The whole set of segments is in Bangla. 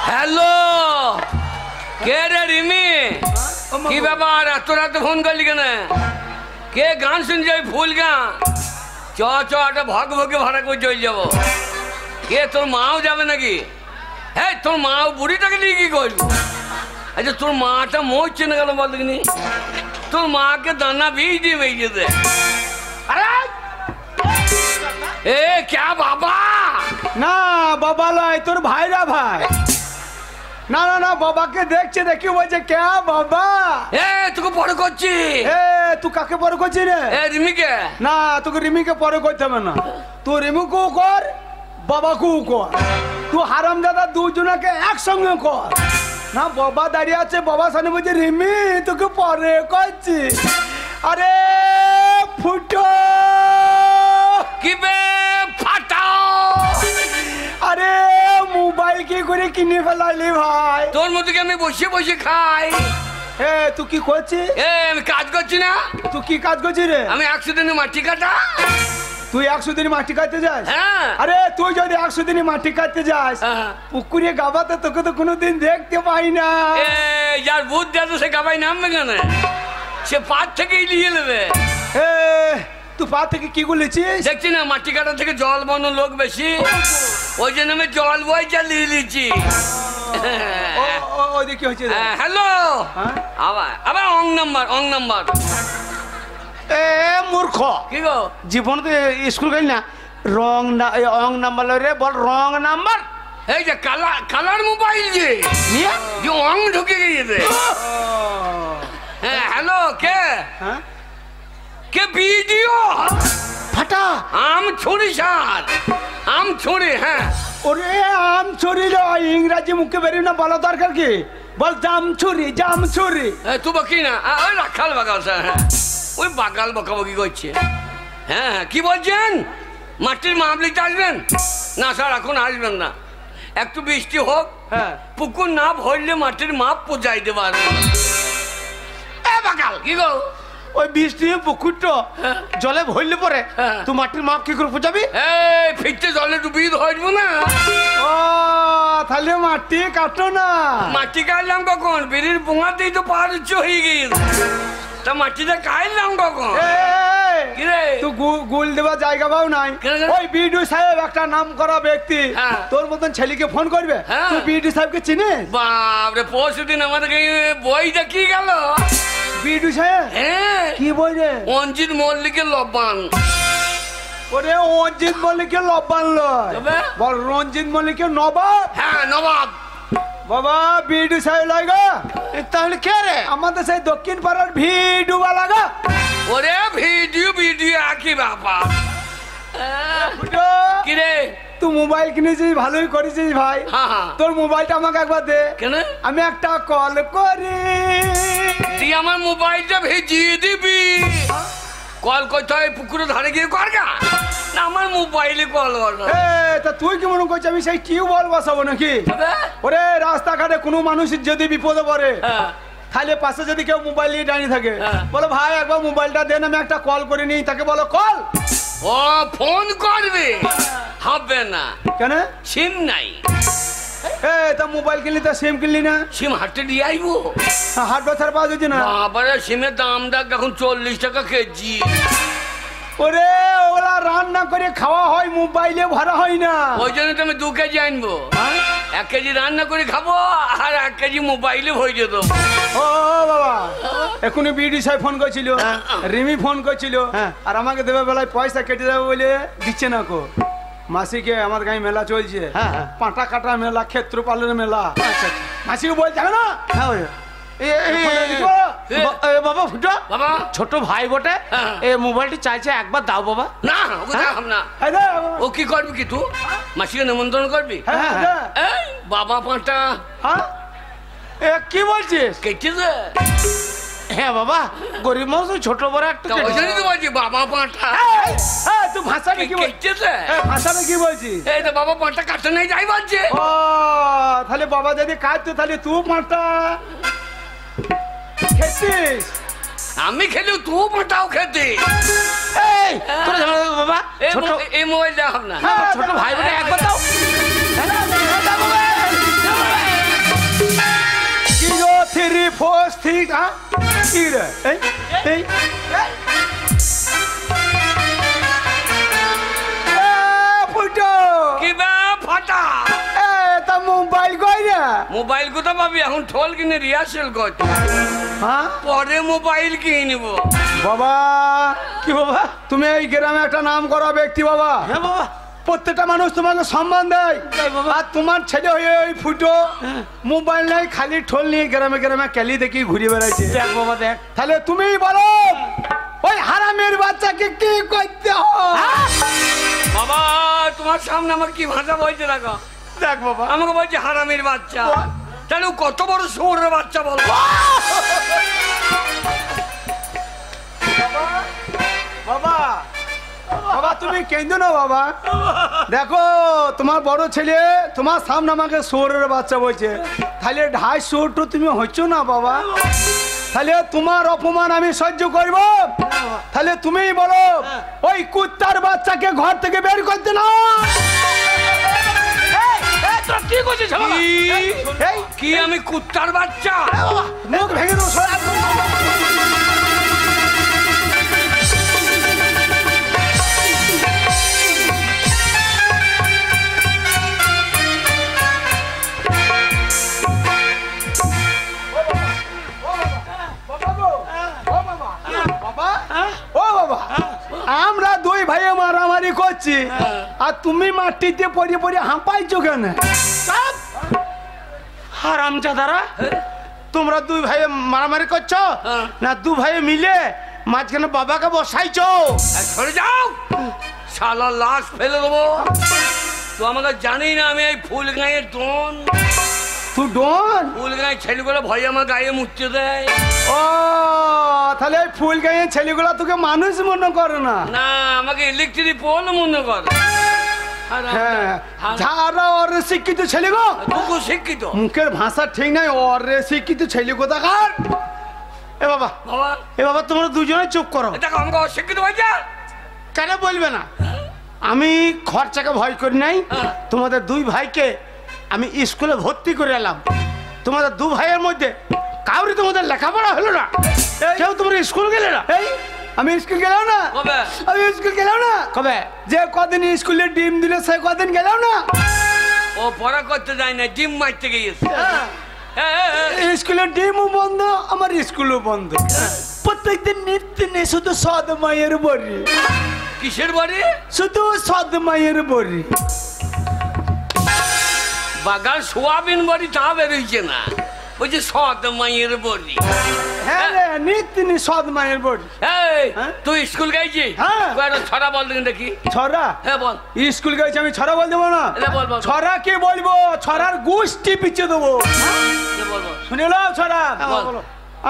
হ্যালো, কে রে রিমি? কি ব্যাপার এত রাতে ফোন করলি কেন? কে গান শুনছে? ওই ফুল গান? চ একটা ভগভগে ভাড়া করে চলে যাবো। কে তোর মাও যাবে নাকি? হ্যাঁ, তোর মাও বুড়িটাকে নিয়ে কি করবি? আচ্ছা, তোর মাটা মরছে না কেন বল দেখিনি? তোর মাকে দানা বীজ দিয়ে বেরিয়ে দে। এ ক্যা বাবা? না বাবা লয়, তোর ভাইরা ভাই। না না না, বাবাকে দেখছে, দেখি বলছে কে বাবা। এ তোকে পরে করছি। এ তুই কাকে পরে করছিস রে? এ রিমিকে। না, তোকে রিমিকে পরে করতে হবে না। তুই রিমিকেও কর, বাবাকেও কর। তুই হারামজাদা দুজনকে একসঙ্গে কর। না, বাবা দাঁড়িয়ে আছে, বাবা সামনে বলছে রিমি তোকে পরে করছি। আরে ফুটো কি বে ফাটাও। আরে মোবাইল কি করে কিনে ফেলালি ভাই? তোর মতো কি আমি বসে বসে খাই? এ তুই কি করছিস? আমি কাজ করছি না। তুই কি কাজ করছিস রে? আমি 100 দিনে মাটি কাটা। তুই 100 দিন মাটি কাটতে যাস? হ্যাঁ। আরে তুই যদি 100 দিন মাটি কাটতে যাস, পুকুরে গাবাতে তোকে তো কোনোদিন দেখতে পাই না। যার বুদ্ধি আছে সে গাবাই নামবে কেন? সে পাত থেকেই নিয়ে নেবে। তুই পা থেকে কি গুলেছিস? দেখছি না মাটি কাটা থেকে জল বনো লোক বেশি, ওই জন্য আমি জল বই চালিয়ে নিচ্ছি। কি হয়েছে? হ্যালো, আবার অং নাম্বার। এ মূর্খ, কি গো? জীবন তো স্কুল গেলি না? অং নাম্বার রে, বল রং নাম্বার। এই যে কালার মোবাইল যে অং ঢুকে গিয়েছে। হ্যাঁ হ্যালো, কে ভিডিও ফাটা আম ছড়ি সার আম ছড়ি। হ্যাঁ, ওরে আম ছড়ি ইংরাজি মুখে বেরিয়ে না, বলা দরকার কি? বল জাম ছুরি। তুই বকি না, ওই রাখাল বাগাল স্যার। হ্যাঁ, ওই বাগাল বকাবকি করছে। হ্যাঁ, কি বলছেন? মাটির মামলিতে আসবেন না স্যার? এখন আসবেন না, একটু বৃষ্টি হোক। হ্যাঁ, পুকুর না ভরলে মাটির মাপ পৌঁছাইতে পারবে না। বাগাল কি গো? ওই বৃষ্টি পুকুরটা জলে ভরলে পরে তুই মাটির মাপ কি করে পৌঁছাবি? ফিরতে জলে ডুবিয়ে ধরবো না। ও তাহলে মাটি কাটো না। মাটি কাটলাম কখন? বিড়ির পোঙাতেই তো পাহাড় উচ্চ হয়ে গিয়েছে। তা মাটিটা কাটলাম কখন? তুই গুল দেওয়ার জায়গা পাও নাই। ওই বিডি সাহেব একটা নাম করা ব্যক্তি, তোর মতন ছেলেকে ফোন করবে। তুই বিডি সাহেবকে চিনিস? বাপরে, পরশুদিন আমাদের বইটা কি গেল? বিডি সাহেব? হ্যাঁ। কি বই রে? অঞ্জিত মল্লিকের লব্বান। ওরে অঞ্জিত মল্লিকের লব্বান লয়, বল রঞ্জিত মল্লিকের নবাব। হ্যাঁ, নবাব। বাবা বিডি সাহেব লাগা? তাহলে কে রে? আমাদের সেই দক্ষিণ পাড়ার ভিডিও লাগা। ওরে ভিডিও একই ব্যাপার। কি রে, তুই মোবাইল কিনেছিস, ভালোই করেছিস ভাই। তোর মোবাইলটা আমাকে একবার দে। কেন? আমি একটা কল করি। তুই আমার মোবাইলটা ভিজিয়ে দিবি? কল করতে হয় পুকুরের ধারে গিয়ে করগা না, আমার মোবাইলে কল করো। তা তুই কি মনে করছিস আমি সেই টিউবওয়েল বসাবো নাকি? ওরে রাস্তাঘাটে কোনো মানুষের যদি বিপদে পড়ে, তাহলে পাশে যদি কেউ মোবাইল নিয়ে দাঁড়িয়ে থাকে, বলো ভাই একবার মোবাইলটা দেন, আমি একটা কল করে নিই। তাকে বলো কল। ও ফোন করবে? হবে না। কেন? সিম নাই। তা মোবাইল কিনলি, তা সিম কিনলি না? সিম হাটে দিয়ে আইবো। হাট বাজার পাওয়া যাচ্ছে না। বাবারে, সিমের দাম দেখ এখন 40 টাকা কেজি। ওরে ওগুলা রান্না করে খাওয়া হয়, মোবাইলে ভরা হয় না। ওই জন্য তুমি 2 কেজি আনবো। 1 কেজি রান্না করে খাবো আর 1 কেজি মোবাইলে ভরে যেত। ও বাবা, এখনই বিডি সাহেব ফোন করছিল, রিমি ফোন করছিল, আর আমাকে দেবে বেলায় পয়সা কেটে দেবে বলে দিচ্ছে না কো। মাসিকে আমার গায়ে মেলা চলছে, পাঁটা কাটা মেলা, ক্ষেত্রপালের মেলা। মাসিকে বলছে না। বাবা ফুটো, বাবা ছোট ভাই বটে, এই মোবাইলটি চাইছে, একবার দাও বাবা। না, ওকে দাও না। ও কি করবি কি তুই? মাসিকে নিমন্ত্রণ করবি? এই বাবা পাঁটা। কি বলছিস? কেটেছে? হ্যাঁ বাবা, গরিব মানুষ, ছোট বড় একটা। ওই জন্যই তো বলছি বাবা পাঁটা। তুই ভাষাটা কি কেটেছে? ভাষাটা কি বলছিস? এই তো বাবা পাঁটা কাটতে নাই যাই বলছে। ও তাহলে বাবা যদি কাটতো তাহলে তুই পাঁটা খেতিস। আমি খেলেও তুই পাঁটাও খেতে। বাবা এই মোবাইল দেওয়া হবে না। ছোট ভাই বোনে একবার দাও। ঠিক হ্যাঁ কি রে এই এই ফুটো কি বে ফাটা তা মোবাইল কই রে মোবাইল কোথা পাবি এখন ঠোল কিনে রিহার্সেল করছি হ্যাঁ পরে মোবাইল কিনে নিব বাবা কি বাবা? তুমি এই গ্রামে একটা নাম করা ব্যক্তি বাবা হ্যাঁ বাবা। প্রত্যেকটা মানুষ তোমাকে সম্মান দেয় আর তোমার ছেলে হয়ে ওই ফুটো মোবাইল নাই খালি ঠোল নিয়ে গ্রামে গ্রামে ক্যালি দেখি ঘুরে বেড়াইছে দেখ বাবা দেখ। তাহলে তুমিই বলো ওই হারামের বাচ্চাকে কি করতে হয় বাবা তোমার সামনে আমার কি ভাষা বলছে দেখো দেখ বাবা। আমাকে বলছে হারামির বাচ্চা তাহলে ও কত বড় শহরের বাচ্চা বলো বাবা বাবা তুমি কেঁদো না বাবা দেখো তোমার বড় ছেলে তোমার সামনে আমাকে শহরের বাচ্চা বলছে তাহলে 250 তুমি হচ্ছ না বাবা তাহলে তোমার অপমান আমি সহ্য করব তাহলে তুমিই বলো ওই কুত্তার বাচ্চাকে ঘর থেকে বের করতে না কি করছিস বাবা? এই কি আমি কুত্তার বাচ্চা মুখ ভেঙে দাও সরা আমরা দুই ভাই মারামারি করছি আর তুমি মাটিতে পড়ে পড়ে হাঁপাইছো কেন হারামজাদারা তোমরা দুই ভাই মারামারি করছো না দু ভাই মিলে মাঝখানে বাবাকে বসাইছো? সরে যাও শালা লাশ ফেলে দেবো তো আমাকে জানি না আমি এই ফুল গাঁয়ের ডন তুই ডন ফুল গাঁয়ের ছেলেগুলো ভয় আমার গায়ে মুচ্ছে দেয় ও তাহলে এই ফুল গাঁয়ের ছেলেগুলা তোকে মানুষ মনে করে না না আমাকে ইলেকট্রিক পোল মনে কর হ্যাঁ যারা ওর শিক্ষিত ছেলে গো তোকে শিক্ষিত মুখের ভাষা ঠিক নাই ওর শিক্ষিত ছেলে কোথাকার এ বাবা বাবা এ বাবা তোমরা দুজনে চুপ করো। দেখো আমাকে অশিক্ষিত হয়েছে কেন বলবে না? আমি খরচাকে ভয় করি নাই। তোমাদের দুই ভাইকে আমি স্কুলে ভর্তি করে এলাম। তোমাদের দু ভাইয়ের মধ্যে কাউরি তোমাদের লেখাপড়া হলো না, কেউ তোমার স্কুল গেলে না। এই আমি স্কুল গেলাম না কবে? আমি স্কুল গেলাম না কবে? যে কদিন স্কুলে ডিম দিলে সে কদিন গেলাম না ও পড়া করতে যায় না ডিম মারতে গিয়েছে স্কুলের ডিমও বন্ধ আমার স্কুলও বন্ধ প্রত্যেকদিন নিত্য নেই শুধু সদ মায়ের বড়ি কিসের বাড়ি শুধু সদ মায়ের বড়ি বাগান সোয়াবিন বাড়ি তা বেরোইছে না বলছে সদ মাইয়ের বড়ি হ্যাঁ রে নিত্য নি সদ মায়ের বড়ি এই হ্যাঁ? তুই স্কুল গেছি হ্যাঁ। ছড়া বল দিন দেখি ছড়া হ্যাঁ বল স্কুল গেছি আমি ছড়া বল দেবো না এলে বল বল ছড়া কি বলবো ছড়ার গোষ্ঠী পিছিয়ে দেবো এলে বল বল শুনে নাও ছড়া বল।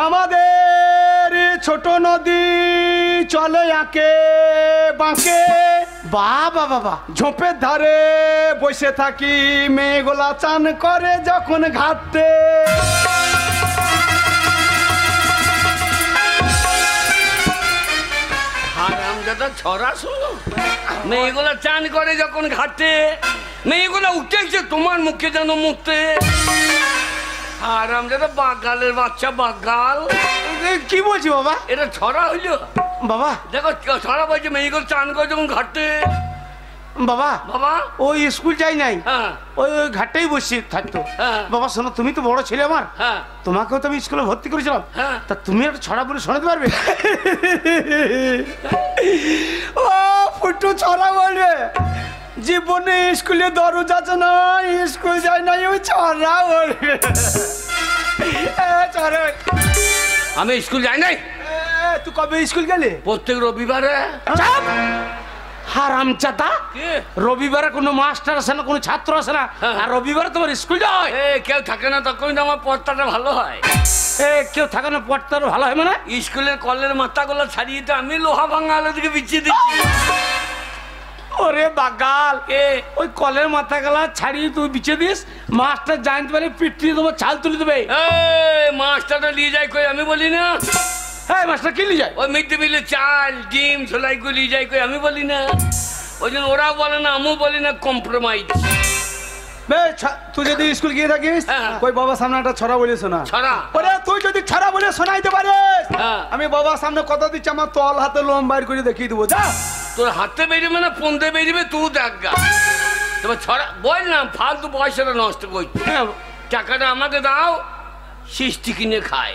আমাদের ছোট নদী চলে আঁকে বাঁকে বাবা বাবা ঝোপের ধারে বসে থাকি মেয়েগুলা চান করে যখন ঘাটতে হারামজাদা ছড়া শুনো মেয়েগুলো চান করে যখন ঘাটে মেয়েগুলো উঠেছে তোমার মুখে যেন মুখতে হারামজাদা বাগালের বাচ্চা বাগাল এ, কি বলছি বাবা? এটা ছড়া হইলো বাবা দেখো ছড়া বলছে মেয়েগুলো চান করে যখন ঘাটে বাবা বাবা ওই স্কুল যাই নাই, হ্যাঁ ওই ওই ঘাটটাই বসে থাকতো। হ্যাঁ। বাবা শোনো, তুমি তো বড় ছেলে আমার, হ্যাঁ তোমাকেও তো আমি স্কুলে ভর্তি করেছিলাম। হ্যাঁ। তা তুমি একটা ছড়া বলে শোনাতে পারবে? ও ফুটু ছড়া বলবে জীবনে স্কুলে দরজা আছে না স্কুল যায় না ওই ছড়া বলবে ছড়া আমি স্কুল যাই নাই তুই কবে স্কুল গেলি প্রত্যেক রবিবারে চাপ! হারামজাদা, কি? রবিবারে কোনো মাস্টার আসে না, কোনো ছাত্র আসে না, হ্যাঁ। আর রবিবারে তোমার স্কুল যায়? এ কেউ থাকে না তখন তো আমার পড়তাটা ভালো হয় এ কেউ থাকে না, পড়তে আরো ভালো হয় মানে? স্কুলের কলের মাথাগুলো ছাড়িয়ে তো আমি লোহা ভাঙা আলো দিকে বিছিয়ে দিচ্ছি ওরে বাগাল, এ ওই কলের মাথা গেলা ছাড়িয়ে তুই বিছে দিস, মাস্টার জানতে পারে পিটিয়ে দেবো, ছাল তুলে দেবে। মাছটা নিয়ে যায় কই আমি বলি না হ্যাঁ মাস্টার কি নিয়ে যায়? ওই মিড ডে মিলে চাল ডিম ছোলাই করে নিয়ে যায় কই আমি বলি না ওই জন্য ওরা বলে না আমিও বলি না কম্প্রোমাইজ তুই যদি স্কুল গিয়ে থাকিস কই বাবার সামনে একটা ছড়া বলে শোনা। ছড়া? ওরে তুই যদি ছড়া বলে শোনাইতে পারিস হ্যাঁ। আমি বাবার সামনে কথা দিচ্ছি আমার তল হাতে লোম বাইর করে দেখিয়ে দেবো। যা তোর হাতে বেরিয়ে না ফোনতে বেরিয়ে তুই দেখ গা। তোমার ছড়া বল না, ফালতু পয়সাটা নষ্ট করছি। টাকাটা আমাকে দাও, সৃষ্টি কিনে খায়।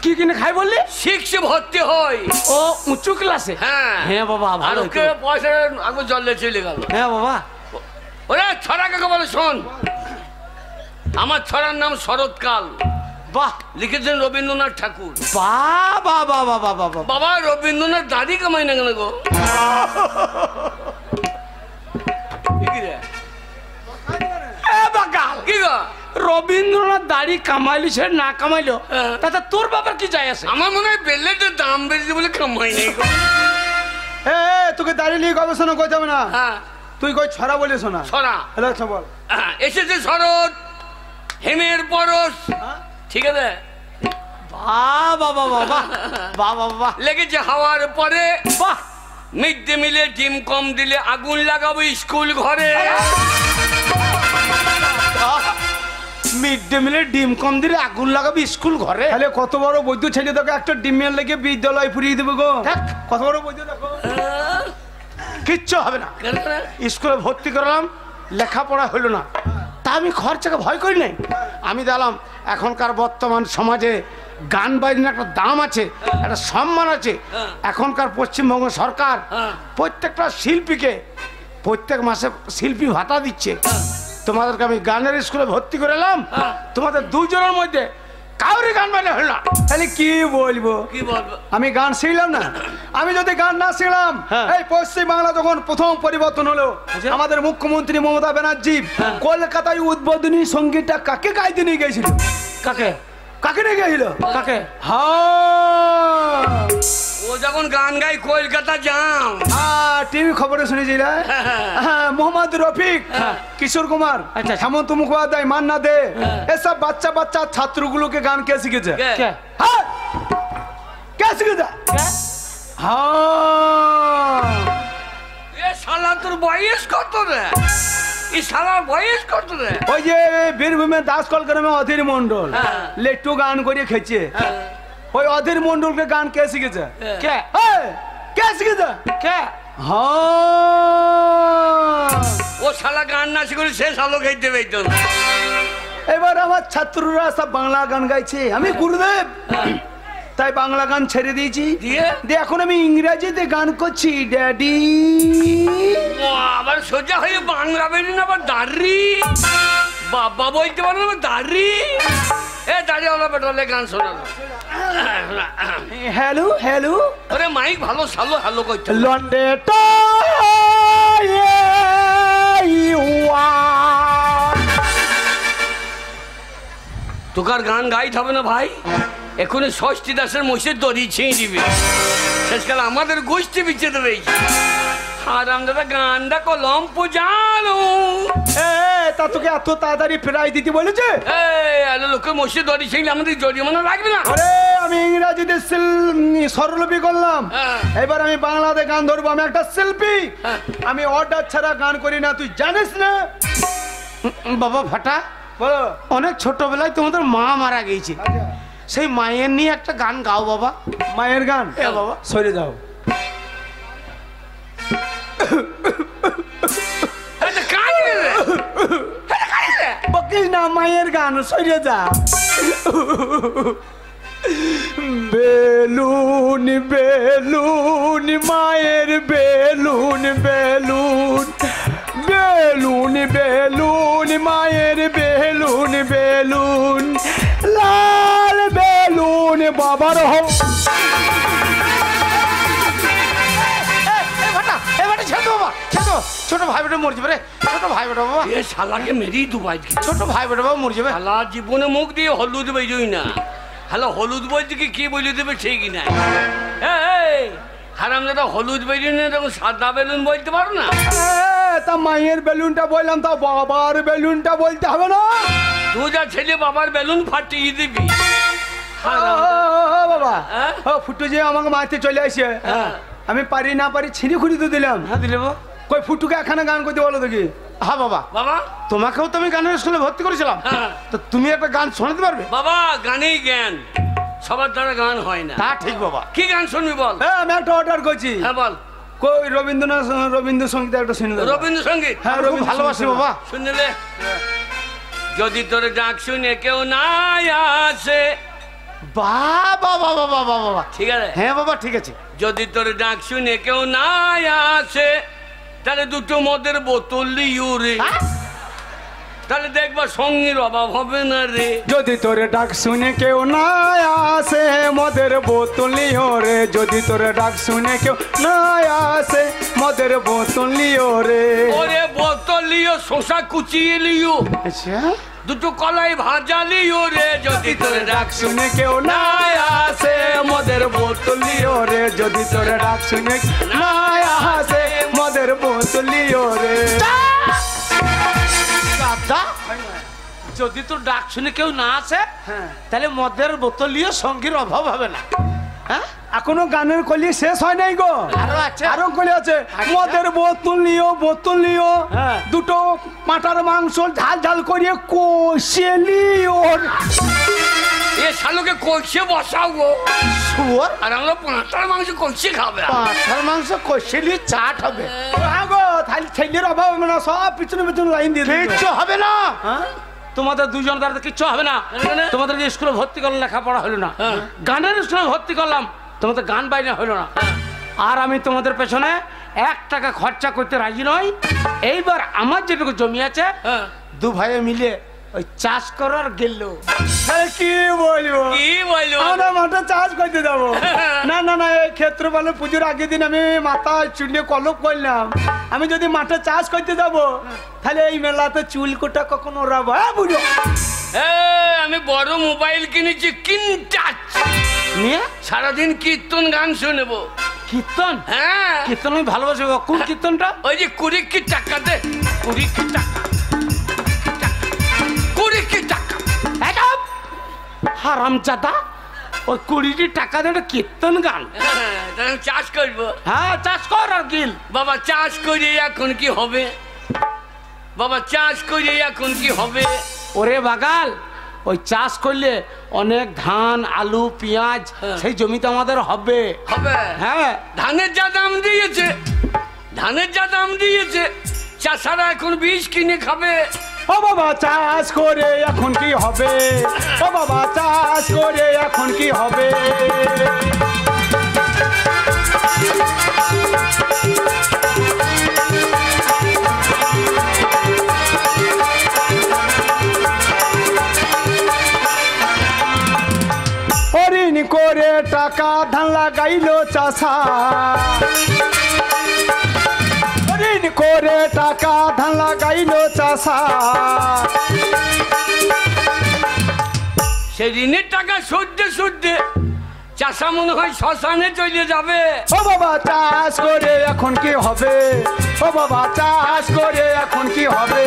কি কিনে খাই বললি? শিখছে ভর্তি হয়। ও উঁচু ক্লাসে? হ্যাঁ হ্যাঁ বাবা, আর ভালো ওকে পয়সা আগে জলে চলে গেল। হ্যাঁ বাবা। ওরা ছড়া কাকে বলে শোন। আমার ছড়ার নাম শরৎকাল। বাহ, লিখেছেন রবীন্দ্রনাথ ঠাকুর। বাবা বাবা বাবা বাবা। বাবা রবীন্দ্রনাথ দাদি কামাই না কেন গো? কি গো? রবীন্দ্রনাথ দাড়ি কামাইলি সে না কামাইলো তাতে তোর বাবার কি যায় আছে? আমার মনে হয় বেলেটের দাম বেশি বলে কামাই নেই গো। এ তোকে দাঁড়িয়ে নিয়ে গবেষণা করতে হবে না। হ্যাঁ তুই কই ছড়া বলে শোনা। ছড়া বল। এসেছে শরৎ হেমের পরশ। ঠিক আছে। বাবা বাবা বাবা বাবা বাবা। লেগেছে হাওয়ার পরে। বাহ, মিড ডে মিলে ডিম কম দিলে আগুন লাগাবো স্কুল ঘরে। মিড ডে মিলে ডিম কম দিলে আগুন লাগাবি স্কুল ঘরে? তাহলে কত বড় বৈদ্য ছেলে তোকে একটা ডিমের লেগে বিদ্যালয় ফুরিয়ে দেবো গো। দেখ। কত বড় বৈদ্য দেখো। কিচ্ছু হবে না। স্কুলে ভর্তি করলাম, লেখাপড়া হলো না, তা আমি খরচাকে ভয় করি নাই। আমি দিলাম এখনকার বর্তমান সমাজে গান বাজনার একটা দাম আছে, একটা সম্মান আছে। এখনকার পশ্চিমবঙ্গ সরকার প্রত্যেকটা শিল্পীকে প্রত্যেক মাসে শিল্পী ভাতা দিচ্ছে। তোমাদেরকে আমি গানের স্কুলে ভর্তি করে এলাম, তোমাদের দুজনের মধ্যে কাউরি গান বাজনা হলো না। তাহলে কি বলবো? কি বলবো? আমি গান শিখলাম না? আমি যদি গান না শিখলাম, এই পশ্চিম বাংলা যখন প্রথম পরিবর্তন হলো, আমাদের মুখ্যমন্ত্রী মমতা ব্যানার্জি কলকাতায় উদ্বোধনী সঙ্গীতটা কাকে গাইতে নিয়ে গেছিল? কাকে কাকে নিয়ে গেছিল? কাকে? হ্যাঁ, ও যখন গান গাই কলকাতা যাম। টিভি খবরে শুনেছিল। হ্যাঁ, মোহাম্মদ রফিক, কিশোর কুমার, আচ্ছা। হেমন্ত মুখোপাধ্যায়, মান্না দে, এসব বাচ্চা বাচ্চা ছাত্রগুলোকে গান কে শিখেছে? কে? হ্যাঁ, কে শিখেছে? হ্যাঁ, এ শালা তোর বয়স কত রে? এই শালার বয়স কত রে? ওই যে বীরভূমের দাসকল গ্রামে অধীর মন্ডল লেট্টু গান করে খেয়েছে। ওই অধীর মন্ডলকে গান কে শিখেছে? কে? এই, কে শিখেছে? কে? হ্যাঁ, ও শালা গান না শিখলে সে শালো গাইতে পাইতো না। এবার আমার ছাত্ররা সব বাংলা গান গাইছে, আমি গুরুদেব তাই বাংলা গান ছেড়ে দিয়েছি। দিয়ে এখন আমি ইংরেজিতে গান করছি। ড্যাডি আবার সোজা হয়ে বাংলা বেরিয়ে না, আবার দাড়ি বাবা বলতে পারো না, দাড়ি। এ দাঁড়িয়ে ওলা বেটালে গান শোনালো। হ্যালো হ্যালো, ওরে মাইক ভালো শালো হ্যালো করছে। লন্ডে তোকার গান গাইতে হবে না ভাই, এখনই ষষ্ঠী দাসের মহিষের দড়ি ছিঁড়ে দিবে, শেষকালে আমাদের গোষ্ঠী বিচ্ছে দেবে। আর আমরা গানটা কলম পূজানো। তা তোকে এত তাড়াতাড়ি ফেরাই দিতে বলেছে? লোকের মহিষের দড়ি ছিঁড়লে আমাদের জরিমানা লাগবে না? আরে আমি ইংরাজিতে স্বরলিপি করলাম, এবার আমি বাংলাতে গান ধরবো। আমি একটা শিল্পী, আমি অর্ডার ছাড়া গান করি না, তুই জানিস না? বাবা ফাটা, বলো। অনেক ছোটবেলায় তোমাদের মা মারা গিয়েছে, সেই মায়ের নিয়ে একটা গান গাও বাবা। মায়ের গান? হ্যাঁ বাবা। সরে যাও। বকিস না, মায়ের গান, সরে যা। বেলুন বেলুন মায়ের বেলুন, বেলুন বেলুন বেলুন মায়ের বেলুন, বেলুন লাল বেলুন বাবার হোক। ছোট ভাই বেটা মরে যাবে রে, ছোট ভাই বেটা বাবা। এ শালাকে মেরেই দুবাই, ছোট ভাই বেটা বাবা মরে যাবে। শালা জীবনে মুখ দিয়ে হলুদ বেরোই না। হ্যালো, হলুদ বলতে কি বলে দেবে ঠিকই নাই। হারাম দাদা হলুদ বেলুন তখন সাদা বেলুন বলতে পারো না? তা মায়ের বেলুনটা বললাম, তা বাবার বেলুনটা বলতে হবে না? তুই যা ছেলে বাবার বেলুন ফাটিয়ে দিবি। বাবা ফুটু যে আমাকে মারতে চলে আসে, আমি পারি না পারি ছিঁড়ি খুঁড়ি তো দিলাম। হ্যাঁ দিলে কই ফুটুকে এখানে গান করতে বলো দেখি। হ্যাঁ বাবা, বাবা তোমাকেও তো আমি গানের স্কুলে ভর্তি করেছিলাম, হ্যাঁ। তো তুমি একটা গান শোনাতে পারবে? বাবা গানেই জ্ঞান, সবার দ্বারা গান হয় না। তা ঠিক বাবা। কি গান শুনবি বল? হ্যাঁ আমি একটা অর্ডার করছি। হ্যাঁ বল। কই রবীন্দ্রসঙ্গীত একটা শুনে দাও। রবীন্দ্রসঙ্গীত? হ্যাঁ আমি খুব ভালোবাসি বাবা। শুনলে যদি তোর ডাক শুনে কেউ না আসে। বাবা বাবা বাবা বাবা, ঠিক আছে? হ্যাঁ বাবা ঠিক আছে। যদি তোর ডাক শুনে কেউ না আসে তাহলে দুটো মদের বোতল লিও রে, তাহলে দেখবা সঙ্গীর অভাব হবে না রে। যদি তোরে ডাক শুনে কেউ না আসে মদের বোতল লিও রে, যদি তোরে ডাক শুনে কেউ না আসে মদের বোতল লিও রে। ওরে বোতল লিও, শশা কুচিয়ে লিও, আচ্ছা, দুটো কলাই ভাজা লিও রে। যদি তোর ডাক শুনে কেউ না আসে মদের বোতল লিও রে, যদি তোরে ডাক শুনে না আসে মদের বোতল লিও রে। দাদা যদি তোর ডাক শুনে কেউ না আসে তাহলে মদের বোতল নিয়ে সঙ্গীর অভাব হবে না। হ্যাঁ এখনো গানের কলি শেষ হয় নাই গো, আরো আছে, আরো কলি আছে। মদের বোতল লিও, হ্যাঁ। দুটো পাঁটার মাংস ঝাল ঝাল করিয়ে কষিয়ে লিও। এ শালোকে কষে বসাও গো, শুয়োর আর আমরা পাঁচটার মাংস কষে খাবে। পাঁঠার মাংস কষে নিয়ে চাট হবে। হ্যাঁ গো, তাহলে ছেলের অভাব হবে না, সব পিছনে পিছনে লাইন দিয়ে দিবে। কিচ্ছু হবে না, হ্যাঁ? তোমাদের দুজন দ্বারা কিচ্ছু হবে না। তোমাদের স্কুলে ভর্তি করলাম, লেখাপড়া হলো না। গানের স্কুলে ভর্তি করলাম, তোমাদের গান বাইনা হলো না। আর আমি তোমাদের পেছনে 1 টাকা খরচা করতে রাজি নই। এইবার আমার যেটুকু জমি আছে দু ভাইয়ে মিলে ওই চাষ করার গেল। কি বলবো, কি বলবো? আমরা মাঠে চাষ করতে যাবো। না না না, এই ক্ষেত্র বলে পুজোর আগের দিন আমি মাথা চুলিয়ে কলপ করলাম, আমি যদি মাঠে চাষ করতে যাবো তাহলে এই মেলাতে চুল কোটা কখন ওরাবো। হ্যাঁ বুঝো, আমি বড় মোবাইল কিনেছি, কিনটাচ নিয়ে সারাদিন কীর্তন গান শুনবো। কীর্তন? হ্যাঁ কীর্তন আমি ভালোবাসি। কোন কীর্তনটা? ওই যে 20 কি টাকা দে, 20 কি টাকা, 20 কি টাকা। হারামজাদা, ওই 20 টাকা দিয়ে কীর্তন গান? তাহলে আমি চাষ করবো। হ্যাঁ চাষ কর আর গিল। বাবা চাষ করে এখন কি হবে? বাবা চাষ করে এখন কি হবে? ওরে বাগাল, ওই চাষ করলে অনেক ধান আলু পেঁয়াজ সেই জমিতে আমাদের হবে। হবে? হ্যাঁ ধানের যা দাম দিয়েছে, ধানের যা দাম দিয়েছে, চাষারা এখন বীজ কিনে খাবে। ও বাবা চাষ করে এখন কি হবে, ও বাবা চাষ করে এখন কি হবে। ঋণ করে টাকা ধান লাগাইলো চাষা, ঋণ করে টাকা ধান লাগাইলো চাষা। সেই ঋণের টাকা সদ্যে সদ্যে চাষা মনে হয় শ্মশানে চলে যাবে। ও বাবা চাষ করে এখন কি হবে, ও বাবা চাষ করে এখন কি হবে।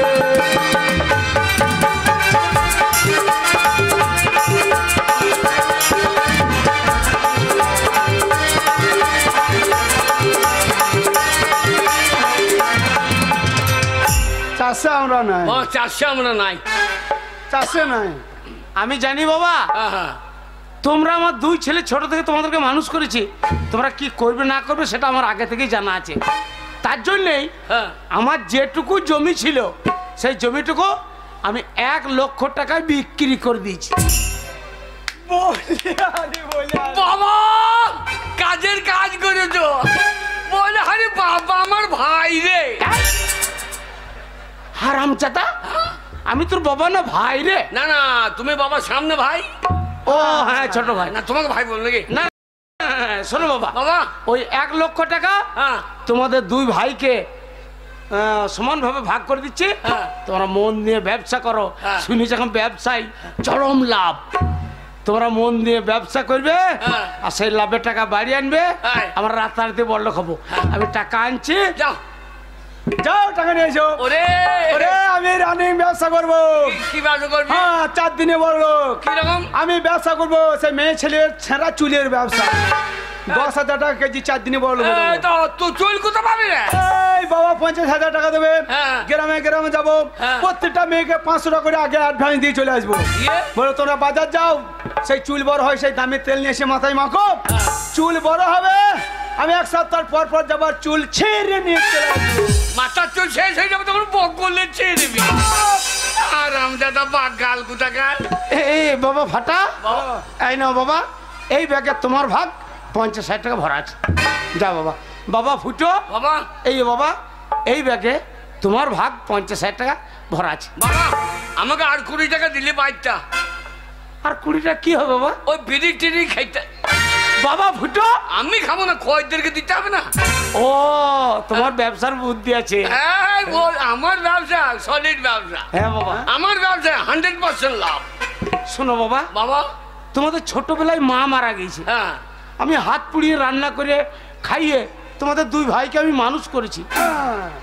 চাষে আমরা নাই, ও চাষে আমরা নাই, চাষে নাই। আমি জানি বাবা, তোমরা আমার 2 ছেলে ছোট থেকে তোমাদেরকে মানুষ করেছি, তোমরা কি করবে না করবে সেটা আমার আগে থেকেই জানা আছে। তার জন্যেই আমার যেটুকু জমি ছিল সেই জমিটুকু আমি 1 লক্ষ টাকায় বিক্রি করে দিয়েছি। বাবা কাজের কাজ করেছো বলে, আরে বাবা আমার ভাই রে। হারামজাদা, আমি তোর বাবা না ভাই রে? না না, তুমি বাবা সামনে ভাই। ও হ্যাঁ ছোট ভাই। না তোমাকে ভাই বল নাকি? না শোনো বাবা, বাবা ওই 1 লক্ষ টাকা তোমাদের 2 ভাইকে সমানভাবে ভাগ করে দিচ্ছি। তোমরা মন দিয়ে ব্যবসা করো। শুনি যখন ব্যবসায় চরম লাভ, তোমরা মন দিয়ে ব্যবসা করবে আর সেই লাভের টাকা বাড়ি আনবে। আমরা রাতারাতি বড়লোক হবো। আমি টাকা আনছি, যাও যাও টাকা নিয়ে এসো। ওরে ওরে আমি রানিং ব্যবসা করবো। কি ব্যবসা করবি? হ্যাঁ 4 দিনে বললো কিরকম? আমি ব্যবসা করবো সে মেয়ে ছেলের ছেঁড়া চুলের ব্যবসা। 10,000 টাকা কেজি 4 দিনে বললো। তুই চুল কোথা পাবি রে? এই বাবা 50,000 টাকা দেবে। হ্যাঁ। গ্রামে গ্রামে যাবো। হ্যাঁ। প্রত্যেকটা মেয়েকে 500 টাকা করে আগে অ্যাডভান্স দিয়ে চলে আসবো। দিয়ে? বলো তোমরা বাজার যাও, সেই চুল বড় হয় সেই দামি তেল নিয়ে এসে মাথায় মাখো। চুল বড় হবে, আমি 1 সপ্তাহ পর পর যাবার চুল ছেড়ে নিয়ে চলে আসবো। মাথার চুল শেষ হয়ে যাবে তখন বক করলে ছেড়ে দিবি। আরাম দাদা বাগাল কোথাকার। এই বাবা ফাটা, বাবা। এই নাও বাবা, এই ব্যাগে তোমার ভাগ 50-60 টাকা ভরা আছে। যা বাবা। বাবা ফুটো, বাবা এই বাবা এই ব্যাগে তোমার ভাগ 50-60 টাকা ভরা আছে। বাবা আমাকে আর 20 টাকা দিলে বাইরটা। আর 20 টাকা কি হবে বাবা? ওই বিড়ি টিড়ি খাইতে। বাবা ফুটো, আমি খাবো না, খোঁজদেরকে দিতে হবে না। ও তোমার ব্যবসার বুদ্ধি আছে। এই বল, আমার ব্যবসা সলিড ব্যবসা। হ্যাঁ বাবা। আমার ব্যবসা 100% লাভ। শোনো বাবা, বাবা তোমাদের ছোটবেলায় মা মারা গেছে। হ্যাঁ আমি হাত পুড়িয়ে রান্না করে খাইয়ে তোমাদের 2 ভাইকে আমি মানুষ করেছি।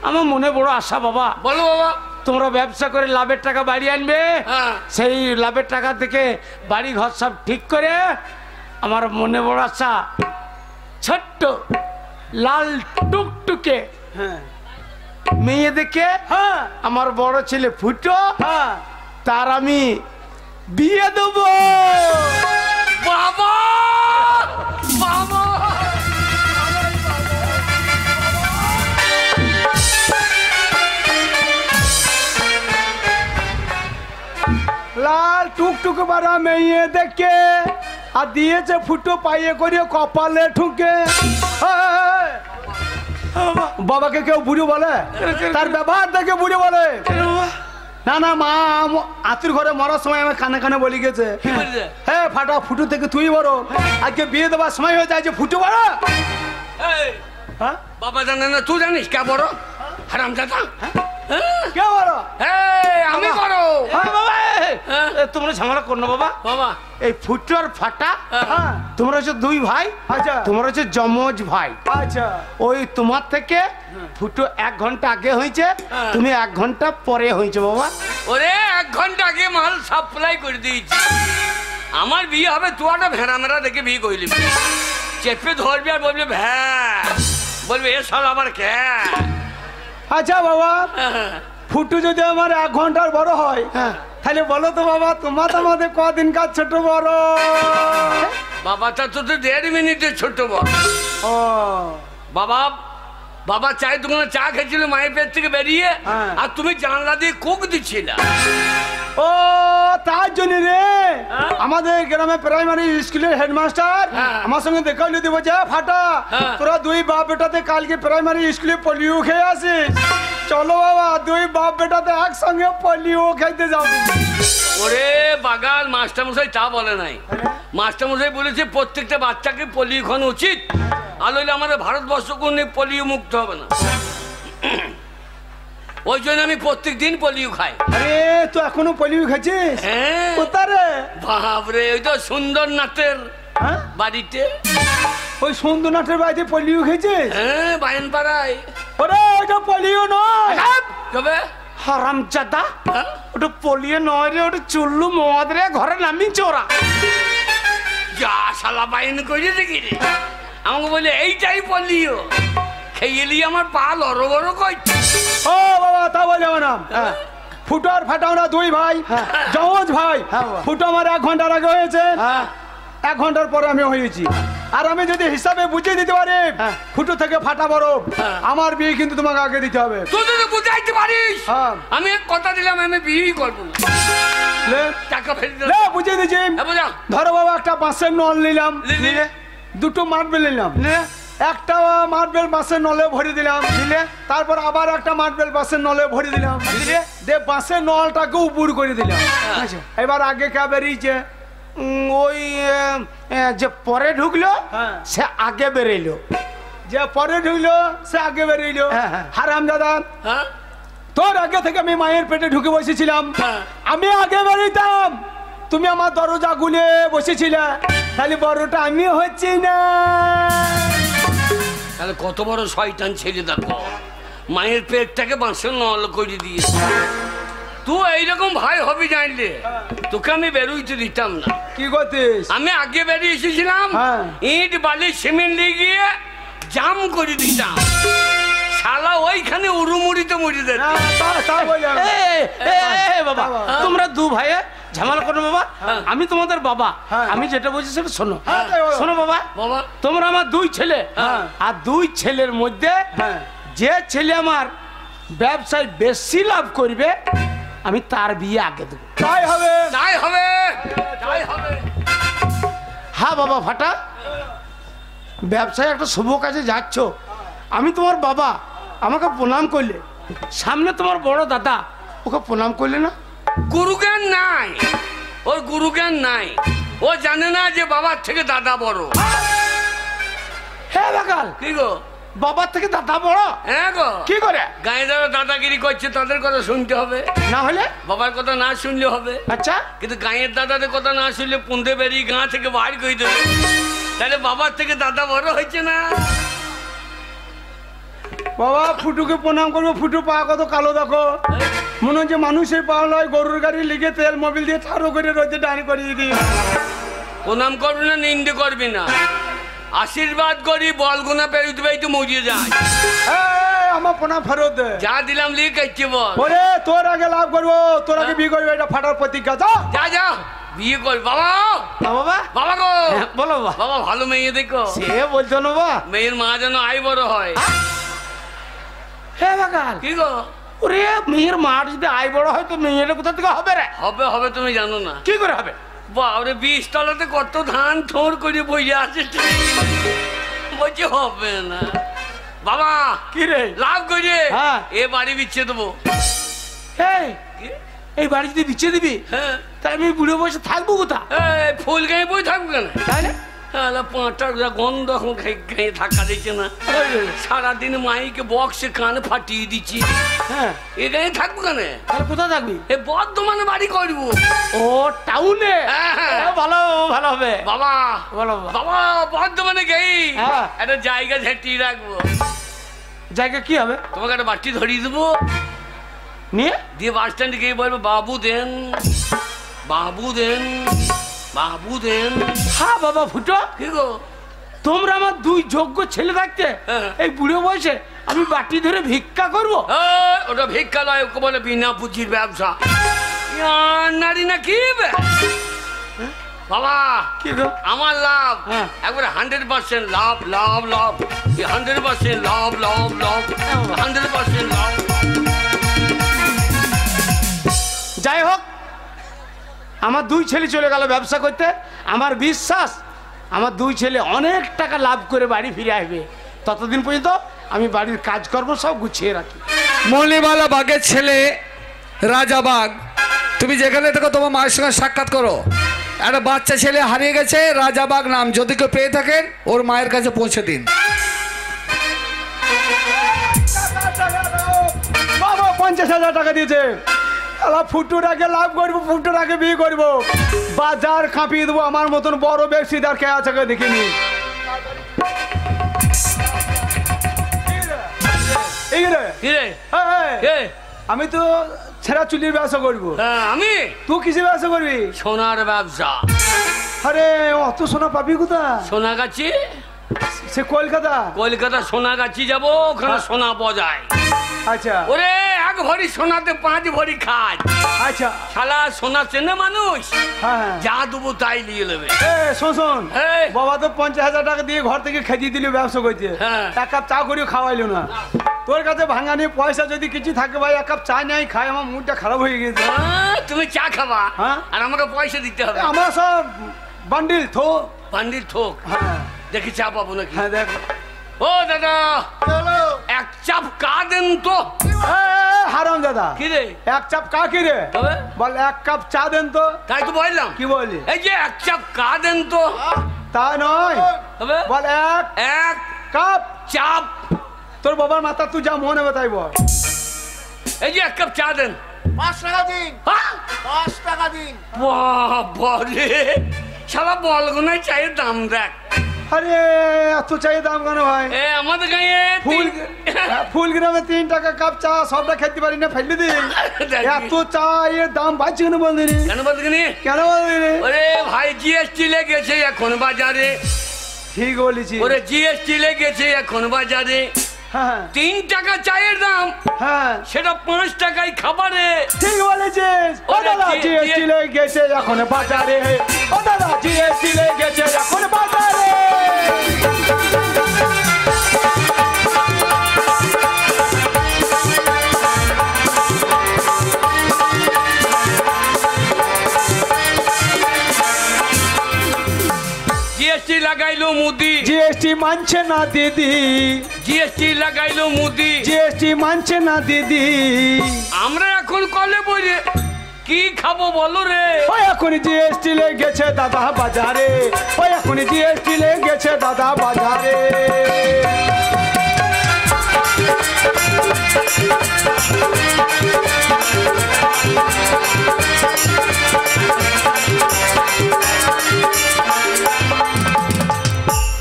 আমার মনে বড় আশা বাবা, বলো বাবা। তোমরা ব্যবসা করে লাভের টাকা বাড়ি আনবে। হ্যাঁ। সেই লাভের টাকা থেকে বাড়ি ঘর সব ঠিক করে আমার মনে বড় আশা ছোট্ট লাল টুকটুকে হ্যাঁ মেয়ে দেখে হ্যাঁ আমার বড় ছেলে ফুটো, হ্যাঁ তার আমি বিয়ে দেবো। বাবা বাবা লাল টুকটুক বাড়া মেয়ে দেখে আর দিয়েছে ফুটো পাইয়ে করে কপালে ঠুকে। বাবাকে কেউ বুড়ো বলে? তার ব্যবহার দেখে বুড়ো বলে? না না, মা আতুর ঘরে মরার সময় আমার কানে কানে বলি গেছে, কি বলছে? হ্যাঁ ফাটা ফুটো থেকে তুই বড়, আজকে বিয়ে দেওয়ার সময় হয়ে যায় যে ফুটো বড়। এই, হ্যাঁ বাবা জানে না, তুই জানিস কে বড়? হারাম দাদা। কে বড়? আমি বড়। হ্যাঁ বাবা, হ্যাঁ। তোমরা ঝামেলা করো না বাবা। বাবা এই ফুটো আর ফাটা হ্যাঁ তোমরা হচ্ছে 2 ভাই, আচ্ছা তোমরা হচ্ছে যমজ ভাই। আচ্ছা ওই তোমার থেকে ফুটো 1 ঘন্টা আগে হয়েছে, হ্যাঁ। তুমি 1 ঘন্টা পরে হয়েছে বাবা। ওরে 1 ঘন্টা আগে মাল সাপ্লাই করে দিয়েছি। আমার বিয়ে হবে, তুই একটা ভেড়া মেরা দেখে বিয়ে করলি। চেপে ধরবি আর বলবি বলবে এ সাল আমার কে। আচ্ছা বাবা, ফুটু যদি আমার 1 ঘন্টার বড় হয়, হ্যাঁ। তাহলে বলো তো বাবা, তোমার তো আমাদের কদিনকার ছোট বড়? বাবাটা তো 1.5 মিনিটের ছোট বড়। ও বাবা বাবা চায়ের দোকানে চা খেয়েছিল মায়ের পেট থেকে বেরিয়ে, হ্যাঁ। আর তুমি জানলা দিয়ে কোক দিচ্ছিলা। ও তার জন্য রে হ্যাঁ। আমাদের গ্রামে প্রাইমারি স্কুলের হেডমাস্টার হ্যাঁ। আমার সঙ্গে দেখা হলে দিব যে ফাটা হ্যাঁ। তোরা 2 বাপ বেটাতে কালকে প্রাইমারি স্কুলে পোলিও খেয়ে আসিস। চলো বাবা, 2 বাপ বেটাতে একসঙ্গে পোলিও খাইতে যাবো। ওরে বাগাল, মাস্টারমশাই তা বলে নাই। মাস্টারমশাই বলেছে প্রত্যেকটা বাচ্চাকে পোলিও খাওয়ানো উচিত, আর নইলে আমাদের ভারতবর্ষ কোনো পোলিও মুক্ত হবে না। ওই জন্য আমি প্রত্যেক দিন পোলিও খাই। আরে তো এখনো পোলিও খাচ্ছিস? হ্যাঁ কোথারে? বাপরে, ওই তো সুন্দর নাথের হ্যাঁ বাড়িতে। ওই সুন্দরনাথের বাড়িতে পোলিও খেয়েছিস? হ্যাঁ বায়ন পাড়ায়। ওরে ওইটা পোলিও নয়। তবে হারামজাদা, হ্যাঁ? ওটা পলিয়ে নয় রে, ওটা চুল্লু মদ রে, ঘরে নামিয়েছে ওরা। যা শালা বায়ন করে দেখি রে, আমাকে বলে এইটাই পোলিও খেয়ে নিয়ে আমার পা লড় বড় করছে। ও বাবা, তা বলে আমার নাম ফুটো আর ফাটা, আমরা 2 ভাই, যমজ ভাই। হ্যাঁ বাবা। ফুটো আমার 1 ঘন্টার আগে হয়েছে, হ্যাঁ 1 ঘন্টার পরে আমি হয়েছি। আর আমি যদি হিসাবে বুঝিয়ে দিতে পারি হ্যাঁ। ফুটো থেকে ফাটা বড়, হ্যাঁ। আমার বিয়ে কিন্তু তোমাকে আগে দিতে হবে। তুই যদি বুঝাইতে পারিস, হ্যাঁ। আমি এক কথা দিলাম, আমি বিয়েই করবো না। লে টাকা ফেলে লে, বুঝিয়ে দিচ্ছি। বুঝা ধরো বাবা, একটা বাঁশের নল নিলাম, নিলে 2টো মার্বেল নিলাম, একটা মার্বেল বাঁশের নলে ভরে দিলাম, তারপর আবার একটা মার্বেল বাঁশের নলে ভরে দিলাম, দিয়ে বাঁশের নলটাকে উপর করে দিলাম। আচ্ছা। এবার আগে কে বেরিয়েছে? ওই যে পরে ঢুকলো হ্যাঁ। সে আগে বেরোলো। যে পরে ঢুকলো সে আগে বেরিয়েলো। হ্যাঁ, হ্যাঁ। হারাম দাদা, হ্যাঁ তোর আগে থেকে আমি মায়ের পেটে ঢুকে বসেছিলাম, হ্যাঁ। আমি আগে বেরিয়েতাম, তুমি আমার দরজা গুলে বসেছিলে, তাহলে বড়টা আমি হচ্ছি না। তাহলে কত বড় শয়তান ছেলে দেখো, মায়ের পেটটাকে বাঁশের নল করে দিয়ে তুই এইরকম ভাই হবি জানলে তোকে আমি বেরোইতে দিতাম না। কি করতিস? আমি আগে বেরিয়ে এসেছিলাম, হ্যাঁ। ইট বালি সিমেন্ট নিয়ে গিয়ে জাম করে দিতাম, শালা ওইখানে উড়ুমুড়িতে মরি দে। না, তা বলি আমি। বাবা তোমরা দু ভাইয়ে ঝামেলা করো বাবা, হ্যাঁ। আমি তোমাদের বাবা, হ্যাঁ। আমি যেটা বলছি সেটা শোনো। হ্যাঁ, তাই বলো। শোনো বাবা, বাবা তোমরা আমার দুই ছেলে, হ্যাঁ। আর দুই ছেলের মধ্যে হ্যাঁ। যে ছেলে আমার ব্যবসায় বেশি লাভ করবে আমি তার বিয়ে আগে দেবো। তাই হবে। তাই হবে, তাই হবে। হ্যাঁ বাবা ফাটা, ব্যবসায় একটা শুভ কাজে যাচ্ছ, আমি তোমার বাবা, আমাকে প্রণাম করলে, সামনে তোমার বড় দাদা, ওকে প্রণাম করলে না? গুরুজ্ঞান নাই, ওর গুরুজ্ঞান নাই, ও জানে না যে বাবার থেকে দাদা বড়। হ্যাঁ বাকাল, কি গো? বাবার থেকে দাদা বড়? হ্যাঁ গো। কি করে? গায়ে যারা দাদাগিরি করছে তাদের কথা শুনতে হবে, না হলে? বাবার কথা না শুনলে হবে। আচ্ছা, কিন্তু গাঁয়ের দাদাদের কথা না শুনলে পুঁতে বেরিয়ে গাঁ থেকে বাইর করে দেবে, তাহলে বাবার থেকে দাদা বড় হয়েছে না। বাবা ফুটুকে প্রণাম করবো, ফুটু পা কত কালো দেখো, মনে হচ্ছে মানুষের পা নয়, গরুর গাড়ি লিখে তেল মোবিল দিয়ে ঠাড়ো করে রোদে ডানি করিয়ে দিই। প্রণাম করবি না, নিন্দে করবি না, আশীর্বাদ করি, বলগুনা পেরোতে পেরোতে মরিয়ে যায়। আমার প্রণাম ফেরত দে। যা দিলাম লিখ কাটছে বল। ওরে তোর আগে লাভ করবো, তোর আগে বিয়ে করবো, এটা ফাটার প্রতিজ্ঞা। যা যা যা বিয়ে কর। বাবা, বাবা, বাবা গো, হ্যাঁ, বলো বাবা। বাবা ভালো মেয়ে দেখো, সে বলছো না বাবা? মেয়ের মা যেন আয় বড় হয়। হ্যাঁ বাকাল, কি গো? ওরে মেয়ের মার যদি আয় বড় হয় তো মেয়েটা কোথা থেকে হবে রে? হবে হবে, তুমি জানো না? কি করে হবে? বাবরে 20 তলাতে কত ধান থোর করে বইয়ে আছে, বলছে হবে না। বাবা কি রে? লাভ করে হ্যাঁ। এ বাড়ি বিচ্ছে দেবো। এই, এই বাড়ি যদি বিছিয়ে দিবি হ্যাঁ, তাই আমি বুড়ো বসে থাকবো কোথা? এই ফুল গায়ে বই থাকবো কেন? তাহলে পাঁচটার গন্ধ এখন গায়ে থাকা দিচ্ছে না, সারাদিন মাইকে বক্সে কান ফাটিয়ে দিচ্ছি, হ্যাঁ, এ গায়ে থাকবো কেন? তাহলে কোথায় থাকবি? এ বর্ধমানে বাড়ি করবো। ও টাউনে? হ্যাঁ, হ্যাঁ। ভালো, ভালো হবে বাবা বলো বাবা। বাবা বর্ধমানে গেই হ্যাঁ। একটা জায়গা ঝেঁটিয়ে রাখবো, জায়গা কি হবে? তোমাকে একটা বাটি ধরিয়ে দেবো, নিয়ে দিয়ে বাস স্ট্যান্ডে গিয়ে বলবো বাবু দেন, বাবু দেন, বাবু দেন। হ্যাঁ বাবা ফুটো, কি গো? তোমরা আমার দুই যোগ্য ছেলে থাকতে হ্যাঁ। এই বুড়ো বয়সে আমি বাটি ধরে ভিক্ষা করবো? ওটা ভিক্ষা লয়, ওকে বলে বিনা পুঁজির ব্যবসা। নারী না কি বে? বাবা কি গো? আমার লাভ হ্যাঁ। একবারে 100% লাভ, লাভ লাভ, 100% লাভ, লাভ লাভ, 100% লাভ। যাই হোক, আমার দুই ছেলে চলে গেল ব্যবসা করতে, আমার বিশ্বাস আমার দুই ছেলে অনেক টাকা লাভ করে বাড়ি ফিরে আসবে, ততদিন পর্যন্ত আমি বাড়ির কাজকর্ম সব গুছিয়ে রাখি। মলিবালা বাগের ছেলে রাজা বাঘ, তুমি যেখানে থেকে তোমার মায়ের সঙ্গে সাক্ষাৎ করো। একটা বাচ্চা ছেলে হারিয়ে গেছে, রাজা বাঘ নাম, যদি কেউ পেয়ে থাকেন ওর মায়ের কাছে পৌঁছে দিন। বাবা 50,000 টাকা দিয়েছে, ফুটুর আগে লাভ করবো, ফুটুর আগে বিয়ে করবো, বাজার কাঁপিয়ে দেবো, আমার মতন বড় ব্যবসাদার কে আছে দেখিনি। এই রে, কি রে? এই, আমি তো ছেঁড়া চুলির ব্যবসা করবো, আমি তুই কিসের ব্যবসা করবি? সোনার ব্যবসা। আরে অত সোনা পাবি কোথা? সোনাগাছি, সে কলকাতা। কলকাতা সোনাগাছি যাবো, ওখানে সোনা বজায়। আচ্ছা ওরে এক ভরি সোনাতে 5 ভরি খাজ। আচ্ছা, শালা সোনা চেনে মানুষ, হ্যাঁ যা দেবো তাই নিয়ে নেবে। শোন শোন, এই। বাবা তো 50,000 টাকা দিয়ে ঘর থেকে খেয়ে দিলি ব্যবসা করতে, হ্যাঁ। এক কাপ চা করিও খাওয়াইলো না। তোর কাছে ভাঙানি পয়সা যদি কিছু থাকে ভাই, এক কাপ চা নাই খাই, আমার মুডটা খারাপ হয়ে গেছে। তুমি চা খাবা হ্যাঁ। আর আমাকে পয়সা দিতে হবে। আমার সব বান্ডিল থো। পান্ডিত ঠোক, হ্যাঁ দেখি চা পাবো নাকি। হ্যাঁ দেখ, ও দাদা এক চাপ কা দেন তো। হারাম দাদা, কি রে? এক চাপ কা কি রে? তবে বল এক কাপ চা দেন তো। তাই তো বললাম, কি বলি? এই যে এক চাপ কা দেন তো। তা নয়, তবে বল এক এক কাপ। চাপ, তোর বাবার মাথা তুই যা মনে হবে তাই বল। এই যে এক কাপ চা দেন। 5 টাকা দিন, হ্যাঁ? 5 টাকা দিন। বাবা রে, শালা বলগুনায় চায়ের দাম দেখ। আরে এত চায়ের দাম কেন ভাই? এ আমাদের গাঁয়ে ফুল গ্রামে 3 টাকা কাপ চা, সবটা খেতে পারি না, ফেলে দিই। এত চায়ের দাম বাড়ছে কেন বলদিনি? কেন বলদিনি? কেন বলদিনি? ওরে ভাই জিএসটি লেগেছে এখন বাজারে। ঠিক বলেছি। ওরে জিএসটি লেগেছে এখন বাজারে। হ্যাঁ 3 টাকা চায়ের দাম, হ্যাঁ সেটা 5 টাকায় খাবারে। ঠিক বলেছিস। ও দাদা জিএসটি লেগেছে এখন বাজারে, ও দাদা জিএসটি লেগেছে এখন বাজারে। জিএসটি লাগাইলো মুদি, জিএসটি মানছে না দিদি, জিএসটি লাগাইলো মুদি, জিএসটি মানছে না দিদি। আমরা এখন কলে বলে কি খাবো বলো রে? ওই এখন জিএসটি লেগেছে দাদা বাজারে, ওই এখন জিএসটি লেগেছে দাদা বাজারে।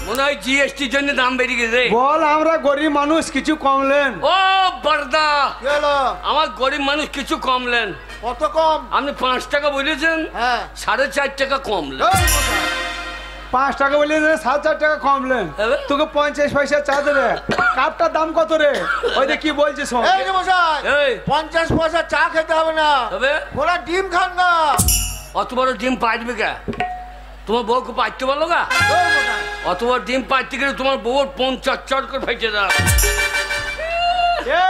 মনে হয় জিএসটির জন্য দাম বেড়ে গেছে। বল আমরা গরিব মানুষ কিছু কমলেন। ও বর্দা, কি হলো? আমার গরিব মানুষ কিছু কমলেন। কত কম? আপনি 5 টাকা বলেছেন, হ্যাঁ 4.5 টাকা কমলেন। 5 টাকা বলে 7.5 টাকা কমলেন, হবে? তোকে 50 পয়সা চা দেবে। কাপটার দাম কত রে? ওই যে কি বলছিস? এই যে মশাই, এই 50 পয়সা চা খেতে হবে না, তবে ওরা ডিম খান না। অত বড় ডিম পাইবে কে? তোমার বউকে পাইতে পারলো গা? অত বড় ডিম পাইতে গেলে তোমার বউর 50 চট করে ফেটে দাও। এ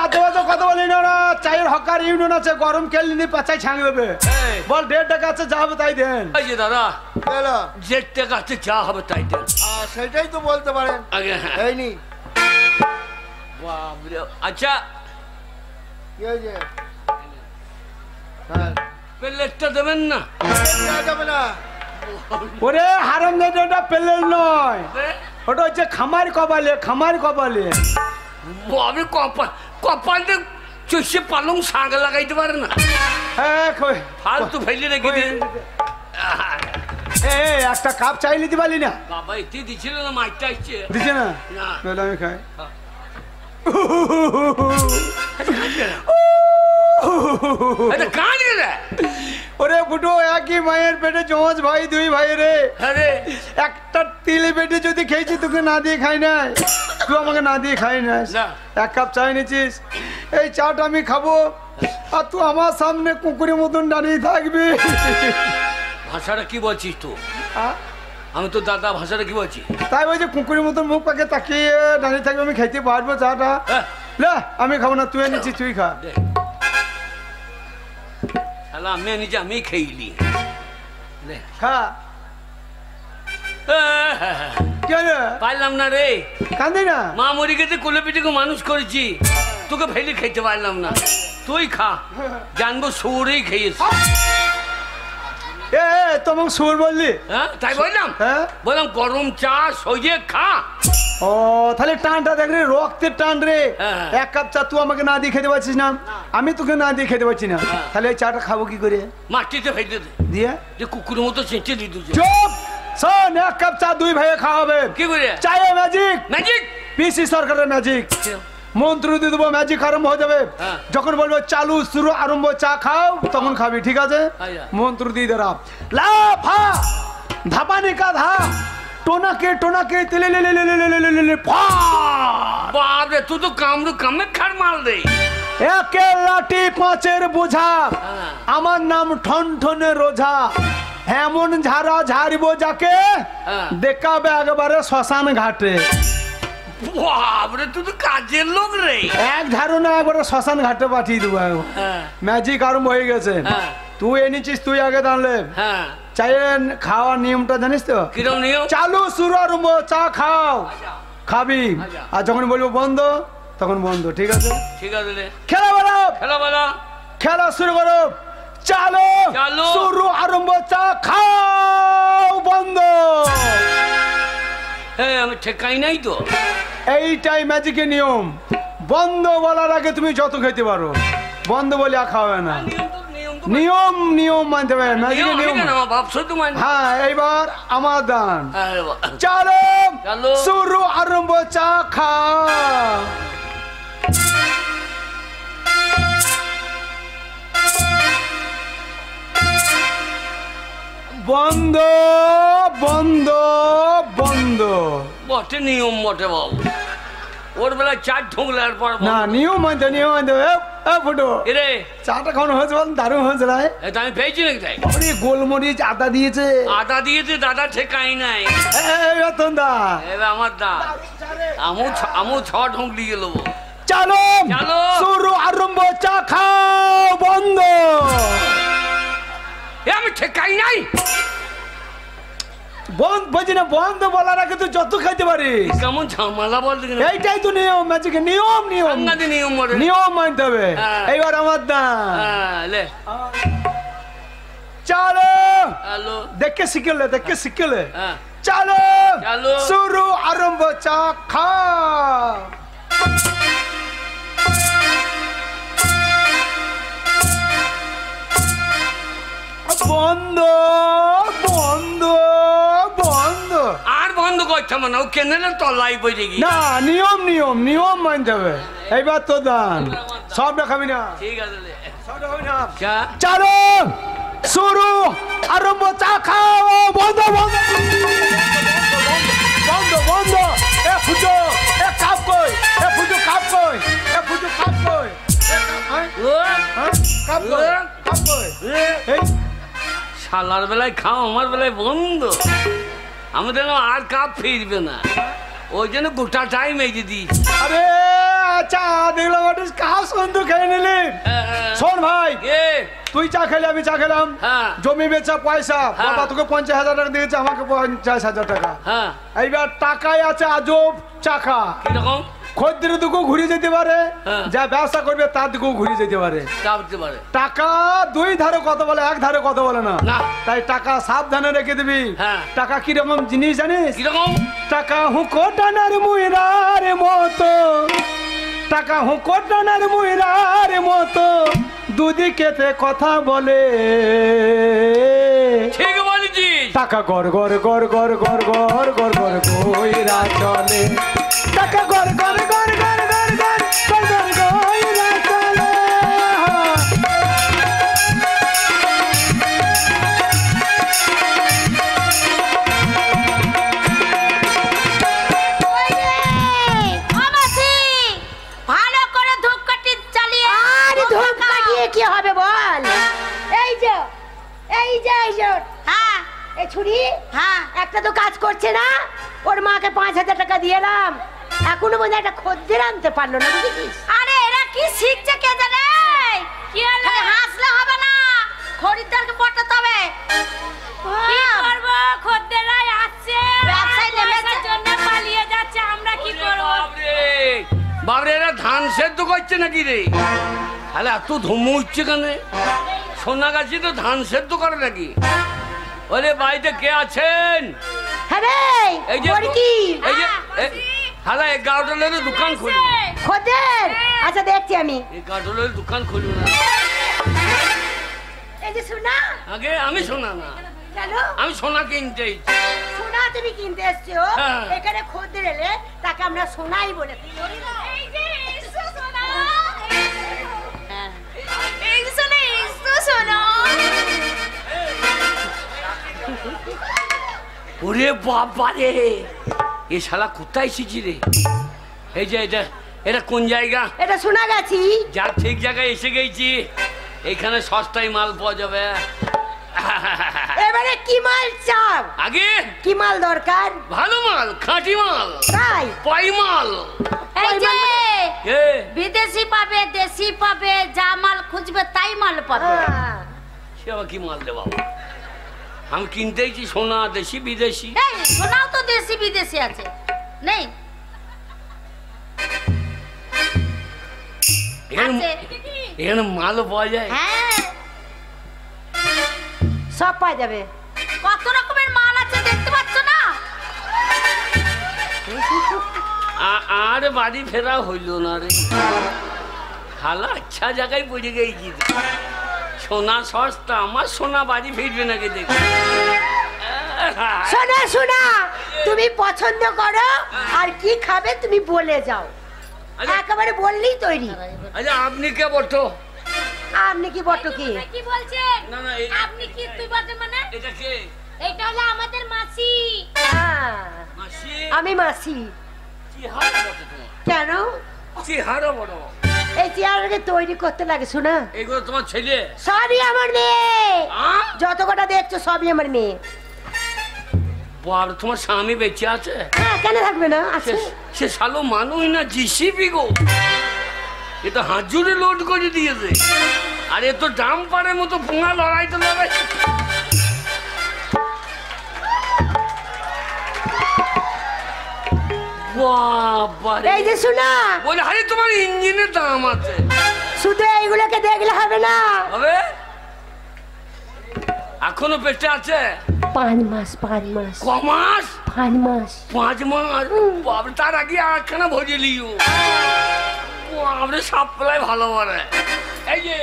আদো আদো কথা বলি না, ওরা চায়ের হকার ইউনিয়ন আছে, গরম খেললি পাচাই ছাং দেবে। এই, বল 1.5 টাকা আছে, যা হবে তাই দেন। এই যে দাদা, হলো 1.5 টাকা আছে, যা হবে তাই দেন। সেটাই তো বলতে পারেন। আগে হ্যাঁ। এই নি বাপরে, আচ্ছা কি হয়েছে? হ্যাঁ প্লেটটা দেবেন না? দেওয়া যাবে না। ওরে হারাম দাদা, ওটা পেলেন নয়, ওটা হচ্ছে খামার কপালে, খামার কপালে। আমি কপালে চষে পালং শাক লাগাইতে পারে না, হ্যাঁ ফালতু ফেলে রেখে দিয়ে। এ একটা কাপ চাই নিতে পারলি না? বাবা এতে দিছিল না, মাইকটা আসছে দিছে না? না। তাহলে আমি খাই। এটা কাজ রে। ওরে ফুটো, একই মায়ের পেটে জমজ ভাই, 2 ভাই রে। আরে একটা তিলে পেটে যদি খেয়েছি, তোকে না দিয়ে খাই না, তুই আমাকে না দিয়ে খাই না। না। 1 কাপ চা এনেছিস, এই চাটা আমি খাবো, আর তুই আমার সামনে কুকুরের মতন দাঁড়িয়ে থাকবি। ভাষাটা কি বলছিস তো? আ? আমি তো দাদা ভাষাটা কি বলছি? তাই বলছি কুকুরের মতন মুখ পাকে তাকিয়ে দাঁড়িয়ে থাকবে, আমি খাইতে পারবো চাটা? হ্যাঁ। না আমি খাবো না, তুই এনেছিস তুই খা। দে। শালা আমি নিজে আমি খেইলি। দে। খা। কি হলো? পারলাম না রে, কান্দি না। মা মরে গেছে, কোলে পিঠে মানুষ করেছি, তোকে ফেলে খেতে পারলাম না। তুই খা, জানবো সৌরেই খেয়েছি। এ তোমাকে সুর বললি? হ্যাঁ তাই বললাম। হ্যাঁ বললাম গরম চা সইয়ে খা। ও তাহলে টানটা দেখ রে, রক্তের টান রে। হ্যাঁ। 1 কাপ চা তুই আমাকে না দিয়ে খেতে পারছিস না, আমি তোকে না দিয়ে খেতে পারছি না, হ্যাঁ। তাহলে এই চাটা খাবো কি করে? মাটিতে ফেলে দে, দিয়ে যে কুকুরের মতো চেঁচে দিত। চুপ শোন, 1 কাপ চা 2 ভাইয়ে খাওয়া হবে। কি করে? চায়ে ম্যাজিক, ম্যাজিক। পিসি সরকারের ম্যাজিক। মন্ত্র দিয়ে দেবো, ম্যাজিক আরম্ভ হয়ে যাবে। হ্যাঁ। যখন বলবো চালু শুরু আরম্ভ, চা খাও, তখন খাবি, ঠিক আছে? আচ্ছা। মন্ত্র দিয়ে দে, রাম লাফা ধাপানে কা ধা, টোনাকে টোনাকে তেলে লে লে লে লে লে লে লে লে ফা। বাপ রে, তুই তো কামড়ু কামে খার মাল দে। একে লাঠি 5-এর বোঝা, হ্যাঁ। আমার নাম ঠন ঠনে রোঝা, এমন ঝাড়া ঝাড়িব যাকে, হ্যাঁ। দেখাবে একবারে শ্মশান ঘাটে। বাপ রে, তুই তো কাজের লোক রে। এক ধারণা একবারে শ্মশান ঘাটে পাঠিয়ে দেবো। হ্যাঁ ম্যাজিক আরম্ভ হয়ে গেছে। হ্যাঁ। তুই এনেছিস, তুই আগে দাঁড়লে। হ্যাঁ চায়ের খাওয়ার নিয়মটা জানিস তো? কিরম নিয়ম? চালু শুরু আরম্ভ, চা খাও, খাবি, আচ্ছা। আর যখন বলবো বন্ধ, তখন বন্ধ, ঠিক আছে? ঠিক আছে রে, খেলা বলো, খেলা বলা। খেলা শুরু করো। চালো চালু। শুরু আরম্ভ, চা খাও, বন্ধ। হ্যাঁ আমি ঠেকাই নাই তো। এইটাই ম্যাজিকের নিয়ম। বন্ধ বলার আগে তুমি যত খেতে পারো, বন্ধ বলে আর খাওয়াবে না। নিয়ম তো নিয়ম নিয়ম মানতে হবে ম্যাজিকের নিয়ম আমার বাপ শুধু মানে হ্যাঁ এইবার আমার দান আরে বাবা। চলো চলো। শুরু আরম্ভ চা খা বন্ধ বন্ধ বন্ধ বটে নিয়ম বটে বাবু ওর বেলায় চার ঢুকলার পর না নিয়ম মানতে ফুটো এরে চাটা খাওয়ানো হয়েছে বল দারুণ হয়েছে রে এটা আমি পেয়েছি নাকি তাই বাবারে, গোলমরিচ আদা দিয়েছে আদা দিয়েছে দাদা ঠেকাই নাই এই রতন দা এবার আমার দা আমু ছ ঢুকলি গেল চলো চলো। শুরু আরম্ভ চা খাও বন্ধ এ আমি ঠেকাই নাই বন্ধ বলছি না বন্ধ বলার আগে তুই যত খাইতে পারিস কেমন ঝামেলা বলতে গেলে এইটাই তো নিয়ম ম্যাজিকের নিয়ম নিয়ম সাংঘাতিক নিয়ম বটে নিয়ম মানতে হবে হ্যাঁ। এইবার আমার দান হ্যাঁ, লে চলো হ্যালো দেখে শিখলে দেখে শিখলে হ্যাঁ চলো চলো। শুরু আরম্ভ চা খা বন্ধ বন্ধ বন্ধ আর বন্ধ করছে মানে ও কেনেলের তল্লাই বসে গিয়ে না নিয়ম নিয়ম নিয়ম মানতে হবে এইবার তো দান সব দেখাবি না ঠিক আছে লে। সব দেখাবি না চা চলো শুরু আরম্ভ চা খাও বন্ধ বন্ধ বন্ধ বন্ধ এ ফুটো এ কাপ কই এ ফুটো কাপ কই এ ফুটো কাপ কই ও কাপ কই কাপ কই এ, এই শালার বেলায় খাও আমার বেলায় বন্ধ আমি দেখলাম আর কাপ ফিরবে না ওই জন্য গোটা টাইম এই দিদি আরে আচ্ছা দেখলাম ওটা কাপ সন্ধু খেয়ে নিলি শোন ভাই এ তুই চা খেলে আমি চা খেলাম হ্যাঁ জমি বেচা পয়সা হ্যাঁ। বাবা তোকে 50,000 টাকা দিয়েছে আমাকে 50,000 টাকা হ্যাঁ এইবার টাকায় আছে আজব চাকা কিরকম খদ্দের দিকেও ঘুরে যেতে পারে হ্যাঁ। যা ব্যবসা করবে তার দিকেও ঘুরে যেতে পারে চাপতে পারে টাকা দুই ধারে কথা বলে এক ধারে কথা বলে না না। তাই টাকা সাবধানে রেখে দিবি হ্যাঁ। টাকা কিরকম জিনিস জানিস কিরকম টাকা হুকোটানার মুইরার মতো টাকা হুকোটানার মুইরার মতো দুদিকেতে কথা বলে ঠিক বলেছিস টাকা গড় গড় গড় গড় গড় গড় গড় গড় কইরা চলে টাকা গড় গড় গড় গড় গড় গড় গড় গড় কইরা চলে ভালো করে ধূপকাঠি চালিয়ে আর ধূপকাঠি কি হবে বল এই যে এই যে এই যে হ্যাঁ এই ছুরি হ্যাঁ একটা তো কাজ করছে না ওর মাকে 5,000 টাকা দিয়েলাম এখনো বোধহয় একটা খদ্দের আনতে পারলো না বুঝেছিস আরে এরা কি শিখছে কে জানে কি হলো হাসলে হবে না খরিদ্দারকে পটাতে হবে কি করব খদ্দেররাই আসছে ব্যবসায় নেমেছে জন্য পালিয়ে যাচ্ছে আমরা কি করব বাবরে বাবরে এরা ধান সেদ্ধ করছে নাকি রে তাহলে এত ধুমু উঠছে কেন সোনা গাছি তো ধান সেদ্ধ করে নাকি ওরে বাড়িতে কে আছেন হ্যাঁ রে এই যে ওর কি এই যে হ্যালো 11টা লেগে দোকান খুলবো খদ্দের আচ্ছা দেখছি আমি 11টা লেগে দোকান খুলবো না এই যে সোনা আগে আমি শোনা না কেন আমি সোনা কিনতে সোনা তুমি কিনতে এসছো হ্যাঁ। এখানে খদ্দের এলে তাকে আমরা সোনাই বলে থাকি। এই যে এসো সোনা এই যে সোনা এসো সোনা ওরে বাবা রে এ শালা কোথায় এসেছি রে এই যে এটা কোন জায়গা এটা সোনা গাছি যা ঠিক জায়গায় এসে গেছি এখানে সস্তায় মাল পাওয়া যাবে এবারে কি মাল চাও আগে কি মাল দরকার ভালো মাল খাঁটি মাল তাই পাই মাল এই যে এ বিদেশি পাবে দেশি পাবে যা মাল খুঁজবে তাই মাল পাবে হ্যাঁ। সে আবার কি মাল দেবো আমি কিনতেইছি সোনা দেশি বিদেশি এই সোনাও তো দেশি বিদেশি আছে নেই এখানে আছে এখানে মালও পাওয়া যায় হ্যাঁ সব পাওয়া যাবে কত রকমের মাল আছে দেখতে পাচ্ছ না আর বাড়ি ফেরা হইল না রে খালা আচ্ছা জায়গায় পড়ে গেছি সোনা সস্তা, আমার সোনা বাড়ি ফিরবে নাকি দেখি। শোনা শোনা, তুমি পছন্দ করো আর কি খাবে তুমি বলে যাও, একেবারে বললেই তৈরি। আচ্ছা আপনি কে বলতো? আপনি কি বটো কি? কি বলছেন? না না আপনি কি তুই বলতে মানে? এটা কে? এটা হলো আমাদের মাসি। হ্যাঁ, মাসি? আমি মাসি। চেহারা বড় তোমার। কেন? চেহারা বড়। এই চেয়ারকে তৈরি করতে লাগে শোনা। এগুলো তোমার ছেলে? সবই আমার মেয়ে, আহ? যত কটা দেখছো সবই আমার মেয়ে। বাবা তোমার স্বামী বেঁচে আছে? হ্যাঁ, কেন থাকবে না, আছে। সে শালো মানুষ না, জিসিবি গো। এ তো হাজুরে লোড করে দিয়েছে। আর এ তো ডাম পাড়ের মতো পোঙা লড়াইতে লড়াই। বাবারে। এই যে শোনা, বলে আরে তোমার ইঞ্জিনের দাম আছে। শুধু এইগুলোকে দেখলে হবে না। হবে? এখনো পেটে আছে? 5 মাস 5 মাস ক মাস? 5 মাস 5 মাস? বাবা তার আগে আটখানা ভোজে লিও। বাবরে সাপ্লাই ভালো মারে। এই যে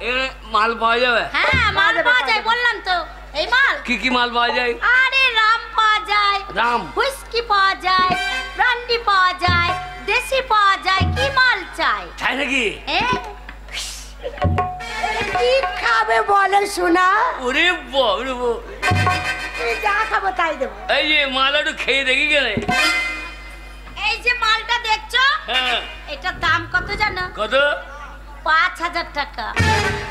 এখানে মাল পাওয়া যাবে? হ্যাঁ, মাল পাওয়া যায়, বললাম তো। এই মাল কি কি মাল পাওয়া যায়? আরে রাম পাওয়া যায়, রাম? হুইস্কি পাওয়া যায়, ব্রান্ডি পাওয়া যায়, দেশি পাওয়া যায়। কি মাল চাই? তাই নাকি? কি খাবে বলো শোনা? ওরে বাবরে বাবা। তুমি যা খাবো তাই দেবো। এই যে মাল একটু খেয়ে দেখি কেন? এই যে মালটা দেখছো, হ্যাঁ। এটার দাম কত জানো? কত? 5000 টাকা।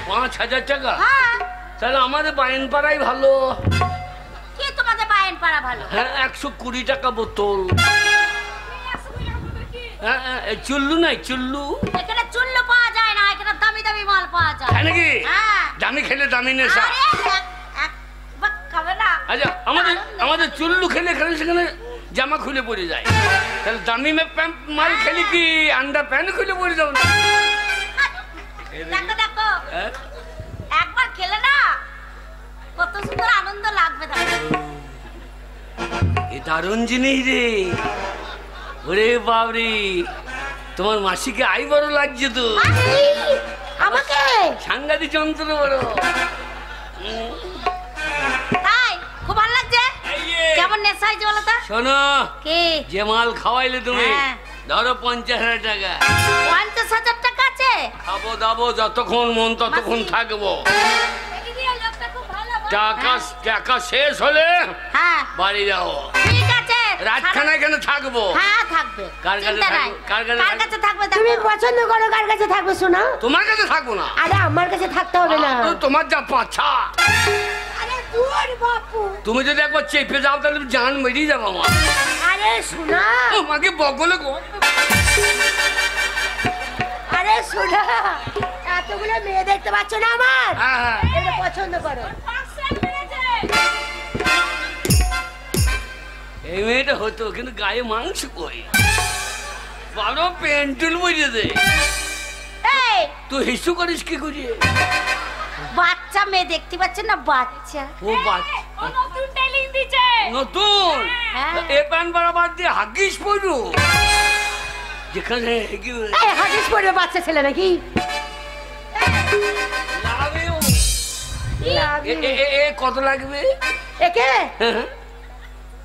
5000 টাকা? হ্যাঁ। তাহলে আমাদের বাইন পাড়াই ভালো। কি তোমাদের বায়ন পাড়া ভালো? হ্যাঁ, 120 টাকা বোতল। হ্যাঁ, এই চুল্লু নাই, চুল্লু। এখানে চুল্লু পাওয়া যায় না, এখানে দামি দামি মাল পাওয়া যায়। তাই নাকি? হ্যাঁ। দামি খেলে দামি নেশা। আরে একবার খাবে না? আচ্ছা আমাদের চুল্লু খেলে এখানে সেখানে জামা খুলে পড়ে যায়। তাহলে দামি মাল খেলে কি আন্ডার প্যান্ট খুলে পড়ে যাও না? দেখো দেখো, হ্যাঁ? একবার খেলে না কত সুন্দর আনন্দ লাগবে। দেখো এ দারুণ জিনিস রে। ওরে বাবরে, তোমার মাসিকে আই বড় লাগছে তো। আমাকে সাংঘাতিক যন্ত্র বড়। তাই খুব ভালো লাগছে। এই যে, কেমন নেশা হয়েছে বলো তো? শোনো, কি যে মাল খাওয়াইলে তুমি, হ্যাঁ। ধরো 50,000 টাকা। 50,000 টাকা আছে? খাবো দাবো যতক্ষণ মন ততক্ষণ মাসি। থাকবো। লোকটা খুব ভালো, বল। টাকা শেষ হলে হ্যাঁ, বাড়ি যাও। ঠিক আছে। রাতখানা এখানে থাকবো। হ্যাঁ, থাকবে। কার কাছে চিন্তা নাই। থাকবো? কার কাছে কার থাকবো? কাছে থাকবে? তুমি দেখো। পছন্দ করো কার কাছে থাকবে শোনা? তোমার কাছে থাকবো না। আরে আমার কাছে থাকতে হবে না। তোমার যা পাচ্ছা। আরে দূর বাপু। তুমি যদি একবার চেপে যাও তাহলে জান মেরিয়ে যাবো আমার। আরে শোনা, আমাকে বগলে গো। আরে শোনা, এতগুলো মেয়ে দেখতে পাচ্ছ না আমার? হ্যাঁ হ্যাঁ। এটা পছন্দ করো। এই মেয়েটা হতো, কিন্তু গায়ে মাংস কই। বড় পেন্টুল বুঝে দে। এই তুই হিসু করিস কি করিয়ে? বাচ্চা মেয়ে দেখতে পাচ্ছেন না, বাচ্চা। ও বাচ্চা নতুন টেলিং দিছে। নতুন। হ্যাঁ। এ প্যান বরাবর দিয়ে হাগিস পড়ু। যেখানে এই হাদিস পড়বে বাচ্চা ছেলে নাকি? কত লাগবে? একে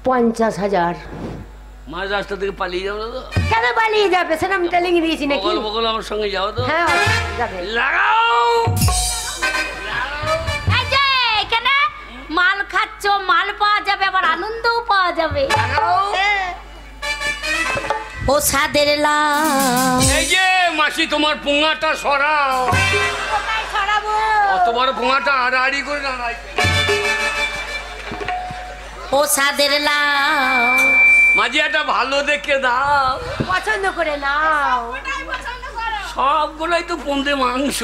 50,000। মাঝ রাস্তা থেকে পালিয়ে যাবো তো? কেন পালিয়ে যাবে? সেটা আমি টেলিং দিয়েছি নাকি? বগল বগল আমার সঙ্গে যাও তো? হ্যাঁ যাবে। লাগাও। এই যে এখানে মাল খাচ্ছ, মাল পাওয়া যাবে, আবার আনন্দও পাওয়া যাবে। ও সাদের লাউ। এই যে মাসি, তোমার পুঙাটা সরাও। কোথায় ছড়াবো? অত বড় পুঙাটা আড়াআড়ি করে দাঁড়াই। ও সাদের লাউ। মাঝি একটা ভালো দেখে দাও। পছন্দ করে নাও। সবগুলাই তো পন্দে মাংস।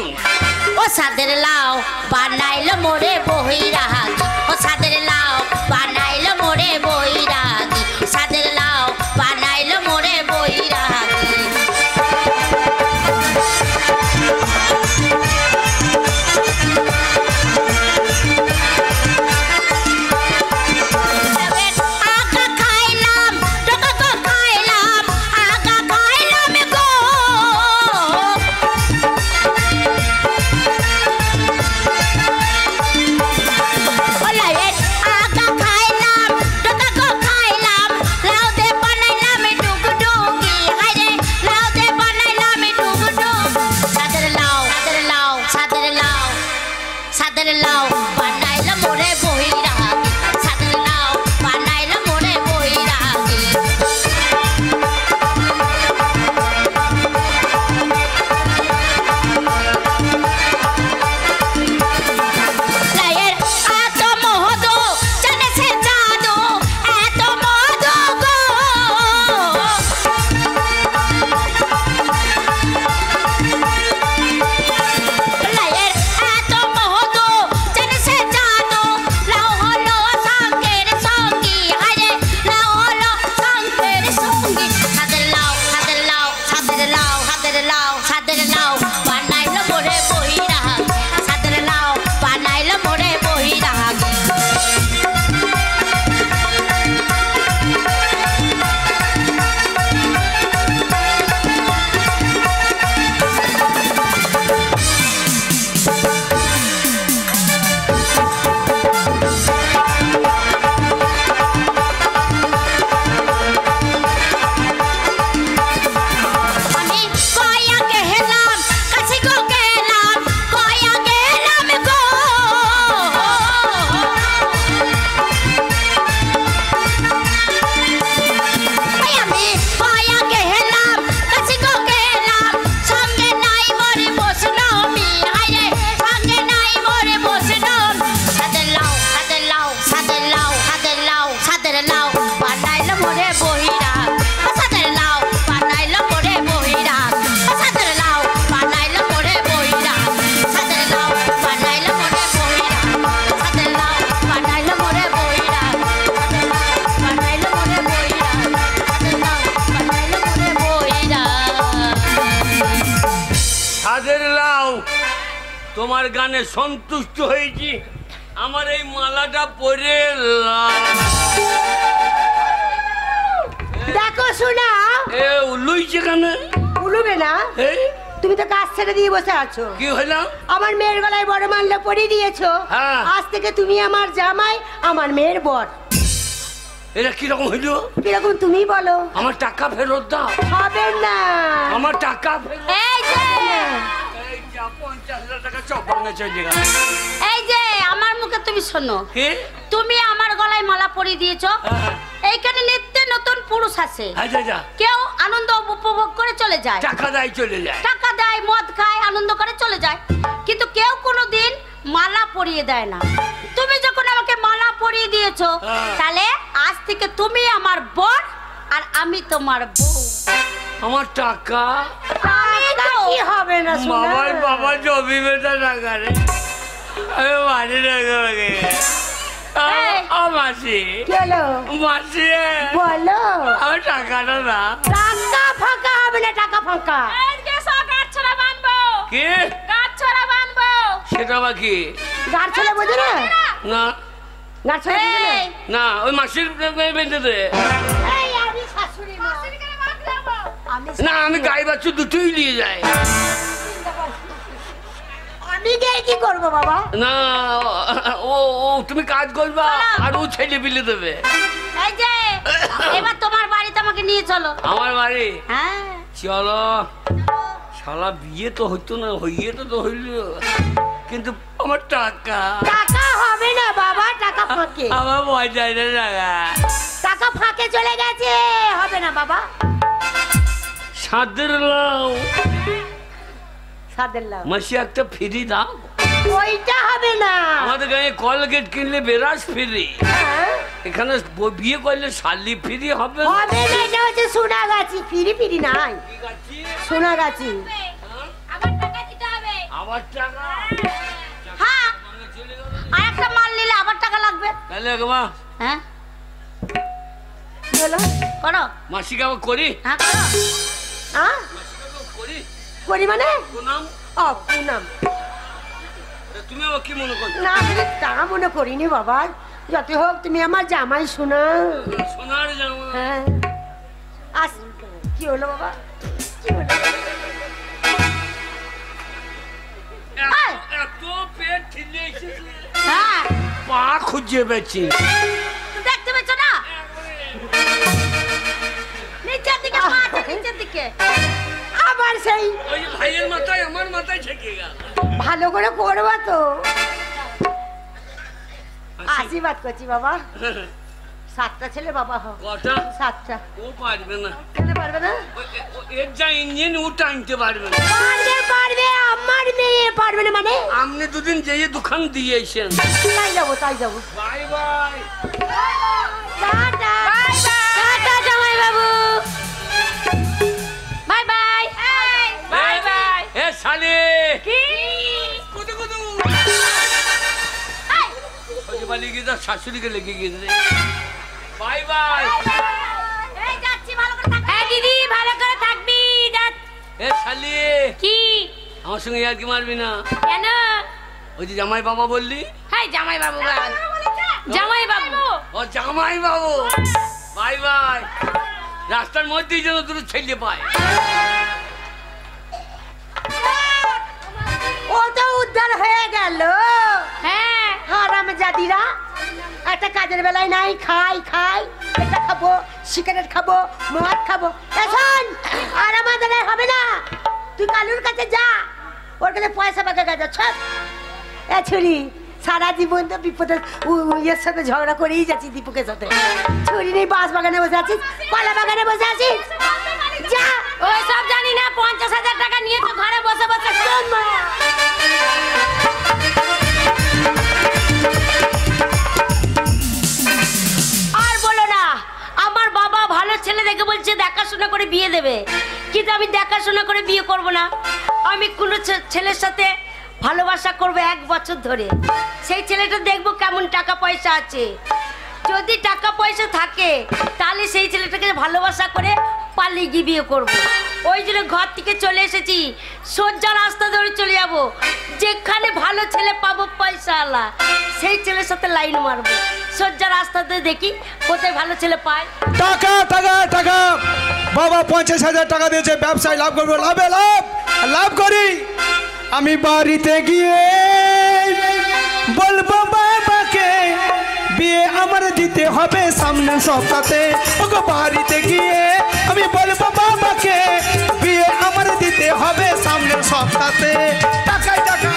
ও সাদের লাউ বানাইলো মোরে বহিরাগ। ও সাদের লাউ বানাইলো মোরে বহিরাগ। সাদের লাউ বানাইলো মোরে বহিরাগ। আগা খাইলাম, টাকা তো খাইলাম, আগা খাইলাম গো। লাউ বানাইল মোরে বহিরাগী সাদের লাউ বানাইল মোরে বহিরাগী লাইয়ের এত মহদো জানে সে জাদু এত মধু গো লাইয়ের এত মহদো জানে সে জাদু লাউ হলো সঙ্গের সঙ্গী হায়রে লাউ হলো সঙ্গের সঙ্গী সাদের লাউ সাদের লাউ সাদের লাউ সাদের লাউ সাদের লাউ বানাইল মোরে বহিরাগী সাদের লাউ বানাইল মোরে বহিরাগী আমি কয়া গেলাম কাছে গো গেলাম কয়া গেলাম গো আমি কয়া গেলাম কাছে গো গেলাম সঙ্গে নাই মরে বসলো মি হায়রে সঙ্গে নাই মরে বসলো সাদের লাউ সাদের লাউ সাদের লাউ সাদের লাউ সাদের লাউ বানাইল মোরে বহিরাগ সাদের লাউ বানাইল মোরে বহিরাগ সাদের লাউ বানাইল মোরে বহিরাগ সাদের লাউ বানাইল মোরে বহিরাগ সাদের লাউ বানাইল মোরে বহিরাগ সাদের লাউ বানাইল মোরে বহিরাগ সাদের লাউ বানাইল মোরে বহিরাগ সাদের লাউ তোমার গানে সন্তুষ্ট হয়েছি আমার এই মালাটা পরে দেখো শোনা এ উলুইছে কেন উলুবে না এ, তুমি তো কাজ ছেড়ে দিয়ে বসে আছো কি হইলাম আমার মেয়ের গলায় বড় মাল্য পরিয়ে দিয়েছো হ্যাঁ। আজ থেকে তুমি আমার জামাই আমার মেয়ের বর এটা কিরকম হইল কিরকম তুমি বলো আমার টাকা ফেরত দাও হবে না আমার টাকা ফেরত এই যে এই যা 50,000 টাকা চপাঙ্গে চলে গেল এই যে আমার মুখে তুমি শোনো কি তুমি আমার গলায় মালা পরিয়ে দিয়েছো হ্যাঁ। এইখানে নিত্য নতুন পুরুষ আছে আচ্ছা যা কেউ আনন্দ উপভোগ করে চলে যায় টাকা দেয় চলে যায় টাকা দেয় মদ খায় আনন্দ করে চলে যায় কিন্তু কেউ কোনোদিন মালা পরিয়ে দেয় না তুমি যখন আমাকে মালা পরিয়ে দিয়েছো হ্যাঁ। তাহলে আজ থেকে তুমি আমার বর আর আমি তোমার বউ আমার টাকা টাকা কি হবে না শোনা বাবার বাবা জমি বেটা টাকা রে আমি মানি টাকা এই। মাসি কি হলো মাসি বলো আমার টাকাটা না টাকা ফাঁকা হবে না টাকা ফাঁকা কি সেটা বা কি গাড় ছেলে বোঝে না না গাড় ছেলে বোঝে না? এই, না ওই মাসির বেঁধে দে এই, আমি শাশুড়ি মা। আমি না আমি গাই বাচ্চা দুটোই নিয়ে যাই আমি গিয়ে কি করবো বাবা না ও ও তুমি কাজ করবা আর ও ছেলে বিলে দেবে এই যে এবার তোমার বাড়িতে আমাকে নিয়ে চলো আমার বাড়ি হ্যাঁ চলো শালা বিয়ে তো হইতো না হইয়ে তো হইল কিন্তু আমার টাকা টাকা হবে না বাবা টাকা ফাঁকে আমার ভয় যায় না টাকা টাকা ফাঁকে চলে গেছে হবে না বাবা সাদের লাউ সাদের লাও মাসি একটা ফ্রি দাও ওইটা হবে না আমাদের গায়ে কলগেট কিনলে বেরাস ফ্রি হ্যাঁ? এখানে বিয়ে করলে শালি ফ্রি হবে না। হবে না এটা হচ্ছে সোনাগাছি ফিরি ফিরি নাই ঠিক আছে? সোনাগাছি আবার টাকা দিতে হবে আবার টাকা হ্যাঁ চলে গেল আর একটা মাল নিলে আবার টাকা লাগবে তাহলে একবার হ্যাঁ কি হলো করো মাসিকে আবার করি হ্যাঁ করো হ্যাঁ মাসিকে আবার করি করি মানে প্রণাম ও পুনাম তুমি আবার কি মনে করছো না আমি তা মনে করিনি বাবা যত হোক তুমি আমার জামাই শোনা সোনার জামা হ্যাঁ আস কি হলো বাবা কি হলো এত পেট ঠিলে এসেছে হ্যাঁ পা খুঁজে পেয়েছি দেখতে পেয়েছ না নিচের দিকে পা আছে, নিচের দিকে আবার সেই ওই যে ভাইয়ের মাথায় আমার মাথায় ঠেকে গেল ভালো করে করবা তো আশীর্বাদ করছি বাবা। 7টা ছেলে বাবা হোক। কটা? 7টা। ও পারবে না। কেন পারবে না? এর যা ইঞ্জিন ও টানতে পারবে না। পারবে আমার মেয়ে পারবে না মানে? আপনি দুদিন যেয়ে দোকান দিয়েছেন। তাই যাবো। Bye bye. টাটা টাটা জামাই বাবু। Bye bye. Bye bye. এ শালি কি কুদু কুদু ওকে বলি কি তার শাশুড়িকে লেগে গিয়েছে। Bye bye. এই যাচ্ছি, ভালো করে থাক। হ্যাঁ দিদি, ভালো করে থাকবি। এ শালি কি আমার সঙ্গে আর কি মারবি না? কেন? ওই যে জামাই বাবা বললি। হ্যাঁ জামাই বাবু। জামাই বাবু। ও জামাই বাবু। Bye by. রাস্তার মধ্যেই যেন দুটো ছেলে পায়। ও তো উদ্ধার হয়ে গেল। হ্যাঁ হারাম জাদিরা একটা কাজের বেলায় নাই, খাই এটা খাবো, সিগারেট খাবো, মদ খাবো। এখন আর আমাদের আর হবে না। তুই কালুর কাছে যা, ওর কাছে পয়সা পাকে গেছে সব। এ ছুরি সারা জীবন তো বিপদে ইয়ের সাথে ঝগড়া করেই যাচ্ছি, দীপুকের সাথে। ছুরি নেই, বাঁশ বাগানে বসে আছিস, কলা বাগানে বসে আছিস। যা। ওই সব জানি না, 50,000 টাকা নিয়ে তো ঘরে বসে বসে শোন মা। আর বলো না, আমার বাবা ভালো ছেলে দেখে বলছে দেখাশোনা করে বিয়ে দেবে, কিন্তু আমি দেখাশোনা করে বিয়ে করব না। আমি কোনো ছেলের সাথে ভালোবাসা করবো 1 বছর ধরে। সেই ছেলেটা দেখবো কেমন টাকা পয়সা আছে। যদি টাকা পয়সা থাকে তাহলে সেই ছেলেটাকে ভালোবাসা করে পালিয়ে গিয়ে বিয়ে করবো। ওই জন্য ঘর থেকে চলে এসেছি, সোজা রাস্তা ধরে চলে যাবো। যেখানে ভালো ছেলে পাবো পয়সাওয়ালা, সেই ছেলের সাথে লাইন মারবো। সোজা রাস্তাতে দেখি কোথায় ভালো ছেলে পায়। টাকা টাকা টাকা বাবা 50,000 টাকা দিয়েছে, ব্যবসায় লাভ করবো, লাভ করি। আমি বাড়িতে গিয়ে বলবো বাবাকে বিয়ে আমার দিতে হবে সামনের সপ্তাহে। ওগো বাড়িতে গিয়ে আমি বলবো বাবাকে বিয়ে আমার দিতে হবে সামনের সপ্তাহে। টাকায় টাকা।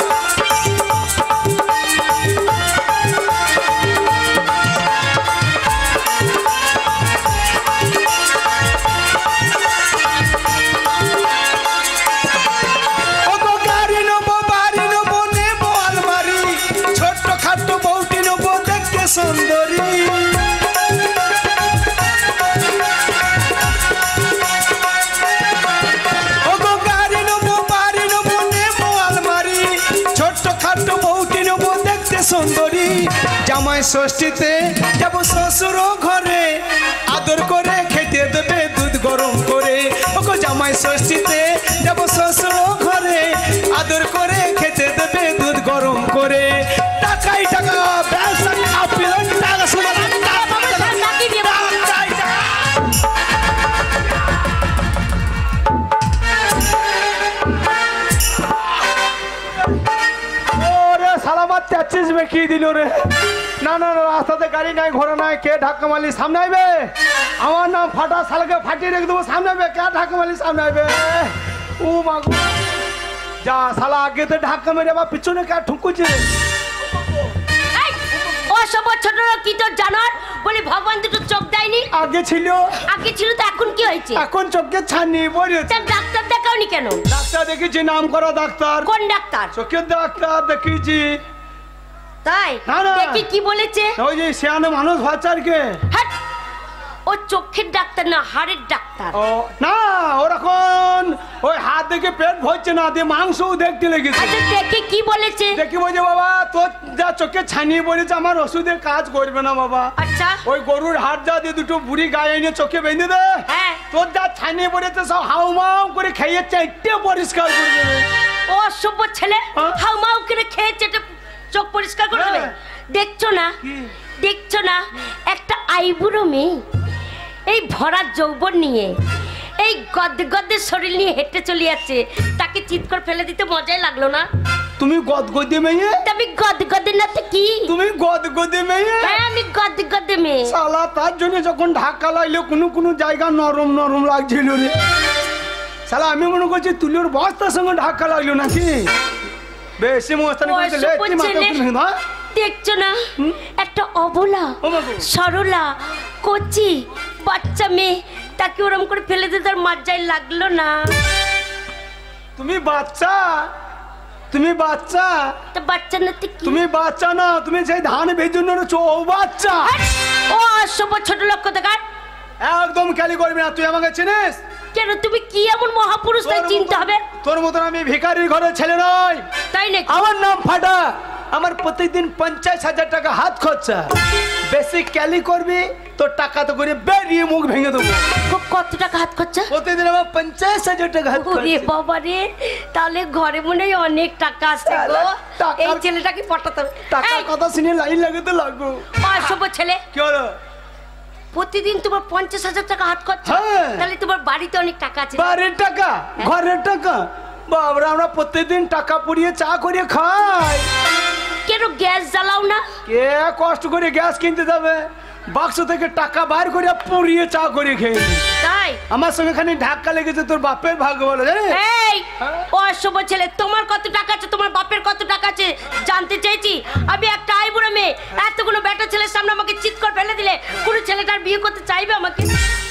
সুন্দরী ওগো গাড়ি নেবো, বাড়ি নেবো, নেবো আলমারি, ছোট্ট খাট্ট বউটি নেবো দেখতে সুন্দরী। জামাই ষষ্ঠীতে যাবো শ্বশুর ঘরে, আদর করে খেতে দেবে দুধ গরম করে। ওগো জামাই ষষ্ঠীতে যাবো শ্বশুর ঘরে, আদর করে খেতে দেবে দুধ গরম করে। টাকাই টাকা, ব্যবসা টাকা শোনা। ওরে সালামাত 33 বেঁকিয়ে দিল রে। না না না, রাস্তাতে গাড়ি নাই, ঘোড়া নাই, কে ধাক্কা মারলি সামনে আইবে? আমার নাম ফাটা, শালাকে ফাটিয়ে রেখে দেবো, সামনে আইবে। কে ধাক্কা মারলি সামনে আইবে? ও মাগো যা, শালা আগে তো ধাক্কা মেরে আবার পিছনে কে ঠুকুছে? ছোট কি তোর জানার বলি, ভগবান দুটো চোখ দেয়নি? আগে ছিল তো এখন কি হয়েছে? এখন চোখে ছানি পড়েছে। ডাক্তার দেখাওনি কেন? ডাক্তার দেখেছি, নাম করা ডাক্তার। কোন ডাক্তার? চোখের ডাক্তার দেখিয়েছি। তাই? না, না। দেখি কি বলেছে? ওই যে সিয়ানো মানুষ ভাচারকে। হাট! ও চোখের ডাক্তার না, হাড়ের ডাক্তার। ও না, ওরকম ওই হাত দেখে পেট ভরছে না, দিয়ে মাংসও দেখতে লেগেছে। আচ্ছা দেখি কি বলেছে? দেখি বলছে বাবা তোর যা চোখে ছানিয়ে পড়েছে, আমার ওষুধে কাজ করবে না বাবা। আচ্ছা ওই গরুর হাড় যা দিয়ে দুটো বুড়ি গায়ে এনে চোখে বেঁধে দে। হ্যাঁ। তোর যা ছানিয়ে পড়েছে সব হাউমাউ করে খেয়ে চাইটে পরিষ্কার করে দেবে। ও অসভ্য ছেলে, হ্যাঁ? হাউমাউ করে খেয়ে চেটে চোখ পরিষ্কার করে দেবে? হ্যাঁ। দেখছো না একটা আইবুড়ো মেয়ে এই ভরা যৌবন নিয়ে, এই গদ্দে গদ্দে শরীর নিয়ে হেঁটে চলে যাচ্ছে, তাকে চিৎ করে ফেলে দিতে মজাই লাগলো না? তুমি গদগদে মেয়ে? আমি গদে না তো কি? তুমি গদগদে মেয়ে? হ্যাঁ আমি গদে মেয়ে। শালা তার জন্য যখন ধাক্কা লাগলো কোনো জায়গা নরম নরম লাগছিল রে। শালা আমি মনে করছি তুলোর বস্তার সঙ্গে ধাক্কা লাগলো নাকি? বেশি মস্তানি করতে লেটি মাথা। দেখছো না একটা একটা অবলা সরলা কচি বাচ্চা মেয়ে, তাকে ওরম করে ফেলে দিতে তার মাজ্জায় লাগলো না? তুমি বাচ্চা, তুমি বাচ্চা, তা বাচ্চা না তো কি? তুমি বাচ্চা না, তুমি সেই ধান ভেজুন ও বাচ্চা। ও অসভ্য ছোট লোক কোথাকার, একদম খেয়ালি করবি না। তুই আমাকে চিনিস? কেন তুমি কি এমন মহাপুরুষ তাই চিনতে হবে? তোর মতন আমি ভিখারির ঘরের ছেলে নই। তাই নাকি? আমার নাম ফাটা, আমার প্রতিদিন 50,000 টাকা হাত খরচা। বেশি ক্যালি করবি তো টাকা তো করে বেরিয়ে মুখ ভেঙে দেবো। কত টাকা হাত খরচা? প্রতিদিন আমার 50,000 টাকা হাত ওরে খরচা। বাবা রে, তাহলে ঘরে মনে হয় অনেক টাকা আছে গো। টাকা- এই ছেলেটাকে পটাতে হবে। টাকার এই, কথা শুনে লাইন লাগে তো লাগবো। অসভ্য ছেলে, কি হলো? প্রতিদিন তোমার 50,000 টাকা হাত খরচা, হ্যাঁ। তাহলে তোমার বাড়িতে অনেক টাকা আছে। বাড়ির টাকা, ঘরের টাকা, বাবরা আমরা প্রতিদিন টাকা পুড়িয়ে চা করে খাই। কেন গ্যাস জ্বালাও না? কে কষ্ট করে গ্যাস কিনতে যাবে? বাক্স থেকে টাকা বার করে পুড়িয়ে চা করে খেয়ে নি। তাই আমার সঙ্গে খানি ধাক্কা লেগেছে, তোর বাপের ভাগ্য বলো জানিস? এই অসভ্য ছেলে, তোমার কত টাকা আছে, তোমার বাপের কত টাকা আছে জানতে চেয়েছি? আমি একটা আইবুড়ো মেয়ে, এতগুলো বেটা ছেলের সামনে আমাকে চিৎ করে ফেলে দিলে কোনো ছেলেটার বিয়ে করতে চাইবে আমাকে?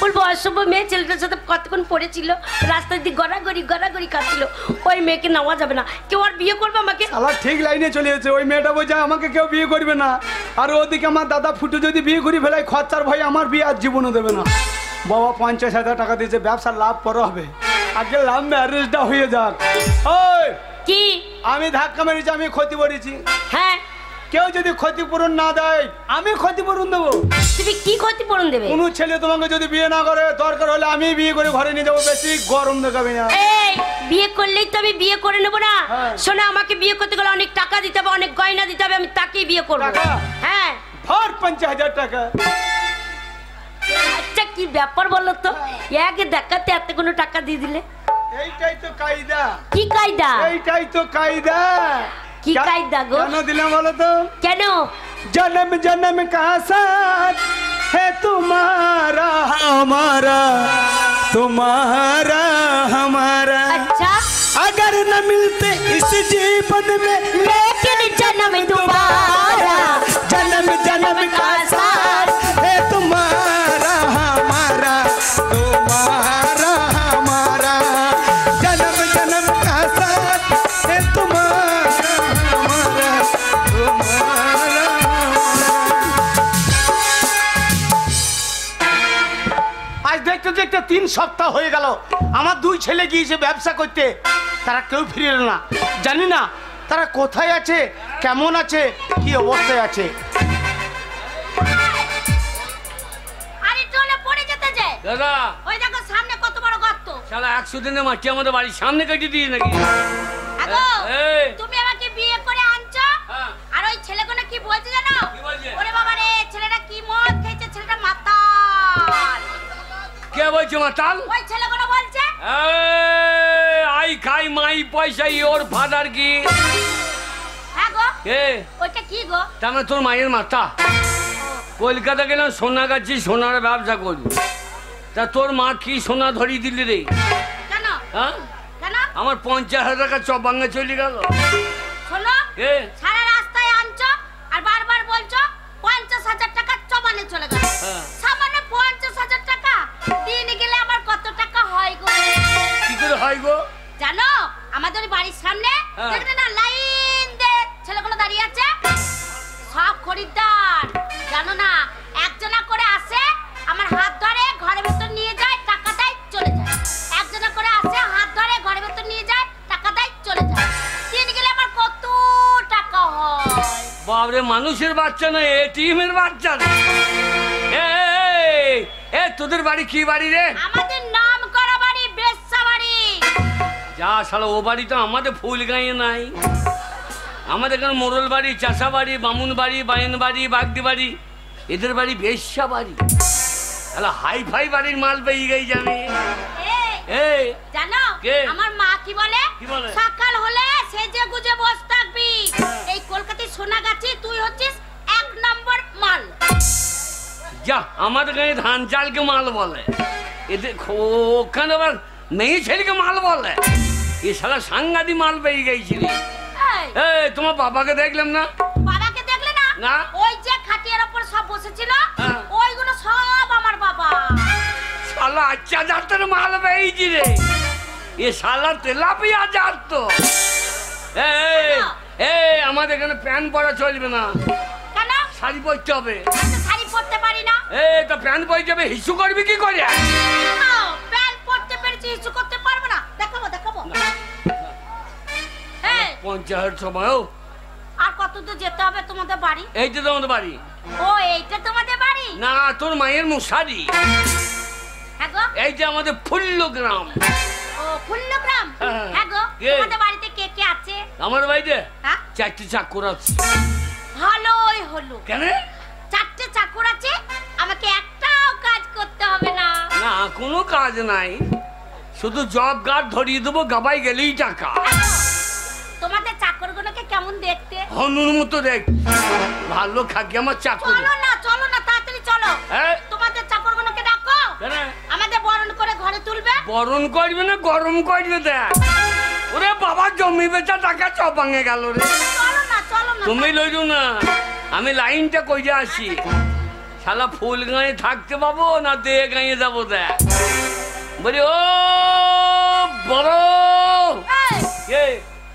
বলবো অসভ্য মেয়ে, ছেলেটার সাথে কতক্ষণ পড়েছিল, রাস্তায় দিয়ে গড়াগড়ি গড়াগড়ি কাটছিল, ওই মেয়েকে নেওয়া যাবে না, কেউ আর বিয়ে করবে আমাকে? শালা ঠিক লাইনে চলে গেছে। ওই মেয়েটা বলছে আমাকে কেউ বিয়ে করবে না, আর ওদিকে আমার দাদা ফুটু যদি বিয়ে করে ফেলায় খরচার ভয় আমার বিয়ে আর জীবনও দেবে না। বাবা 50,000 টাকা দিয়েছে, ব্যবসার লাভ পরে হবে, আগে লাভ ম্যারেজটা হয়ে যাক। ওই কি আমি ধাক্কা মেরেছি, আমি ক্ষতি করেছি, হ্যাঁ, কেউ যদি ক্ষতিপূরণ না দেয় আমি ক্ষতিপূরণ দেবো। তুমি কি ক্ষতিপূরণ দেবে? কোনো ছেলে তোমাকে যদি বিয়ে না করে, দরকার হলে আমি বিয়ে করে ঘরে নিয়ে যাবো, বেশি গরম দেখাবি না। এই বিয়ে করলেই তো আমি বিয়ে করে নেবো না? হ্যাঁ। শোনো, আমাকে বিয়ে করতে গেলে অনেক টাকা দিতে হবে, অনেক গয়না দিতে হবে, আমি তাকেই বিয়ে করবো। টাকা? হ্যাঁ। ধর 50,000 টাকা। আচ্ছা কি ব্যাপার বলো তো, একে দেখাতে এতগুলো টাকা দিয়ে দিলে? এইটাই তো কায়দা, কি কায়দা? এইটাই তো কায়দা। কি কায়দা গো? কেন দিলাম বলো তো? কেন? जन्म जन्म का साथ है तुम्हारा हमारा, तुम्हारा हमारा। अच्छा, अगर न मिलते इस जीवन में लेकिन जन्म दोबारा, जन्म जन्म का साथ है तुम्हारा हमारा, तुम्हारा हमारा। जन्म जन्म का साथ है तुम्हारा हमारा, तुम्हारा। আজ দেখতে দেখতে 3 সপ্তাহ হয়ে গেল, আমার 2 ছেলে গিয়েছে ব্যবসা করতে, তারা কেউ ফিরে এলো না। জানি না তারা কোথায় আছে, কেমন আছে, কি অবস্থায় আছে। আরে চলে পড়ে যেতে যে। দাদা ওই দেখো সামনে কত বড় গর্ত। শালা 100 দিনের মাটি আমাদের বাড়ির সামনে কেটে দিয়ে নাকি? আগো, এই। তুমি আমাকে বিয়ে করে আনছো, হ্যাঁ। আর ওই ছেলেগুলো কি বলছে জানো? কি বলছে? ওরে বাবা রে, ছেলেটা কি মদ খেয়েছে, ছেলেটা মাতাল। কে বলছে মাতাল? ওই ছেলেগুলো বলছে। এই, আই খাই মাই পয়সা ওর ফাদার কি? হ্যাঁ গো, কে? ওইটা কি গো? তার মানে তোর মায়ের মাথা। কলকাতা গেলাম সোনা গাছি, সোনার ব্যবসা করবো। তা তোর মা কি সোনা ধরিয়ে দিলি রে? কেন? হ্যাঁ, কেন? আমার 50,000 টাকা চপাঙ্গে চলে গেল। শোনো, কে? সারা রাস্তায় আনছো আর বারবার বলছো 50,000 টাকা চবানে চলে গেল। হ্যাঁ। সামান্য 50,000 টাকা দিনে গেলে আমার কত টাকা হয় গো? কি করে হয় গো? জানো, আমাদের বাড়ির সামনে হ্যাঁ। দেখলে না লাইন দিয়ে ছেলেগুলো দাঁড়িয়ে আছে, সব খরিদ্দার। জানো না, একজনা করে আসে, আমার হাত ধরে ঘরের ভেতর নিয়ে যায়, টাকা দেয়, চলে যায়। একজনা করে আসে, হাত ধরে ঘরের ভেতর নিয়ে যায়, টাকা দেয়, চলে যায়। দিন গেলে আমার কত টাকা হয়। বাবরে, মানুষের বাচ্চা না, এটিএমের বাচ্চা না। এ তোদের বাড়ি কি বাড়ি রে? আমাদের নাম করা বাড়ি, বেশ্যা বাড়ি। যা শালা, ও বাড়ি তো আমাদের ফুল গাঁয়ে নাই। আমাদের এখানে মোড়ল বাড়ি, চাষা বাড়ি, বামুন বাড়ি, বায়েন বাড়ি, বাগদি বাড়ি, এদের বাড়ি বেশ্যা বাড়ি। শালা হাই ফাই বাড়ির মাল পেয়ে গেই জানি। এই, এই জানো কে? আমার মা কি বলে? কি বলে? সকাল হলে সেজে গুজে বসে থাকবি। এই কলকাতায় সোনাগাছি তুই হচ্ছিস 1 নম্বর মাল। যা, আমাদের গায়ে ধান চালকে মাল বলে, এদের ওখানে আবার মেয়ে ছেলেকে মাল বলে। এ শালা সাংঘাতি মাল পেয়ে গেছিলি। এই, এই, তোমার বাবাকে দেখলাম না? বাবাকে দেখলে না? না। ওই যে খাটিয়ার শালা আচ্ছা জাতের মাল পেয়েছি রে, এ শালা তেলাপিয়া জাত তো। আমাদের এখানে প্যান্ট পরা চলবে না, কেন? শাড়ি পরতে হবে। শাড়ি পরতে পারি না। তো প্যান্ট পরে যাবে, হিসু করবি কি করে? প্যান্ট পরতে পেরেছি, হিসু করতে পারবো না। দেখাবো দেখাবো। 50 সময়ও। আর কত দূর যেতে হবে তোমাদের বাড়ি? এইটা তোমাদের বাড়ি? ও এইটা তোমাদের বাড়ি? না, তোর মায়ের মশারি। হ্যাঁ গো, এইটা আমাদের ফুল্লগ্রাম। ও ফুল্লগ্রাম। হ্যাঁ গো, তোমাদের বাড়িতে কে কে আছে? আমাদের বাড়িতে হ্যাঁ 4টে চাকর আছে। ভালোই হলো। কেন? 4টে চাকর আছে, আমাকে একটাও কাজ করতে হবে না। না, কোনো কাজ নাই, শুধু জব গার্ড ধরিয়ে দেবো, গাবাই গেলেই টাকা। তোমাদের চাকরগুলোকে কেমন দেখতে? হনুর মতো দেখ, ভালো খাকি আমার চাকর। চলো না তাড়াতাড়ি চলো। তোমাদের চাকরগুলোকে ডাকো, আমাদের বরণ করে ঘরে তুলবে। বরণ করবে না, গরম করবে। দেখ ওরে বাবা, জমি বেচা টাকা চপাঙে গেল রে। চলো না তুমি লইলো না, আমি লাইনটা কইরে আসি। শালা ফুল গাঁয়ে থাকতে পাবো না দে গাঁয়ে যাবো? দেখ বলি, ও বড়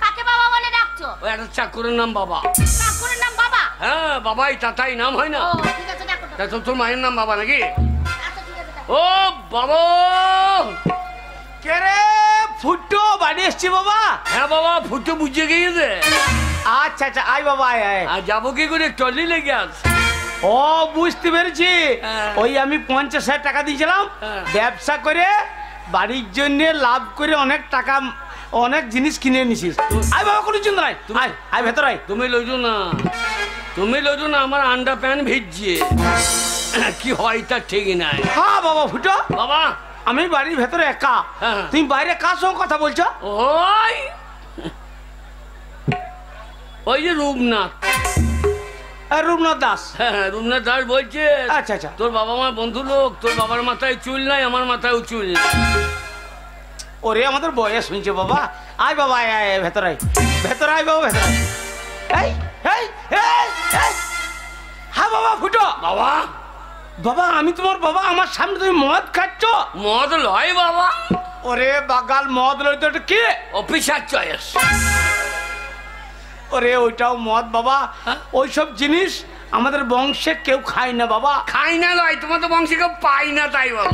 কাকে বাবা বলে ডাকছো? ওই একটা চাকরের নাম বাবা। চাকরের নাম বাবা? হ্যাঁ, বাবাই তাতাই নাম হয় না? ঠিক আছে, ডাকো। তোর মায়ের নাম বাবা নাকি? আচ্ছা ঠিক আছে, ডাকো। ও বাবা। কে রে? ফুটো বাড়ি এসছি বাবা। হ্যাঁ বাবা, ফুটো বুঝে গিয়েছে। আচ্ছা আচ্ছা, আয় বাবা আয় আয়। আর যাবো কি করে, টলি লেগে আস। ও বুঝতে পেরেছি, ওই আমি 50,000 টাকা দিয়েছিলাম, ব্যবসা করে বাড়ির জন্য লাভ করে অনেক টাকা অনেক জিনিস কিনে নিছিস। আয় বাবা, কোনো চিন্তা নাই, আয় আয় ভেতর আয়। তুমি লইছো না, আমার আন্ডার প্যান্ট ভিজছে, কি হয় তার ঠিক নাই। হ্যাঁ বাবা ফুটো বাবা, আমি বাড়ির ভেতরে একা, হ্যাঁ। তুমি বাইরে কার সঙ্গে কথা বলছো? ওই যে রূপনাথ। রূপনাথ দাস? হ্যাঁ, রূপনাথ দাস বলছে। আচ্ছা আচ্ছা, তোর বাবা আমার বন্ধু লোক, তোর বাবার মাথায় চুল নাই, আমার মাথায় চুল নাই। ওরে আমাদের বয়স শুনছে বাবা। আয় বাবা আয় আয় ভেতর আয়, ভেতর আয় বাবা, ভেতর আয়। এই এই এই এই, হ্যাঁ বাবা ফুটো। বাবা বাবা আমি তোমার বাবা, আমার সামনে তুমি মদ খাচ্ছ? মদ লয় বাবা। ওরে বাগাল, মদ লয় তো এটা কি? Officer choice. ওরে ওইটাও মদ বাবা, ওইসব জিনিস আমাদের বংশে কেউ খায় না বাবা। খাই না লয়, তোমাদের বংশে কেউ পাই না তাই বাবা।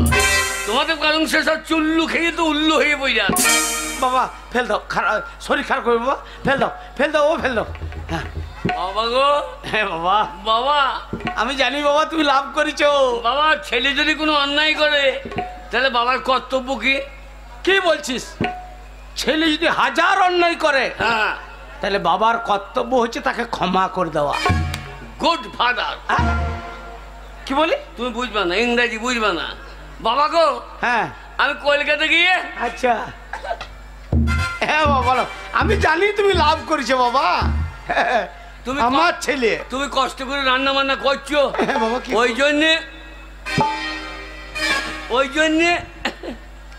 তোমাদের বংশে সব চুল্লু খেয়ে তো উল্লু হয়ে বই যাচ্ছে। বাবা ফেল দাও, শরীর খারাপ করবে বাবা, ফেল দাও ফেল দাও, ও ফেল দাও। হ্যাঁ বাবা গো। হ্যাঁ বাবা। বাবা আমি জানি বাবা তুমি লাভ করেছো। বাবা, ছেলে যদি কোনো অন্যায় করে তাহলে বাবার কর্তব্য কি? কি বলছিস? ছেলে যদি 1000 অন্যায় করে, হ্যাঁ, তাহলে বাবার কর্তব্য হচ্ছে তাকে ক্ষমা করে দেওয়া। Good father. কি বলি? তুমি বুঝবা না, ইংরেজি বুঝবা না। বাবা গো, হ্যাঁ আমি কলকাতা গিয়ে। আচ্ছা হ্যাঁ বাবা বলো। আমি জানি তুমি লাভ করেছো বাবা, তুমি আমার ছেলে। তুমি কষ্ট করে রান্না বান্না করছো, হ্যাঁ বাবা। ওই জন্যে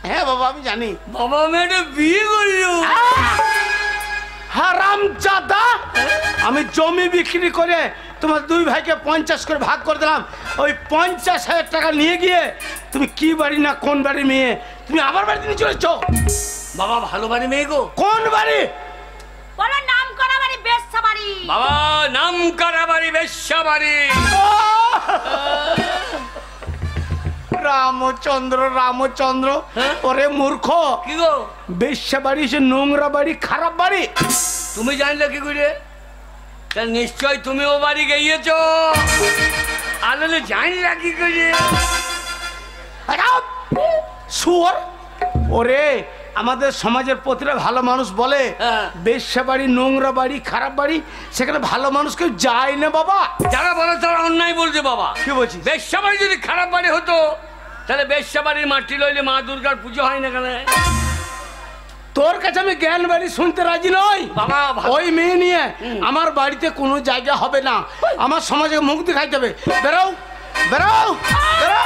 হ্যাঁ বাবা আমি জানি। বাবা আমি একটা বিয়ে করলো। হারামজাদা, আমি জমি বিক্রি করে তোমার 2 ভাইকে 50 করে ভাগ করে দিলাম। ওই 50,000 টাকা নিয়ে গিয়ে তুমি কি বাড়ি না কোন বাড়ির মেয়ে, তুমি আবার বাড়িতে নিয়ে চলেছো? বাবা ভালো বাড়ি মেয়ে গো। কোন বাড়ি? বলো নাম করা বাড়ি, বেশ্যা বাড়ি। বাবা নাম করা বাড়ি, বেশ্যা বাড়ি। রামচন্দ্র রামচন্দ্র, ওরে মূর্খ, কি গো? বেশ্যা বাড়ি সে নোংরা বাড়ি, খারাপ বাড়ি। তুমি জানলে কি করে? তা নিশ্চয় তুমি ও বাড়ি গিয়েছো, আনলে জানলা কি করে? শুয়োর। ওরে আমাদের সমাজের প্রতিটা ভালো মানুষ বলে বেশ্যা বাড়ি, নোংরা বাড়ি, খারাপ বাড়ি, সেখানে ভালো মানুষ কেউ যায় না বাবা। যারা বলে তারা অন্যায় বলছে বাবা। কি বলছিস? বেশ্যা বাড়ি যদি খারাপ বাড়ি হতো তাহলে বেশ্যা বাড়ির মাটি লইলে মা দুর্গার পুজো হয় না কেন? তোর কাছে আমি জ্ঞান বাড়ি শুনতে রাজি নই বাবা। ওই মেয়ে নিয়ে আমার বাড়িতে কোনো জায়গা হবে না, আমার সমাজে মুখ দেখাইতে হবে। বেরো বেরো বেরো।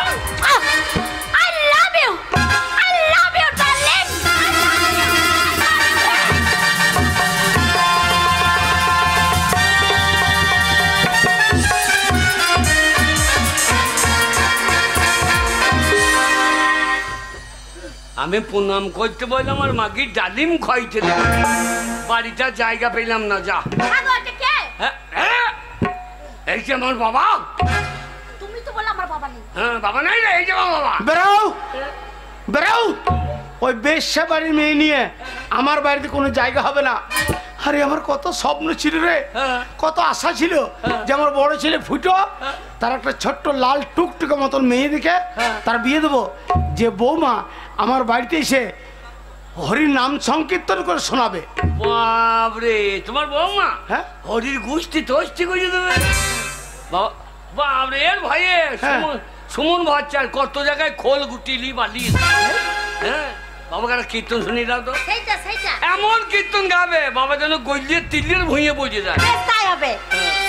I love you, darling. আমি প্রণাম করতে বললাম আর মাগি ডালিম খাইতে দেবে। বাড়িটা জায়গা পেলাম না, যা। হ্যাঁ, হ্যাঁ, এই যে আমার বাবা। তুমি তো বললে আমার বাবা নেই। হ্যাঁ, বাবা নাই রে, এই যে আমার বাবা। বেরাও বেরাও, ওই বেশ্যা বাড়ির মেয়ে নিয়ে আমার বাড়িতে কোনো জায়গা হবে না। আরে আমার কত স্বপ্ন ছিল রে, কত আশা ছিল যে আমার বড় ছেলে ফুটো তার একটা ছোট্ট লাল টুকটুকে মতন মেয়ে দেখে তার বিয়ে দেবো। যে বৌমা আমার বাড়িতে এসে হরির নাম সংকীর্তন করে শোনাবে। বাবরে, তোমার বৌমা? হ্যাঁ, হরির গোষ্ঠী তোষ্টি করে দেবে। বাবরে, এর ভাইয়ে সুমন বাচ্চার কত জায়গায় খোল গুটিলি বালি। হ্যাঁ, বাবাকে একটা কীর্তন শুনিয়ে দাও তো। সেইটা সেইটা এমন কীর্তন গাবে বাবা যেন গলিয়ে তিলের ভুঁইয়ে বসে যায়। বেশ, তাই হবে।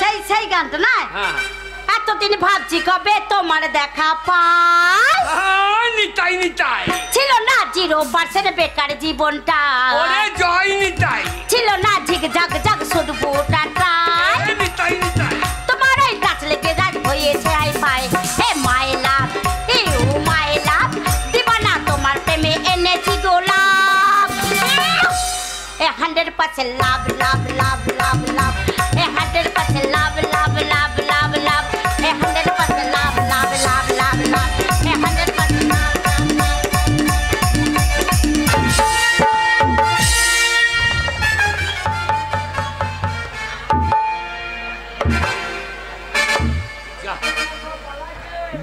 সেই সেই গানটা না? হ্যাঁ, এতদিন ভাবছি কবে তোমার দেখা পাই। নিতাই নিতাই ছিল না 0% বেকার জীবনটা, ওরে জয় নিতাই ছিল না ঝিকঝাক ঝাক শুধু টাটাই। নিতাই নিতাই তোমার এই কাছ লেগে রাজ হয়েছে I pi. Hey my love, you my লাভ, দিবানা তোমার প্রেমে এনেছি গোলাপ। 100% লাভ লাভ লাভ লাভ লাভ, 100% লাভ লাভ লাভ লাভ লাভ, 100% লাভ লাভ লাভ লাভ লাভ, 100% লাভ লাভ লাভ।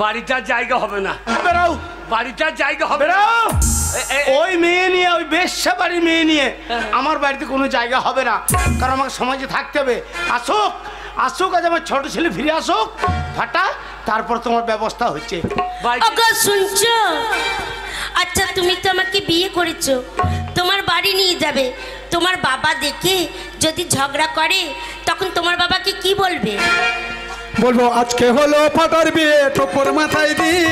বাড়িটার জায়গা হবে না। বেরাও বাড়িটার জায়গা হবে না। বেরাও, ওই মেয়ে নিয়ে, ওই বেশ্যা বাড়ির মেয়ে নিয়ে আমার বাড়িতে কোনো জায়গা হবে না। কারণ আমাকে সমাজে থাকতে হবে। আসুক আসুক, আজ আমার ছোট ছেলে ফিরে আসুক ফাটা, তারপর তোমার ব্যবস্থা হচ্ছে। ওগো শুনছো? আচ্ছা, তুমি তো আমাকে বিয়ে করেছো, তোমার বাড়ি নিয়ে যাবে। তোমার বাবা দেখে যদি ঝগড়া করে তখন তোমার বাবাকে কি বলবে? বলবো আজকে হলো ফাটার বিয়ে, টোপর মাথায় দিয়ে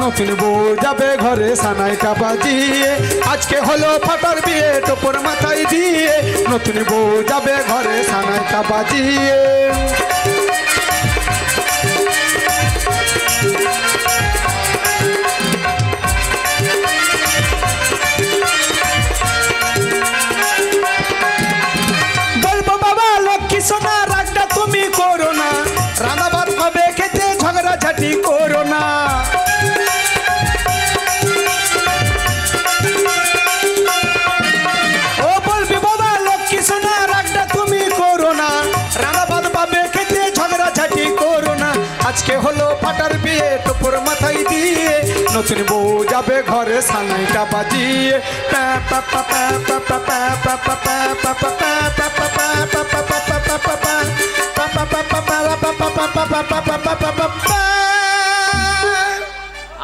নতুন বউ যাবে ঘরে সানাইটা বাজিয়ে। আজকে হলো ফাটার বিয়ে, টোপর মাথায় দিয়ে নতুন বউ যাবে ঘরে সানাইটা বাজিয়ে। বলবো বাবা লক্ষ্মী সোনা, রাগটা তুমি করো না, রান্না ভাত হবে খেতে ঝগড়াঝাটি করো না। ও বলবি বাবা লক্ষ্মী সোনা, রাগটা তুমি করো না, রান্না ভাত পাবে খেতে ঝগড়াঝাটি করো না। আজকে হলো ফাটার বিয়ে, টোপর মাথায় দিয়ে নতুন বউ যাবে ঘরে সানাইটা বাজিয়ে।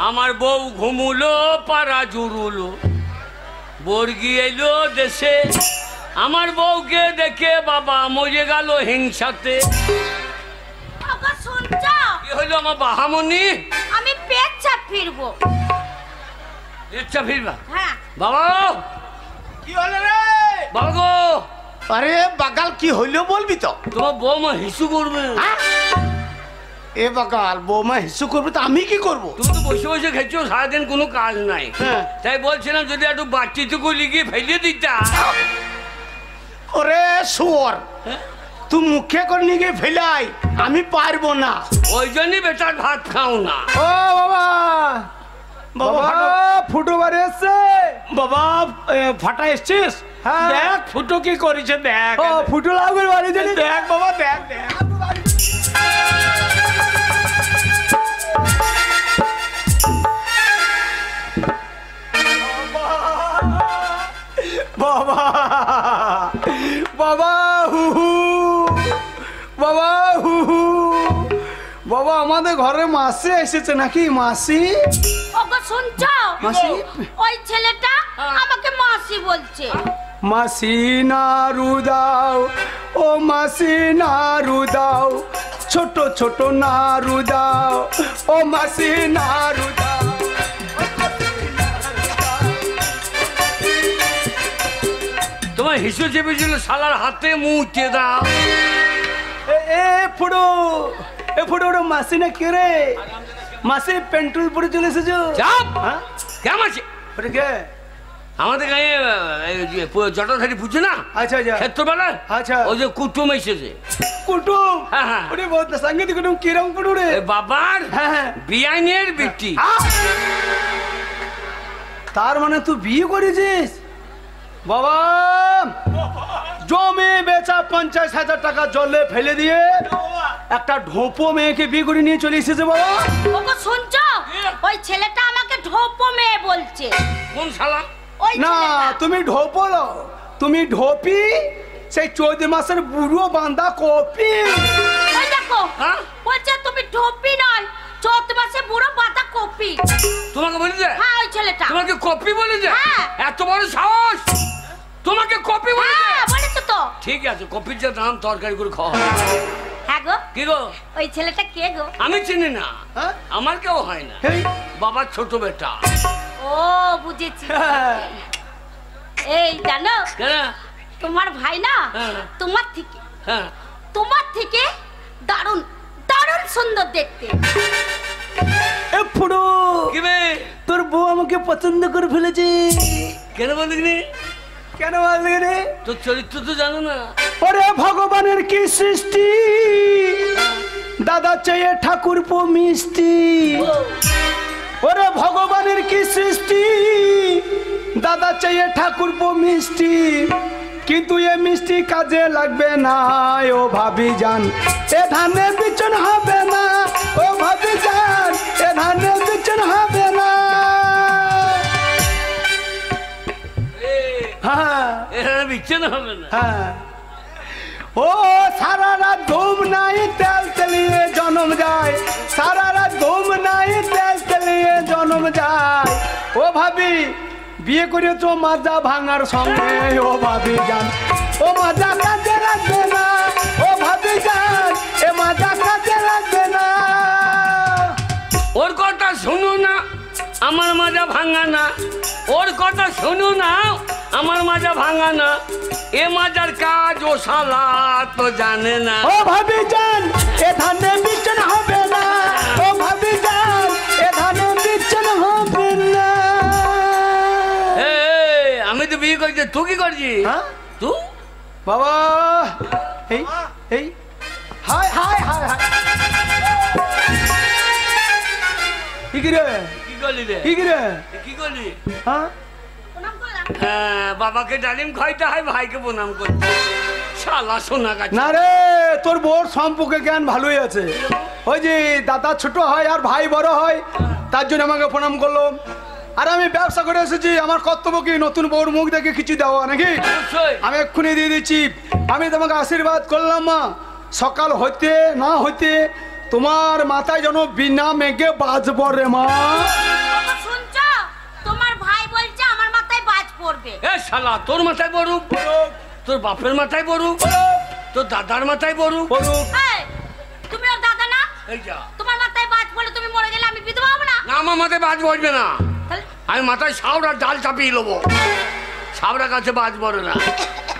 আমার বউ ঘুমুলো পাড়া জুড়ুলো, বর্গি এলো দেশে। আমার বউকে দেখে বাবা মরে গেল হিংসাতে। ওগো শুনছো? কি হলো আমার বাহামনি? আমি পেচ্ছা ফিরবো। ইচ্ছা ফিরবা? হ্যাঁ। বাবা, কি হলো রে বাবা গো। আরে বাগাল, কি হইলো বলবি তো? তোমার বৌমা হিসু করবে। এ বাগাল, বৌমা হিসু করবে তো আমি কি করবো? তুমি তো বসে বসে খেয়েছো, সারাদিন কোনো কাজ নাই। হ্যাঁ। তাই বলছিলাম যদি একটু বাচ্চিটুকু লিখিয়ে ফেলিয়ে দিতা। ওরে শুয়োর, তুই মুখে করে নিয়ে গিয়ে ফেলাই, আমি পারবো না। ওই জন্যই বেটার ভাত খাও না। ও বাবা, বাবা বাবা ফুটো বাড়ি এসছে। বাবা ফাটা এসছিস? হ্যাঁ। দেখ ফুটো কি করেছে, দেখ। ও ফুটো লাগবে বাড়ি জানি। দেখ বাবা, দেখ দেখ। বাবা বাবা হু হু, বাবা হু হু, বাবা আমাদের ঘরে মাসি এসেছে নাকি? মাসি ওগো শুনছো? মাসি? ওই ছেলেটা আমাকে মাসি বলছে। মাসি নাড়ু দাও, ও মাসি নাড়ু দাও, ছোট ছোট নাড়ু দাও, ও মাসি নাড়ু দাও। তোমার হিসু চেপেছিল, শালার হাতে মুখতে দাও। এ ফুটো, এ ফুটো, ওটা মাসি না কে রে? মাসি পেন্টুল পরে চলে এসেছো? চাপ। হ্যাঁ? কেমন আছে? ওটা কে? আমাদের গায়ে জটাধারী পুজো না আচ্ছা আচ্ছা ক্ষেত্রবেলা আচ্ছা। ওই যে কুটুম এসেছে কুটুম হ্যাঁ, হ্যাঁ। ওরে বহুত সাংগীতিক কুটুম কিরম কুটুম রে এ বাবার হ্যাঁ, হ্যাঁ। বিয়াইনের বিটি তার মানে তুই বিয়ে করেছিস বাবা জমি বেচা 50,000 টাকা জলে ফেলে দিয়ে একটা ঢোপো মেয়েকে বিয়ে করে নিয়ে চলে এসেছে বাবা ওগো শুনছো ওই ছেলেটা আমাকে ঢোপো মেয়ে বলছে কোন শালা ওই না ছেলেটা। তুমি ঢোপো লও, তুমি ঢোপি সেই 14 মাসের বুড়ো বাঁধা কপি ওই দেখো হ্যাঁ? বলছে তুমি ঢোপি নয় 14 মাসে বুড়ো পাতা কপি তোমাকে বলেছে হ্যাঁ ওই ছেলেটা তোমাকে কপি বলেছে হ্যাঁ। এত বড় সাহস তোমাকে কপি বলেছে হ্যাঁ বলেছো তো ঠিক আছে কপির যে দাম তরকারি করে খাওয়া হয়। হ্যাঁ গো কি গো ওই ছেলেটা কে গো আমি চিনি না হ্যাঁ? আমার কেউ হয় না এই, বাবার ছোট বেটা ও বুঝেছি হ্যাঁ। এই জানো কেন তোমার ভাই না হ্যাঁ। তোমার হ্যাঁ থেকে দারুণ দারুণ সুন্দর দেখতে এ ফুড়ো কি বে তোর বউ আমাকে পছন্দ করে ফেলেছে কেন বলিনি কেন বললি রে তোর চরিত্র তো জানো না ওরে ভগবানের কি সৃষ্টি দাদা চেয়ে ঠাকুর পো মিষ্টি ওরে ভগবানের কি সৃষ্টি দাদা চেয়ে ঠাকুর পো মিষ্টি কিন্তু এ মিষ্টি কাজে লাগবে না ও ভাবি যান এ ধানের বিচন হবে না ও ভাবি যান এ ধানের বিচন হবে না হ্যাঁ এখানে বিচ্ছেদ হবে না হ্যাঁ ও সারা রাত ঘুম নাই তেল তেলিয়ে জন্ম যায় সারা রাত ঘুম নাই তেল তেলিয়ে জন্ম যায় ও ভাবি বিয়ে করেছো মাজা ভাঙার সঙ্গে ও ভাবি যান ও মাজা কাজে রাখবে না ও ভাবি যান এ মাজা কাজে রাখবে না ওর কথা শুনো না আমার মাজা ভাঙা না ওর কথা শুনো না আমার মাজা ভাঙা না এ মাজার কাজ ও শালা তো জানে না ও ভাবি যান এ ধানে বিচন হবে না ও ভাবি যান এ ধানে বিচন হবে না এই, আমি তো বিয়ে করছি তুই কি করছিস হ্যাঁ? তুই বাবা এই এই হাই হাই হাই হাই কি রে কি করলি রে কি রে কি করলি হ্যাঁ প্রণাম করলাম হ্যাঁ বাবাকে ডালিম খাইতে হয় ভাইকে প্রণাম করতে শালা সোনা গাছ না রে তোর বোর সম্পর্কে জ্ঞান ভালোই আছে ওই যে দাদা ছোট হয় আর ভাই বড় হয় তার জন্য আমাকে প্রণাম করলো আর আমি ব্যবসা করে এসেছি আমার কর্তব্য কি নতুন বউর মুখ দেখে কিছু দেওয়া নাকি অবশ্যই আমি এক্ষুনি দিয়ে দিচ্ছি আমি তোমাকে আশীর্বাদ করলাম মা সকাল হইতে না হইতে তোমার মাথায় যেন বিনা মেঘে বাজব রে মা ওগো শুনছো তোমার ভাই বলছে আমার মাথায় বাজ পড়বে এ শালা তোর মাথায় বড়ুক তোর বাপের মাথায় বড়ুক তোর দাদার মাথায় বড়ুক বলুক এই, তুমি ওর দাদা না এই যা তোমার মাথায় বাজ পড়লে তুমি মরে গেলে আমি বিধবা হব না না আমার মাথায় বাজ পড়বে না তাহলে আমি মাথায় সাউরার ডাল চাপিয়ে নেবো সাউরা কাছে বাজ পড়ে না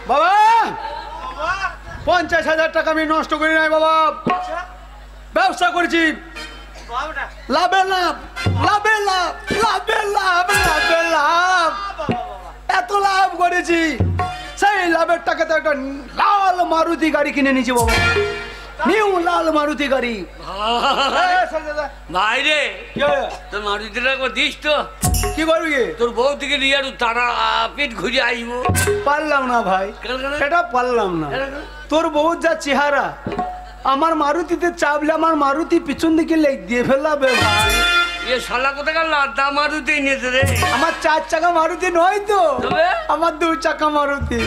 বাবা 50,000 টাকা আমি নষ্ট করি নাই বাবা ব্যবসা করেছি লাভে লাভ লাভে লাভ লাভে লাভ লাভে লাভ এত লাভ করেছি সেই লাভের টাকাতে একটা লাল মারুতি গাড়ি কিনে নিয়েছি বাবা নিউ লাল মারুতি গাড়ি ভাই রে কি হলো? তোর মারুতিটা একবার দিস তো কি করবি তোর বউ থেকে নিয়ে আর তারা পেট ঘুরে আসবো পারলাম না ভাই কেন কেন? এটা পারলাম না কেন কেন? তোর বউ যা চেহারা আমার মারুতিতে চাপলে আমার মারুতি পিছন দিকে লেগ দিয়ে ফেলাবে ভাই এ শালা কোথাকার লাদা মারুতি নিয়েছে রে আমার 4 চাকা মারুতি নয় তো তবে? আমার 2 চাকা মারুতি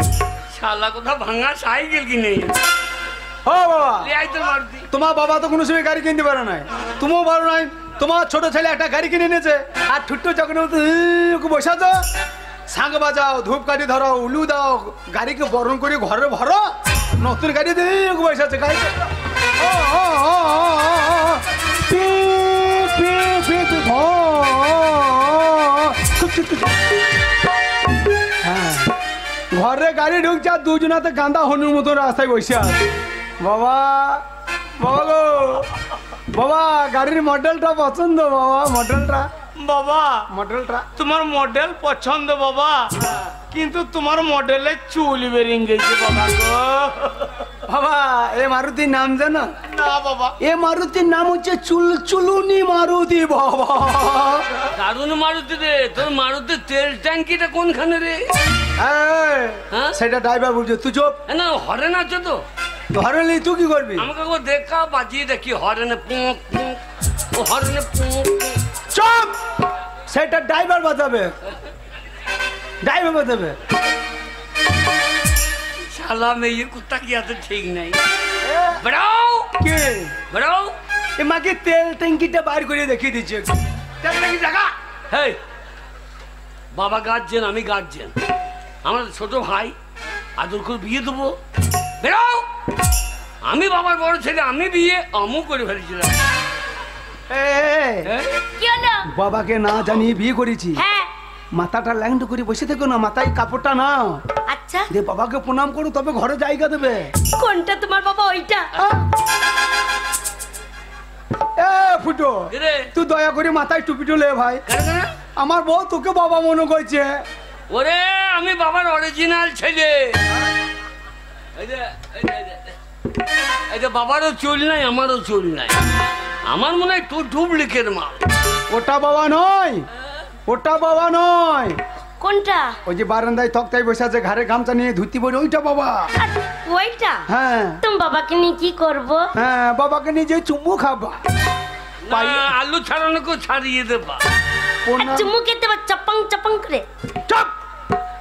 শালা কোথা ভাঙা সাইকেল কিনে ও বাবা লে আই তোর মারুতি তোমার বাবা তো কোনো সময় গাড়ি কিনতে পারে নাই তুমিও পারো নাই তোমার ছোট ছেলে একটা গাড়ি কিনে এনেছে আর ছোট্ট চকের মতো বসাচ্ছ সাঁগ বাজাও ধূপকাঠি ধরো উলু দাও গাড়িকে বরণ করে ঘরে ভরো নতুন গাড়ি দিয়ে বসাচ্ছে গাড়ি ও ও ও পি পি পি পি ও হ্যাঁ ঘরে গাড়ি ঢুকছে আর দুজনাতে গান্দা হনুর মতো রাস্তায় বসে আছে বাবা বাবা গো বাবা গাড়ির মডেলটা পছন্দ বাবা মডেলটা বাবা মডেলটা তোমার মডেল পছন্দ বাবা, কিন্তু তোমার মডেলে চুল বেরিয়ে গেছে বাবা গো। বাবা এ মারুতির নাম জানো? না বাবা, এ মারুতির নাম হচ্ছে চুলচুলুনি মারুতি বাবা। দারুণ মারুতি রে। তোর মারুতির তেল ট্যাঙ্কিটা কোনখানে রে? এই, হ্যাঁ? সেটা ড্রাইভার বুঝছো, তুই চুপ। না হরেন আছে তো, ধরে নি তুই কি করবি? আমাকে একবার দেখা বাজিয়ে দেখি হরেনে পুঁক পুঁক, ও হরেনে পুঁক পুঁক। চুপ, সেটা ড্রাইভার বাজাবে, ড্রাইভার বাজাবে। শালা মেয়ে কুত্তা কি আছে ঠিক নাই। বেড়াও কে বেড়াও, এ মাকে তেল ট্যাঙ্কিটা বার করে দেখিয়ে দিচ্ছে। তেল ট্যাঙ্কি দেখা। হেই, বাবা গার্জেন, আমি গার্জেন, আমার ছোট ভাই, আদর করে বিয়ে দেবো। বেড়াও, আমি বাবার বড় ছেলে, আমি বিয়ে আমু করে ফেলেছিলাম। এ, হ্যাঁ? কি হলো? বাবাকে না জানিয়ে বিয়ে করেছি। হ্যাঁ মাথাটা ল্যাংটো করে বসে থেকো না, মাথায় কাপড়টা নাও, আচ্ছা, দিয়ে বাবাকে প্রণাম করো, তবে ঘরে জায়গা দেবে। কোনটা তোমার বাবা? ওইটা। এ ফুটো, রে, তুই দয়া করে মাথায় টুপি টুলে ভাই। কেন কেন? আমার বউ তোকে বাবা মনে করছে। ওরে আমি বাবার অরিজিনাল ছেলে। এই যে, এই যে, এই যে, এই যে বাবারও চুল নাই, আমারও চুল নাই, আমার মনে হয় তোর ডুপ্লিকেট মাল। ওটা বাবা নয়, ওটা বাবা নয়, কোনটা? ওই যে বারান্দায় তক্তায় বসে আছে, ঘাড়ে গামছা নিয়ে ধুতি পরে, ওইটা বাবা। আর ওইটা? হ্যাঁ তুমি বাবাকে নিয়ে কি করবো? হ্যাঁ, বাবাকে নিজে চুমু খাবা, না, আলু ছাড়ানোকে ছাড়িয়ে দেবা। আর প্রণাম, চুমু খেতে বা চপাং চপাং করে? চুপ,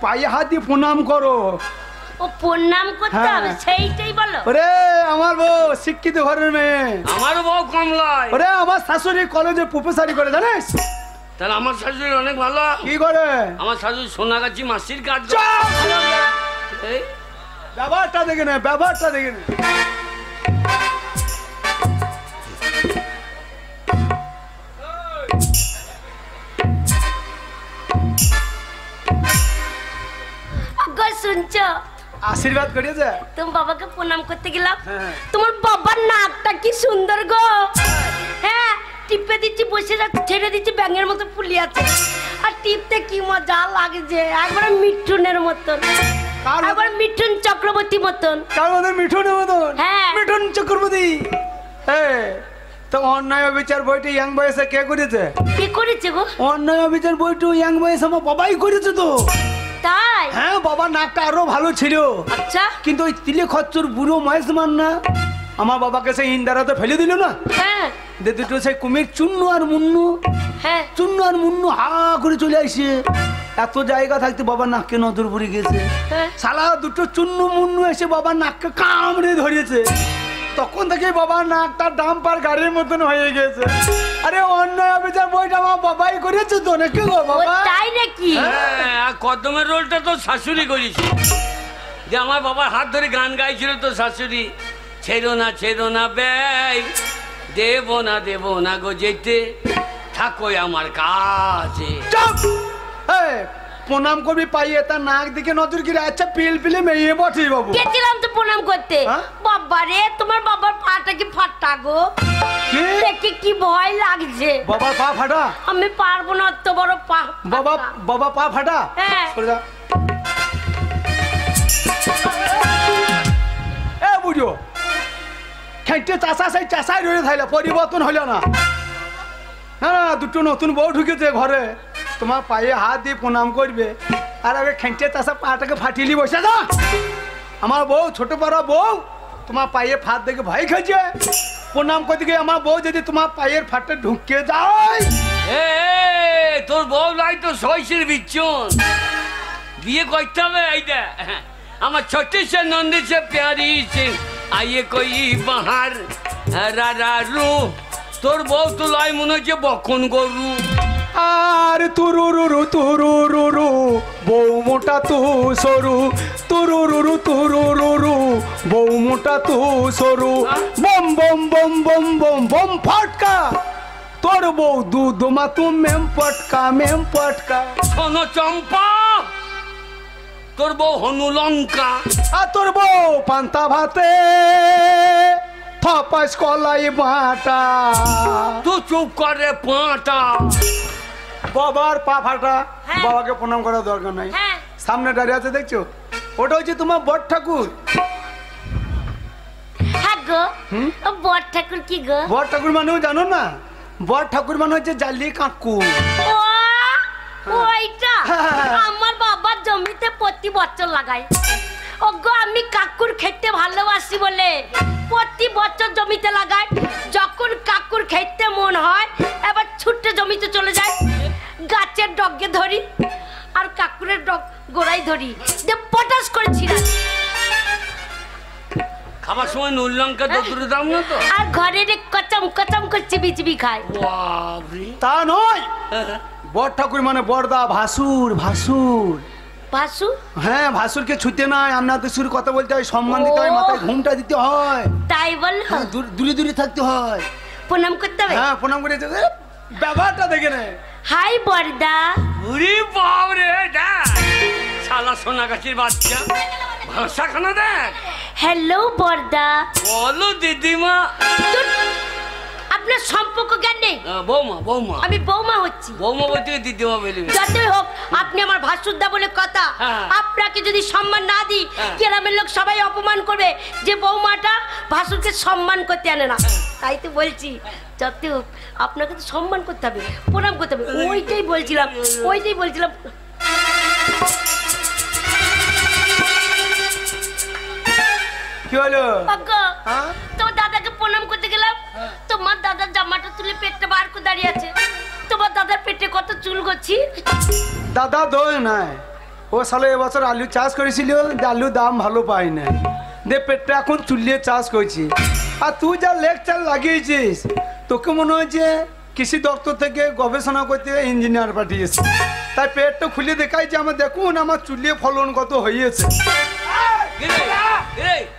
পায়ে হাত দিয়ে প্রণাম করো। ও প্রণাম করতে হ্যাঁ। হবে, সেইটাই বলো। ওরে আমার বউ শিক্ষিত ঘরের মেয়ে। আমারও বউ কমলায়। ওরে আমার শাশুড়ি কলেজে প্রফেসরি করে, জানিস? তাহলে আমার শাশুড়ি অনেক ভালো। কি করে? আমার শাশুড়ি সোনাগাছি মাসির কাজ করে। চুপ! এই, ব্যাপারটা দেখে নে, ব্যাপারটা দেখে নে। গো শুনছো? আশীর্বাদ করিয়েছে। তুমি বাবাকে প্রণাম করতে গেলাম, হ্যাঁ। তোমার বাবার নাকটা কি সুন্দর গো। হ্যাঁ, টিপে দিচ্ছি, বসে যাচ্ছে, ছেড়ে দিচ্ছি, ব্যাঙের মতো ফুলি আছে। আর টিপতে কি মজা লাগছে, একবার মিঠুনের মতন, কার মতন? একবার মিঠুন চক্রবর্তী মতন। কার মতন? মিঠুনের মতন? হ্যাঁ। মিঠুন চক্রবর্তী। হ্যাঁ, তো অন্যায় অবিচার বইটি ইয়াং বয়সে কে করেছে? কি করেছে গো? অন্যায় অবিচার বইটি ইয়াং বয়সে আমার বাবাই করেছে তো। তাই? হ্যাঁ, বাবার নাকটা আরো ভালো ছিল, আচ্ছা। কিন্তু ওই তিলে খচ্চর বুড়ো মহেশ মান না আমার বাবাকে সেই ইন্দারাতে ফেলে দিল না। হ্যাঁ দে দুটো সেই কুমির চুন্নু আর মুন্নু, হ্যাঁ। চুন্নু আর মুন্নু হা করে চলে আসে। এত জায়গা থাকতে বাবার নাককে নজর পড়ে গেছে। হ্যাঁ। শালা দুটো চুন্নু মুন্নু এসে বাবার নাককে কামড়ে ধরেছে। তখন থেকে বাবার নাকটা ডাম্পার গাড়ির মতন হয়ে গেছে। আরে অন্যায় অবিচার বইটা আমার বাবাই করেছে তো, নাকি গো ও বাবা? তাই নাকি? হ্যাঁ, আর কদমের রোলটা তো শাশুড়ি করেছে। যে আমার বাবার হাত ধরে গান গাইছিল তো শাশুড়ি, ছেড়ো না ব্যয়, দেব না গো যেতে, থাকো আমার কাছে। চুপ! এই, প্রণাম করবি পাইয়ে তার নাক দিকে নজর গিরে। আচ্ছা পিল পিলে মেয়ে বটে বাবু। গেছিলাম তো প্রণাম করতে। হ্যাঁ? বাবা রে, তোমার বাবার পাটা কি ফাটা গো, কি? দেখে কি ভয় লাগছে। বাবার পা ফাটা? আমি পারবো না, অত বড় পা। বাবা বাবা পা ফাটা? হ্যাঁ। সরে যা। এ বুঝো, খেটে চাষা সেই চাষাই রয়ে থাইলে, পরিবর্তন হইল না। না না, দুটো নতুন বউ ঢুকেছে ঘরে, তোমার পায়ে হাত দিয়ে প্রণাম করবে, আর আগে খেটে চাষা পাটাকে ফাটিলি বসে যা। আমার বউ ছোট বড় বউ তোমার পায়ে ফাট দেখে ভয় খেয়েছে। প্রণাম করতে গিয়ে আমার বউ যদি তোমার পায়ের ফাটে ঢুকে যায়। এ, তোর বউ লাই তো শৈশীর বিচ্ছুন, বিয়ে করতে হবে। এইটা আমার ছোটি সে নন্দী সে প্যারি সে আইয়ে কই বাহার রা রু। তোর বউ তো লাই মনে হচ্ছে বকন গরু। আর তুরুরুরু তুরুরুরু বউ মোটা তু সরু, তুরুরুরু তুরুরুরু বউ মোটা তু সরু, বম বম বম বম বম বম ফটকা, তোর বউ দুধ মা তু মেম পটকা মেম পটকা। শোনো চম্পা, তোর বউ হনু লঙ্কা। আর তোর বউ পান্তা ভাতে থপাস কলাই বাটা। তুই চুপ করে পাঁটা। বাবার পা ফাটা, হ্যাঁ। বাবাকে প্রণাম করার দরকার নাই। হ্যাঁ। সামনে দাঁড়িয়ে আছে দেখছো, ওটা হচ্ছে তোমার বট ঠাকুর। হ্যাঁ গো, ও বড় ঠাকুর কি গো? বট ঠাকুর মানেও জানো না? বট ঠাকুর মানে হচ্ছে জালি কাকু। ও, ওইটা হ্যাঁ। আমার বাবার জমিতে প্রতি বছর লাগাই। ওগো আমি কাকুর খেতে ভালোবাসি বলে প্রতি বছর জমিতে লাগাই। যখন কাকুর খেতে মন হয় এবার ছুটে জমিতে চলে যায়, গাছের ডগে ধরি আর কাকুরের ডগ গোড়ায় ধরি, দিয়ে পটাশ করে ছিঁড়াই। খাবার সময় নুন লঙ্কা দুটো দাম না তো? আর ঘরে রে কচম কচম করে চিবি চিবি খায়। বাবরে। তা নয়, বট ঠাকুর মানে বড়দা, ভাসুর, ভাসুর। ভাসু? হ্যাঁ, ভাসুরকে ছুতে নাই, আপনাদের সুর কথা বলতে হয়, সম্মান দিতে হয়, ও। মাথায় ঘুমটা দিতে হয়, তাই বললো? হ্যাঁ, দূরে দূরে থাকতে হয়। প্রণাম করতে হবে? হ্যাঁ, প্রণাম করে ব্যাপারটা দেখে নে। হাই বর্দা। উরি বাবরে, দেখ শালা সোনা গাছির বাচ্চা, ভাষা খানা দেখ। হ্যালো বর্দা। বলো দিদিমা। আপনার সম্পর্ক জ্ঞান নেই? বৌমা, বৌমা। আমি বৌমা হচ্ছি। বৌমা বলতে দিদিমা বলি। যতই হোক আপনি আমার ভাসুরদা বলে কথা। হ্যাঁ। আপনাকে যদি সম্মান না দিই হ্যাঁ। গ্রামের লোক সবাই অপমান করবে যে বৌমাটা ভাসুরকে সম্মান করতে আনে না। তাই তো বলছি যতই হোক আপনাকে তো সম্মান করতে হবে, প্রণাম করতে হবে। ওইটাই বলছিলাম, ওইটাই বলছিলাম। কি হলো? অগ্গো, হ্যাঁ? তোমার দাদাকে প্রণাম করতে গেলাম, তোমার দাদার জামাটা তুলে পেটটা বার করে দাঁড়িয়ে আছে। তোমার দাদার পেটে কত চুল করছি। দাদা দোষ নাই, ও সালে এবছর আলু চাষ করেছিল, যে আলুর দাম ভালো পাই না, দে পেটটা এখন চুলিয়ে চাষ করছি। আর তুই যা লেকচার লাগিয়েছিস, তোকে মনে হচ্ছে কৃষি দপ্তর থেকে গবেষণা করতে ইঞ্জিনিয়ার পাঠিয়েছে, তাই পেটটা খুলে দেখাই যে আমার দেখুন আমার চুলিয়ে ফলন কত হয়েছে।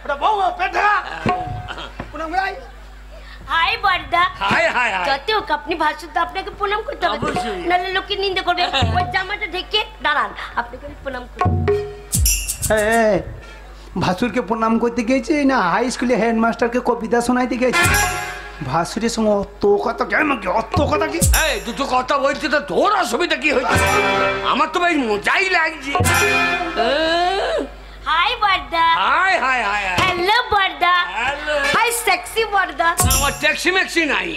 ওটা বউ, পেটে প্রণাম করাই। হাই বর্দা। Hi hi high. যত হোক আপনি ভাসুরদা, আপনাকে প্রণাম করতে হবে, অবশ্যই। নাহলে লোকে নিন্দে করবে। ওই জামাটা ঢেকে দাঁড়ান, আপনাকে আমি প্রণাম করি। হ্যাঁ, ভাসুরকে প্রণাম করতে গেছি না হাই স্কুলে হেডমাস্টারকে কবিতা শোনাইতে গেছি। ভাসুরের সঙ্গে অত কথা কেন, অত কথা কি? এই দুটো কথা বলছি তো, তোর অসুবিধা কি হয়েছে? আমার তো ভাই মজাই লাগছে। হাই বর্দা। Hi hi hi hi. Hello বর্দা। হ্যালো। হাই সেক্সি বর্দা। আমার ট্যাক্সি ম্যাক্সি নাই।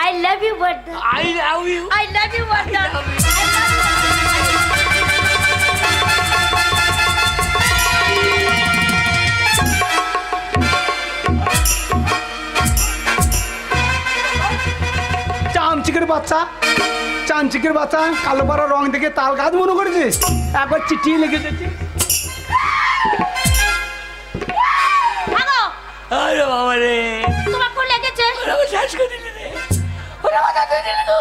আই লাভ ইউ বর্দা। I love you. I love you বর্দা। চামচিকের বাচ্চা, চামচিকের বাচ্চা, কালো পাড়া রং দেখে তাল গাছ মনে করেছিস, একবার চিঠি লিখে দিচ্ছি। ভাগো, আরে বাবা রে, তোমার কোন লেগেছে? ওরা আমার শেষ করে দিলে রে, ওরা আমার শেষ করে দিলে গো।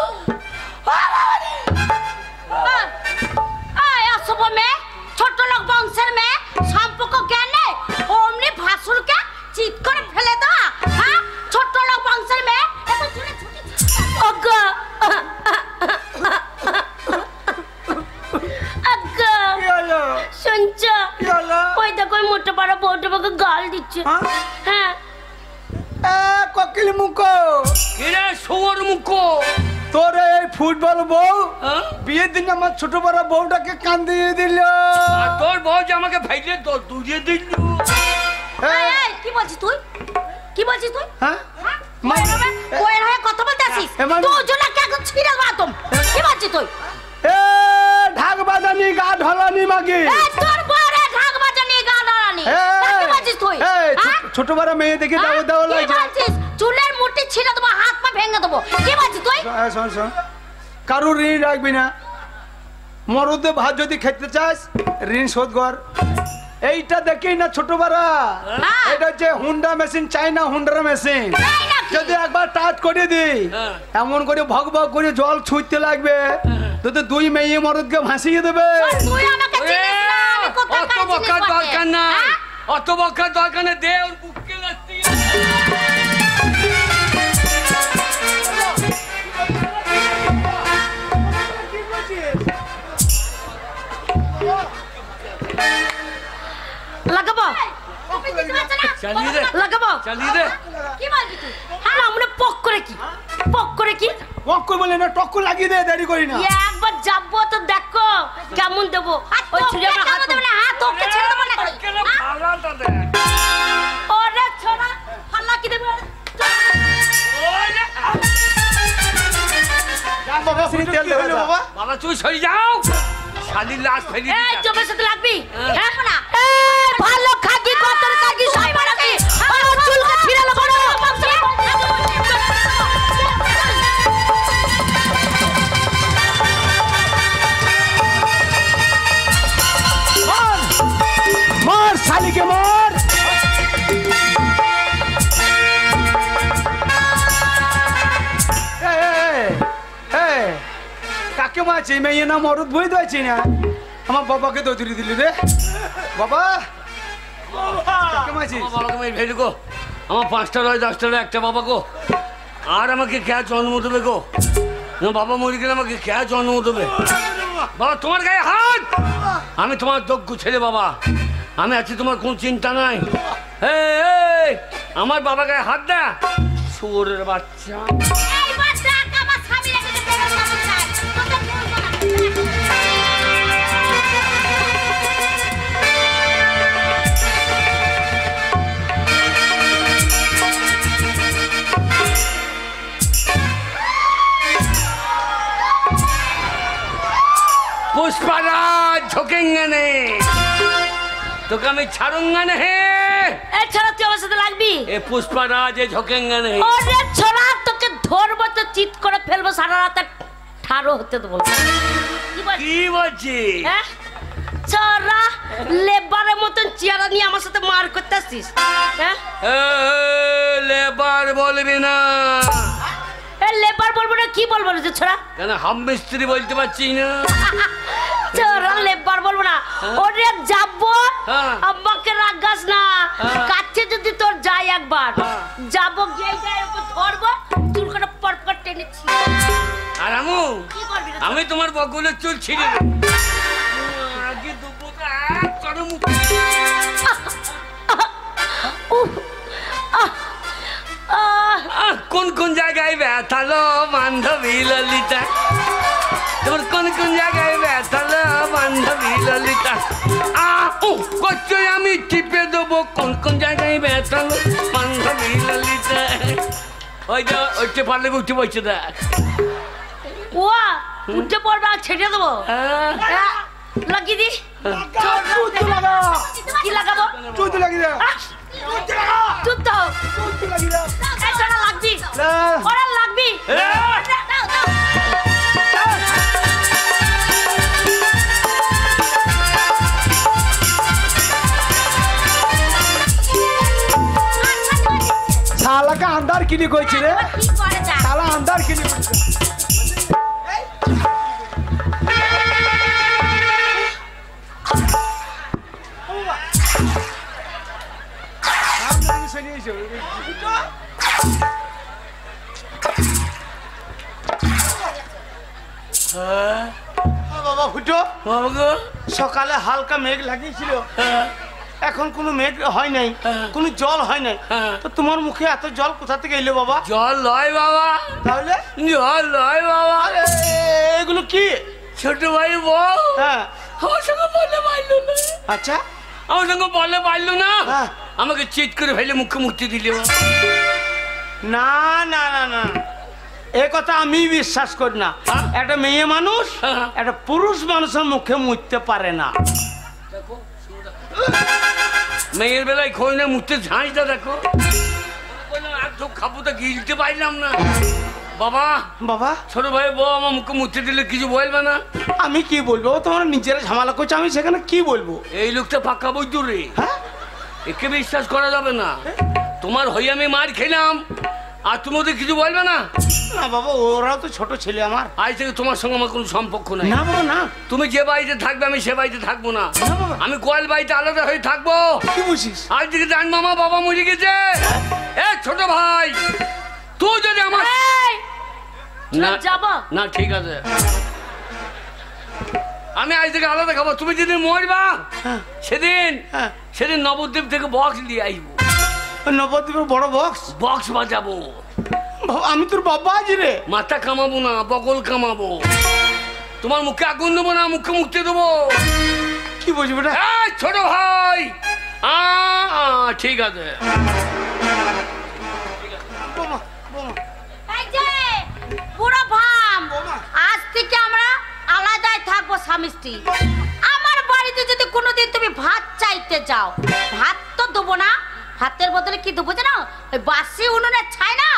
অশুভ মেয়ে, ছোট লোক বংশের মেয়ে, সম্পর্ক জ্ঞান নেই, অমনি ভাসুরকে চিৎ করে ফেলে দেওয়া। হ্যাঁ, ছোট লোক বংশের মেয়ে। শুনছো? ওই দেখো মোটা পাড়া বউটা আমাকে গাল দিচ্ছে। হ্যাঁ। ককিল মুখ, কিরে শুয়োর মুখ, তোর এই ফুটবল বউ হ্যাঁ? বিয়ের দিন আমার ছোট বড় বউটাকে কান্দিয়ে দিল। আর তোর বউ যে আমাকে ভাইলে দুরিয়ে দিল। এই, এই, কি বলছিস তুই? কি বলছিস তুই? হ্যাঁ, বউয়ের হয়ে কথা বলতে আসিস? এমন- দুজনকে একদম ছিঁড়ে মারতাম। কি বলছিস তুই? এ ঢাক বাজানি গা ঢলানি মাগি। এই, তোর বউরে ঢাক বাজানি গা ধরানি। কি বলছিস তুই? হ্যাঁ? ছোট বড় মেয়ে দেখে দাও দাও কি লাগছে। বলছিস? চুলের মুঠি ছিঁড়ে দেবো, হাত পা ভেঙে দেবো। কি বলছিস তুই? শোন শোন, কারোর ঋণ রাখবি না, মরদে ভাত যদি খেতে চাস ঋণ শোধ কর। এইটা দেখি না ছোট বড়, হ্যাঁ। এটা হচ্ছে হুন্ডা মেশিন, চাইনা হুন্ডার মেশিন। তাই নাকি? যদি একবার টাচ করে দিই, হ্যাঁ। এমন করে ভগ ভগ করে জল ছুঁতে লাগবে, তো দুই মেয়ে মরদকে ভাসিয়ে দেবে। তুই আমাকে চিনিস না, আমি কোথাকার অত জিনিস বকার বটে। দরকার না, হ্যাঁ? অত বকার দরকার না, দে ওর বুককে লাগতে। লাগাবো? চালিয়ে দে, লাগাবো? চালিয়ে দে। কি বলবি তুই? হ্যাঁ, আমরা পক করে কি? পক করে কি? টক্কর বলে না, টক্কর লাগিয়ে দে, দেরি করি না। একবার একবার যাবো তো দেখো কেমন দেবো। ওই ছুরি আমার হাত দেবো না, হাত ওকে ছেড়ে দেবো না। ওরে ছোড়া হাল্লা কি দেবো? বাবা তেল দেবে বাবা। বাবা তুই সরে যাও, শালির লাশ ফেলি। এই চোপের সাথে লাগবি? হ্যাঁ না, এই ভালো খাকি কতর কাকি সই মারাবি। আর চুলকে ছিড়ালো বড় মার শালিকে মার। কাকে মারছি মেয়ে না মরদ বই দিয়েছি না, আমার বাবাকে দৌড়ি দিলি রে বাবা। কাকে মারছিস? বাবাকে মেয়ে ভেজে গো, আমার 5টা নয় 10টা নয় একটা বাবা গো। আর আমাকে কে জন্ম দেবে গো? বাবা মরে গেলে আমাকে কে জন্ম দেবে? বাবা তোমার গায়ে হাত, আমি তোমার দক্ষ ছেলে বাবা, আমি আছি, তোমার কোনো চিন্তা নাই। এই আমার বাবা গায়ে হাত দা, শুয়োরের বাচ্চা। এই বাচ্চা আমার স্বামী রেখে বেরো না চাই তোদের বলবো না। पुष्पराज झुकेंगे नहीं, तो कभी छाड़ूंगा नहीं। এই ছোড়া তুই আমার সাথে লাগবি? ये पुष्पराज ये झुकेंगे नहीं। ওরে ছোড়া তোকে ধরবো তো চিৎ করে ফেলবো, সারা রাত ঠাড়ো হতে দেবো। কি বল? की बच्ची হ্যাঁ ছোড়া লেবারের মতন চেহারা নিয়ে আমার সাথে মার করতে আসছিস? হ্যাঁ लेबर बोल भी ना, এ লেবার বলবো না কি বলবো রে ছোড়া? কেন हम मिस्त्री बोलते बच्ची ना। ছোড়া লেবার বলবো না, ওরে যাবো হ্যাঁ। আব্বাকে রাগাস না, কাছে যদি তোর যায় একবার যাবো গিয়ে যায় ওকে ধরবো চুল করে পরপর টেনেছি। আর আমু কি করবি রে? আমি তোমার বকুলের চুল ছিঁড়ে দেব। আগে দুপুরে এক চড়ে মুখ। কোন কোন জায়গায় ব্যথালো বান্ধবী ললিতা, তোমার কোন কোন জায়গায় ব্যথালো বান্ধবী ললিতা। করছো আমি টিপে দেবো কোন কোন জায়গায় ব্যথালো বান্ধবী ললিতা। ওই যে ওইটা পারলে উঠে বসে দেখ। ও উঠে পড়বে আর ছেড়ে দেবো। লাগিয়ে দি কি লাগাবো? চুদ লাগি দে, তুই তো চুদ লাগি দে। এই ছোড়া লাগবি, ওরা লাগবি। শালাকে আন্দার কিনি কইছি রে, কি করে যা শালা আন্দার কিনি কইছি। বাবা ফুটো, বাবা গো, সকালে হালকা মেঘ লাগিয়েছিল, এখন কোনো মেঘ হয় নাই, কোনো জল হয় নাই, তো তোমার মুখে এত জল কোথা থেকে এলো বাবা? জল লয় বাবা, তাহলে জল লয় বাবা। এগুলো কি? ছোট ভাই বউ হ্যাঁ আমার সঙ্গে বলে পারলো না, আচ্ছা আমার সঙ্গে বলে পারলো না, হ্যাঁ। আমাকে চিৎ করে ফেলে মুখে মুক্তি দিলে। না না না না, এ কথা আমি বিশ্বাস করি না। একটা মেয়ে মানুষ একটা পুরুষ মানুষের মুখে মুছতে পারে না। মেয়ের বেলায় খোঁজ না মুখতে ঝাঁঝটা দেখো, বললাম এত খাবো তো গিলতে পারলাম না। বাবা বাবা ছোট ভাই বউ আমার মুখে মুছতে দিলে কিছু বলবে না? আমি কি বলবো, তোমার নিজেরা ঝামেলা করছে, আমি সেখানে কি বলবো? এই লোকটা পাক্কা বৈদ্য রে, হ্যাঁ একে বিশ্বাস করা যাবে না। তোমার হয়ে আমি মার খেলাম আর তুমি ওদের কিছু বলবে না? না বাবা, ওরাও তো ছোট ছেলে আমার। আজ থেকে তোমার সঙ্গে আমার কোনো সম্পর্ক নাই। না বাবা না। তুমি যে বাড়িতে থাকবে আমি সে বাড়িতে থাকবো না, না বাবা। আমি গোয়াল বাড়িতে আলাদা হয়ে থাকবো। কি বলছিস? আজ থেকে জান মামা বাবা মরে গেছে। এ ছোট ভাই তুই যদি আমার না যাবো না ঠিক আছে, আমি আজ থেকে আলাদা খাবো। তুমি যেদিন মরবা সেদিন হ্যাঁ। সেদিন নবদ্বীপ থেকে বক্স নিয়ে আসবো, ওই নবদ্বীপের বড় বক্স। বক্স বাজাবো। বাবা আমি তোর বাবা আছি রে। মাথা কামাবো না, বগল কামাবো। তোমার মুখে আগুন দেবো না, মুখে মুখতে দেবো। কি বলছি বেটা? এই ছোট ভাই, ঠিক আছে। বোমা বোমা এই যে পুরো ভাম, আজ থেকে আমরা আলাদাই থাকবো স্বামী স্ত্রী। আমার বাড়িতে যদি কোনোদিন তুমি ভাত চাইতে যাও, ভাত তো দেবো না, ভাতের বদলে কি দেবো জানো? ওই বাসি উনুনের ছাই না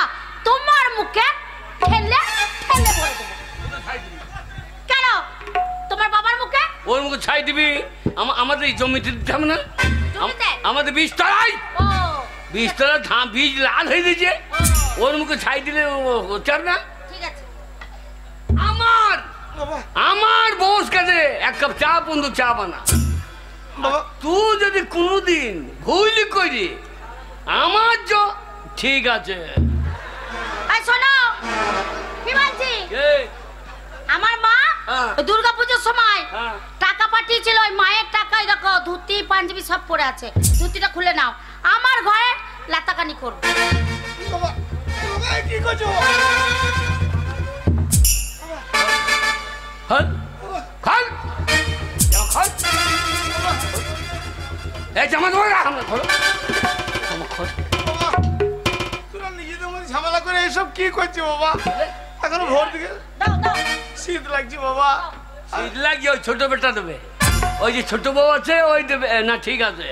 তোমার মুখে ঠেলে ঠেলে ভরে দেবো। কেন তোমার বাবার মুখে? ওর মুখে ছাই দিবি? আমাদের জমিতে দিতে হবে না? জমিতে? আমাদের বীজতলায়, ও বীজতলায় বীজ লাল হয়ে গেছে, ওর মুখে ছাই দিলে হচ্ছে না। ঠিক আছে। আমার বউস কাছে এক কাপ চা বন্ধু চা বানা। বাবা তুই যদি কোনোদিন ভুল করি আমার ঠিক আছে। এই শোনো কি বলছি, আমার মা দুর্গা পুজোর সময় টাকা পাঠিয়েছিল, ওই মায়ের টাকাই দেখো ধুতি পাঞ্জাবি সব পরে আছে, ধুতিটা খুলে নাও, আমার ঘরে লাতাকানি করবে। বাবা কি করছো? তোরা নিজেদের মধ্যে ঝামেলা করে এসব কি করছো বাবা? এখনো ভোর দিকে দাও দাও। শীত লাগছে বাবা। শীত লাগছে, ওই ছোট বেটা দেবে, ওই যে ছোট বউ আছে ওই দেবে না। ঠিক আছে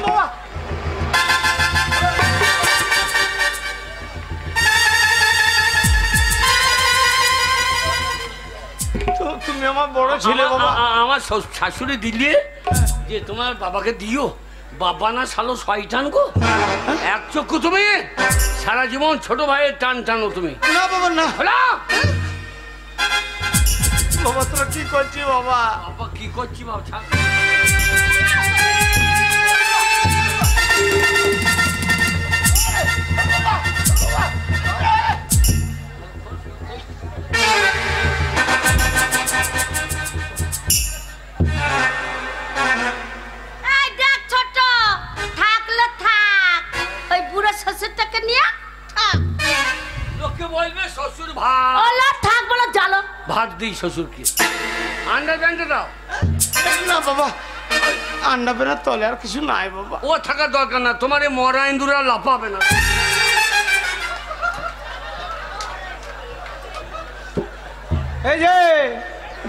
বাবা তুমি আমার বড় ছেলে বাবা। আমার শাশুড়ি দিলে যে তোমার বাবাকে দিও, বাবা না শালো শয়তান গো, এক চক্ষু তুমি সারা জীবন ছোট ভাইয়ের টান টানো তুমি। না বাবা না হলো বাবা, তোরা কি করছিস বাবা? বাবা কি করছি বাবা? ছাড়। এই দেখ ছোট, থাকলে থাক, ওই বুড়ো শ্বশুরটাকে নিয়ে থাক। লোকে বলবে শ্বশুর ভাত, ওলা থাক বলো জালো। ভাত দিই শ্বশুরকে, আন্ডার প্যান্টে দাও। না বাবা, আন্ডা পেনার তলে আর কিছু নাই বাবা। ও থাকার দরকার না, তোমার এই মরা ইন্দুরা লাফাবে না। এই যে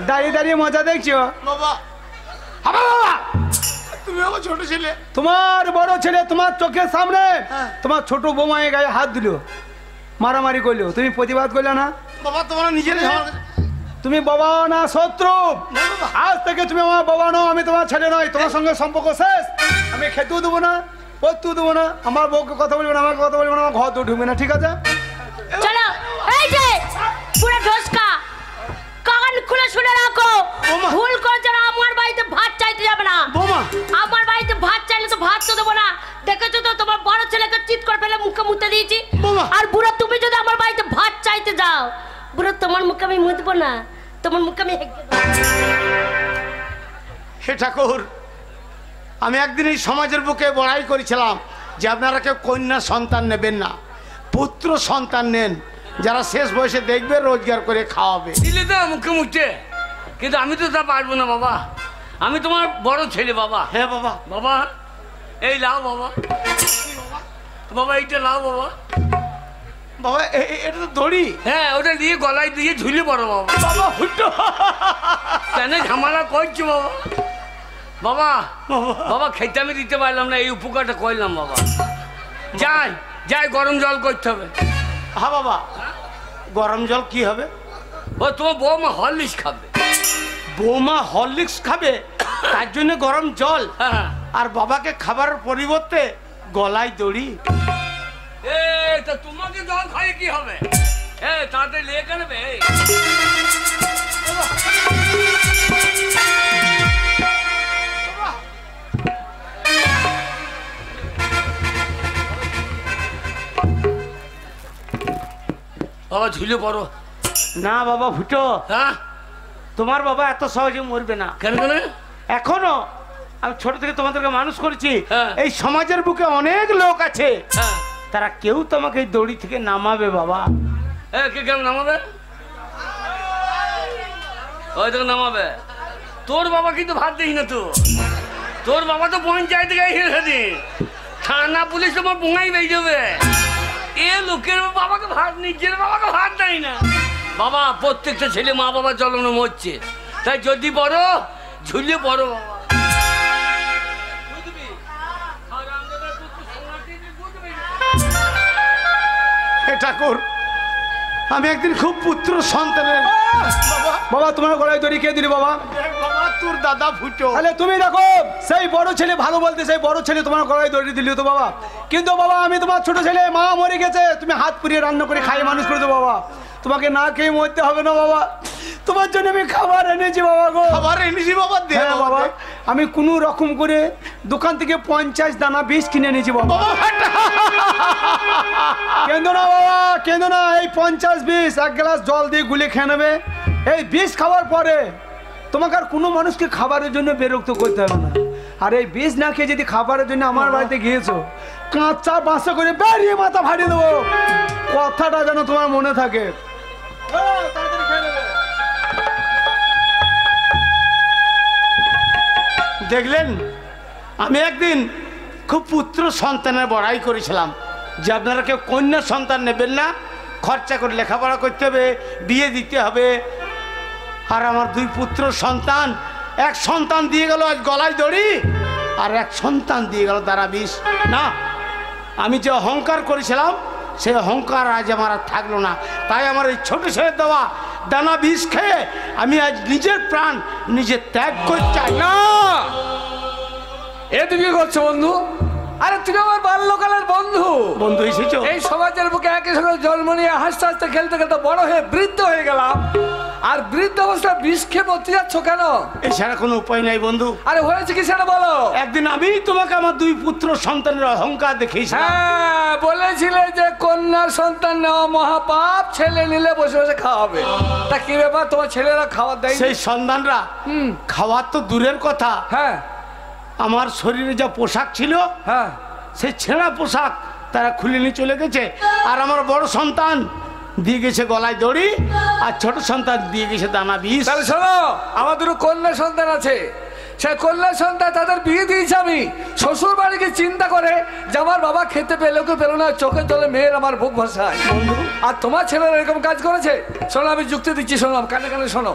দাঁড়িয়ে দাঁড়িয়ে মজা দেখছো? বাবা বাবা তুমি আমার ছোট ছেলে, তোমার বড় ছেলে তোমার চোখের সামনে তোমার ছোট বৌমায়ের গায়ে হাত দিল, মারামারি করলো, তুমি প্রতিবাদ করলে না? বাবা তোমরা নিজের তুমি বাবা না শত্রু? আজ থেকে তুমি আমার বাবা নও, আমি তোমার ছেলে নয়, তোমার সঙ্গে সম্পর্ক শেষ। আমি খেতেও দেবো না, পড়তেও দেবো না, আমার বউকে কথা বলবে না, আমার কথা বলবে না, আমার ঘর তো ঢুকবে না, ঠিক আছে? চলো এই যে পুরো ঢোসকা কান খুলে শুনে রাখো, ভুল করছে না, আমার বাড়িতে ভাত চাইতে যাবে না। বৌমা আমার বাড়িতে ভাত চাইলে তো ভাত তো দেবো না। দেখেছো তো তোমার বড় ছেলেকে চিৎ করে ফেলে মুখে মুতে দিয়েছি। বৌমা। আর বুড়ো তুমি যদি আমার বাড়িতে ভাত চাইতে যাও, বুড়ো তোমার মুখে আমি মুতবো না, তোমার মুখে আমি হেঁকে দেবো। হে ঠাকুর, আমি একদিন এই সমাজের বুকে বড়াই করেছিলাম যে আপনারা কেউ কন্যা সন্তান নেবেন না, পুত্র সন্তান নেন, যারা শেষ বয়সে দেখবে রোজগার করে খাওয়াবে। দিলে তো মুখে মুখে, কিন্তু আমি তো তা পারবো না বাবা, আমি তোমার বড় ছেলে বাবা। হ্যাঁ বাবা। বাবা এই লাও বাবা, বাবা এইটা লাও বাবা। বাবা এটা তো দড়ি। হ্যাঁ ওটা দিয়ে গলায় দিয়ে ঝুলে পড়ো বাবা। বাবা হুটো কেন ঝামেলা করছো বাবা? বাবা বাবা খেতে আমি দিতে পারলাম না, এই উপকারটা করলাম বাবা। যাই যাই গরম জল করতে হবে। হ্যাঁ বাবা, গরম জল কি হবে? ও তোমার বৌমা হরলিক্স খাবে। বৌমা হরলিক্স খাবে, তার জন্য গরম জল? হ্যাঁ। আর বাবাকে খাবারের পরিবর্তে গলায় দড়ি? তা তোমাকে জল খাইয়ে কি হবে? তাড়াতাড়ি লেগে নেবে। বাবা ঝুলে পড়ো। না বাবা ফুটো, হ্যাঁ তোমার বাবা এত সহজে মরবে না। কেন কেন? এখনো আমি ছোট থেকে তোমাদেরকে মানুষ করেছি, হ্যাঁ। এই সমাজের বুকে অনেক লোক আছে, হ্যাঁ। তারা কেউ তোমাকে এই দড়ি থেকে নামাবে বাবা। কে কেমন নামাবে? ওই তোকে নামাবে। তোর বাবা কিন্তু ভাত দিস না তো, তোর বাবা তো পঞ্চায়েত গেছে, থানা পুলিশ তোমার পোঙাই বেয়ে যাবে। এ লোকের বাবাকে ভাত, নিজের বাবাকে ভাত দেয় না। বাবা প্রত্যেকটা ছেলে মা বাবা জ্বলনো মরছে, তাই যদি বড় ঝুলিয়ে বড় বাবা। ঠাকুর, আমি একদিন খুব পুত্র সন্তানের বাবা তোমার গলায় দড়ি কে দিলি বাবা? বাবা তোর দাদা ফুটো। তাহলে তুমি দেখো সেই বড় ছেলে ভালো বলতে, সেই বড় ছেলে তোমার গলায় দড়ি দিলি তো বাবা। কিন্তু বাবা আমি তোমার ছোট ছেলে, মা মরে গেছে, তুমি হাত পুড়িয়ে রান্না করে খাইয়ে মানুষ করে দেবো বাবা। তোমাকে না খেয়ে মরতে হবে না বাবা, তোমার জন্য আমি খাবার এনেছি বাবা গো। খাবার এনেছি বাবা? দে বাবা, আমি কোনো রকম করে দোকান থেকে 50 দানা বীজ কিনে এনেছি বাবা। কেন না বাবা, কেন না, এই 50 বীজ 1 গ্লাস জল দিয়ে গুলে খেয়ে নেবে। এই বীজ খাওয়ার পরে তোমাকে আর কোনো মানুষকে খাবারের জন্য বিরক্ত করতে হবে না। আর এই বীজ না খেয়ে যদি খাবারের জন্য আমার বাড়িতে গিয়েছো, কাঁচা বাসা করে বেরিয়ে মাথা ফাটিয়ে দেবো। কথাটা যেন তোমার মনে থাকে। দেখলেন, আমি একদিন খুব পুত্র সন্তানের বড়াই করেছিলাম যে আপনারা কেউ কন্যা সন্তান নেবেন না, খরচা করে লেখাপড়া করতে হবে, বিয়ে দিতে হবে। আর আমার 2 পুত্র সন্তান, এক সন্তান দিয়ে গেল আজ গলায় দড়ি, আর এক সন্তান দিয়ে গেল দ্বারা বিষ। না, আমি যে অহংকার করেছিলাম সেই অহংকার আজ আমার আর থাকলো না। তাই আমার এই ছোট ছেলে দেওয়া দানা বিষ খেয়ে আমি আজ নিজের প্রাণ নিজে ত্যাগ করতে চাই না। এ তুমি কি করছো বন্ধু? আরে তুমি আমার বাল্যকালের বন্ধু। বন্ধু এসেছো? এই সমাজের বুকে একই সঙ্গে জন্ম নিয়ে হাসতে হাসতে খেলতে খেলতে বড় হয়ে বৃদ্ধ হয়ে গেলাম, আর বৃদ্ধ অবস্থায় বিষ খেয়ে মরতে যাচ্ছ কেন? এছাড়া কোনো উপায় নাই বন্ধু। আরে হয়েছে কি সেটা বলো। একদিন আমি তোমাকে আমার 2 পুত্র সন্তানের অহংকার দেখিয়েছিলাম। হ্যাঁ, বলেছিলে যে কন্যা সন্তান নেওয়া মহাপাপ, ছেলে নিলে বসে বসে খাওয়াবে। তা কি ব্যাপার, তোমার ছেলেরা খাবার দেয়? সেই সন্তানরা খাওয়ার তো দূরের কথা, হ্যাঁ, আমার শরীরে যা পোশাক ছিল, হ্যাঁ, সেই ছেঁড়া পোশাক তারা খুলে নিয়ে চলে গেছে। আর আমার বড় সন্তান দিয়ে গেছে গলায় দড়ি, আর ছোট সন্তান দিয়ে গেছে দানা বিষ। তাহলে শোনো, আমার 2 কন্যা সন্তান আছে, সেই কন্যা সন্তান তাদের বিয়ে দিয়েছি আমি। শ্বশুর বাড়িকে চিন্তা করে যে আমার বাবা খেতে পেলেও কেউ পেলো না, চোখের জলে মেয়ের আমার বুক ভাসায়। আর তোমার ছেলেরা এরকম কাজ করেছে। শোনো, আমি যুক্তি দিচ্ছি, শোনো, কানে কানে শোনো।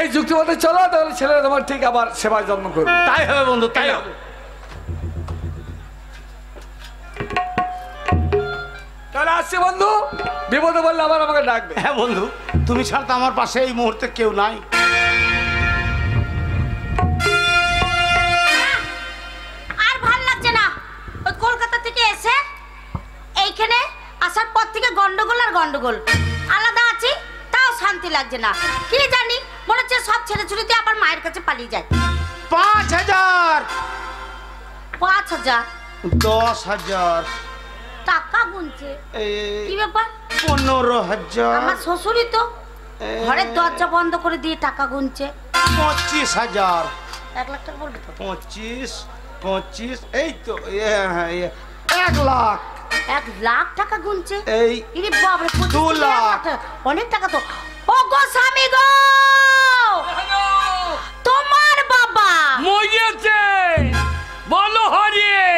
এই যুক্তি মতে চলো, তাহলে ছেলেরা তোমার ঠিক আবার সেবা যত্ন করবে। তাই হবে বন্ধু, তাই হবে। তাহলে আসছে বন্ধু, বিপদে বললে আবার আমাকে ডাকবে। হ্যাঁ বন্ধু, তুমি ছাড়া তো আমার পাশে এই মুহূর্তে কেউ নাই। আর ভাল লাগছে না। ওই কলকাতা থেকে এসে এইখানে আসার পর থেকে গন্ডগোল আর গন্ডগোল। আলাদা আছি তাও শান্তি লাগছে না। কি জানি, মনে হচ্ছে সব ছেলে ছুটিতে আবার মায়ের কাছে পালিয়ে যায়। 5000 5000 10,000 টাকা গুনছে। কি ব্যাপার? 15,000 আমার শ্বশুরই তো ঘরের দরজা বন্ধ করে দিয়ে টাকা গুনছে। 25,000 1 লাখ টাকা বলবে তো? 25 এই তো 1 লাখ। 1 লাখ টাকা গুনছে? এই ইরে বাবা রে, 2 লাখ। অনেক টাকা তো। ও গো স্বামী গো, তোমার বাবা মরিয়েছে, বলো হরিয়ে।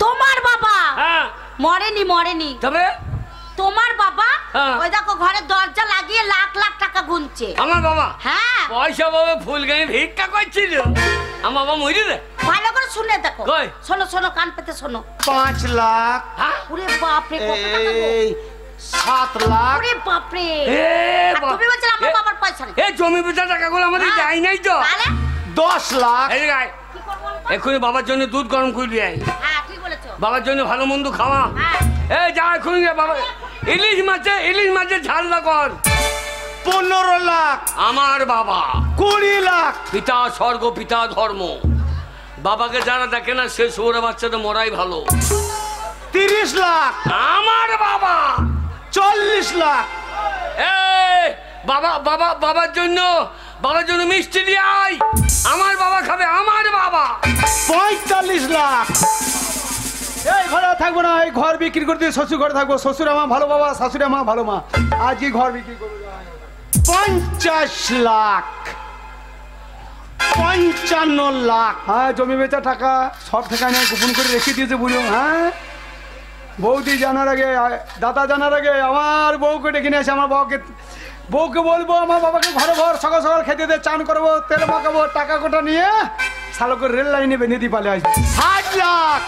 তোমার বাবা হ্যাঁ, মরেনি মরেনি, তবে তোমার বাবা হ্যাঁ। ওই দেখো ঘরের দরজা লাগিয়ে লাখ লাখ টাকা গুনছে। আমার বাবা হ্যাঁ, পয়সা বাবা ফুল গায়ে ভিক্ষা করছিল। আমার বাবা মরি রে। ভালো করে শুনে দেখো। কই? শোনো শোনো, কান পেতে শোনো। 5 লাখ। হ্যাঁ, ওরে বাপ রে, কত টাকা গো। এই 7 লাখ। ওরে বাপ রে। এ আর তুমি বলছিলে আমার বাবার পয়সা নেই। এই জমি বেচা টাকাগুলো আমাদের হ্যাঁ। যাই নাই তো। তাহলে 10 লাখ। এই গায় কি করবো বলো তো? এক্ষুনি বাবার জন্য দুধ গরম করে দিয়ে আয়। হ্যাঁ ঠিক বলেছো। বাবার জন্য ভালো মন্দ খাওয়া। হ্যাঁ, এই যা এক্ষুনি যা বাবা। ইলিশ মাছের ঝালদা কর। 15 লাখ। আমার বাবা 20 লাখ। পিতা স্বর্গ পিতা ধর্ম। বাবাকে যারা দেখে না সে শুয়োরে বাচ্চাদের মরাই ভালো। 30 লাখ। আমার বাবা 40 লাখ। এই বাবার জন্য মিষ্টি দিয়ে আয়। আমার বাবা খাবে, আমার বাবা। 45 লাখ। এই ঘরে আর থাকবো না, এই ঘর বিক্রি করে দিয়ে শ্বশুর ঘরে থাকবো। শ্বশুর আমার ভালো বাবা, শাশুড়ি আমার ভালো মা। আজকে ঘর বিক্রি করবো। 50 লাখ 55 লাখ। হ্যাঁ, জমি বেচা টাকা সব ঠিকানে গোপন করে রেখে দিয়েছে বুঝো। হ্যাঁ, বৌদি জানার আগে, দাদা জানার আগে আমার বউকে ডেকে নিয়ে আসে। আমার বউকে বলবো আমার বাবাকে ঘরে ঘর সকাল সকাল খেতে দিয়ে চান করবো, তেল মাখাবো, টাকা কোটা নিয়ে শালকে রেল লাইনে বেঁধে দিয়ে পালে আসবে। 60 লাখ।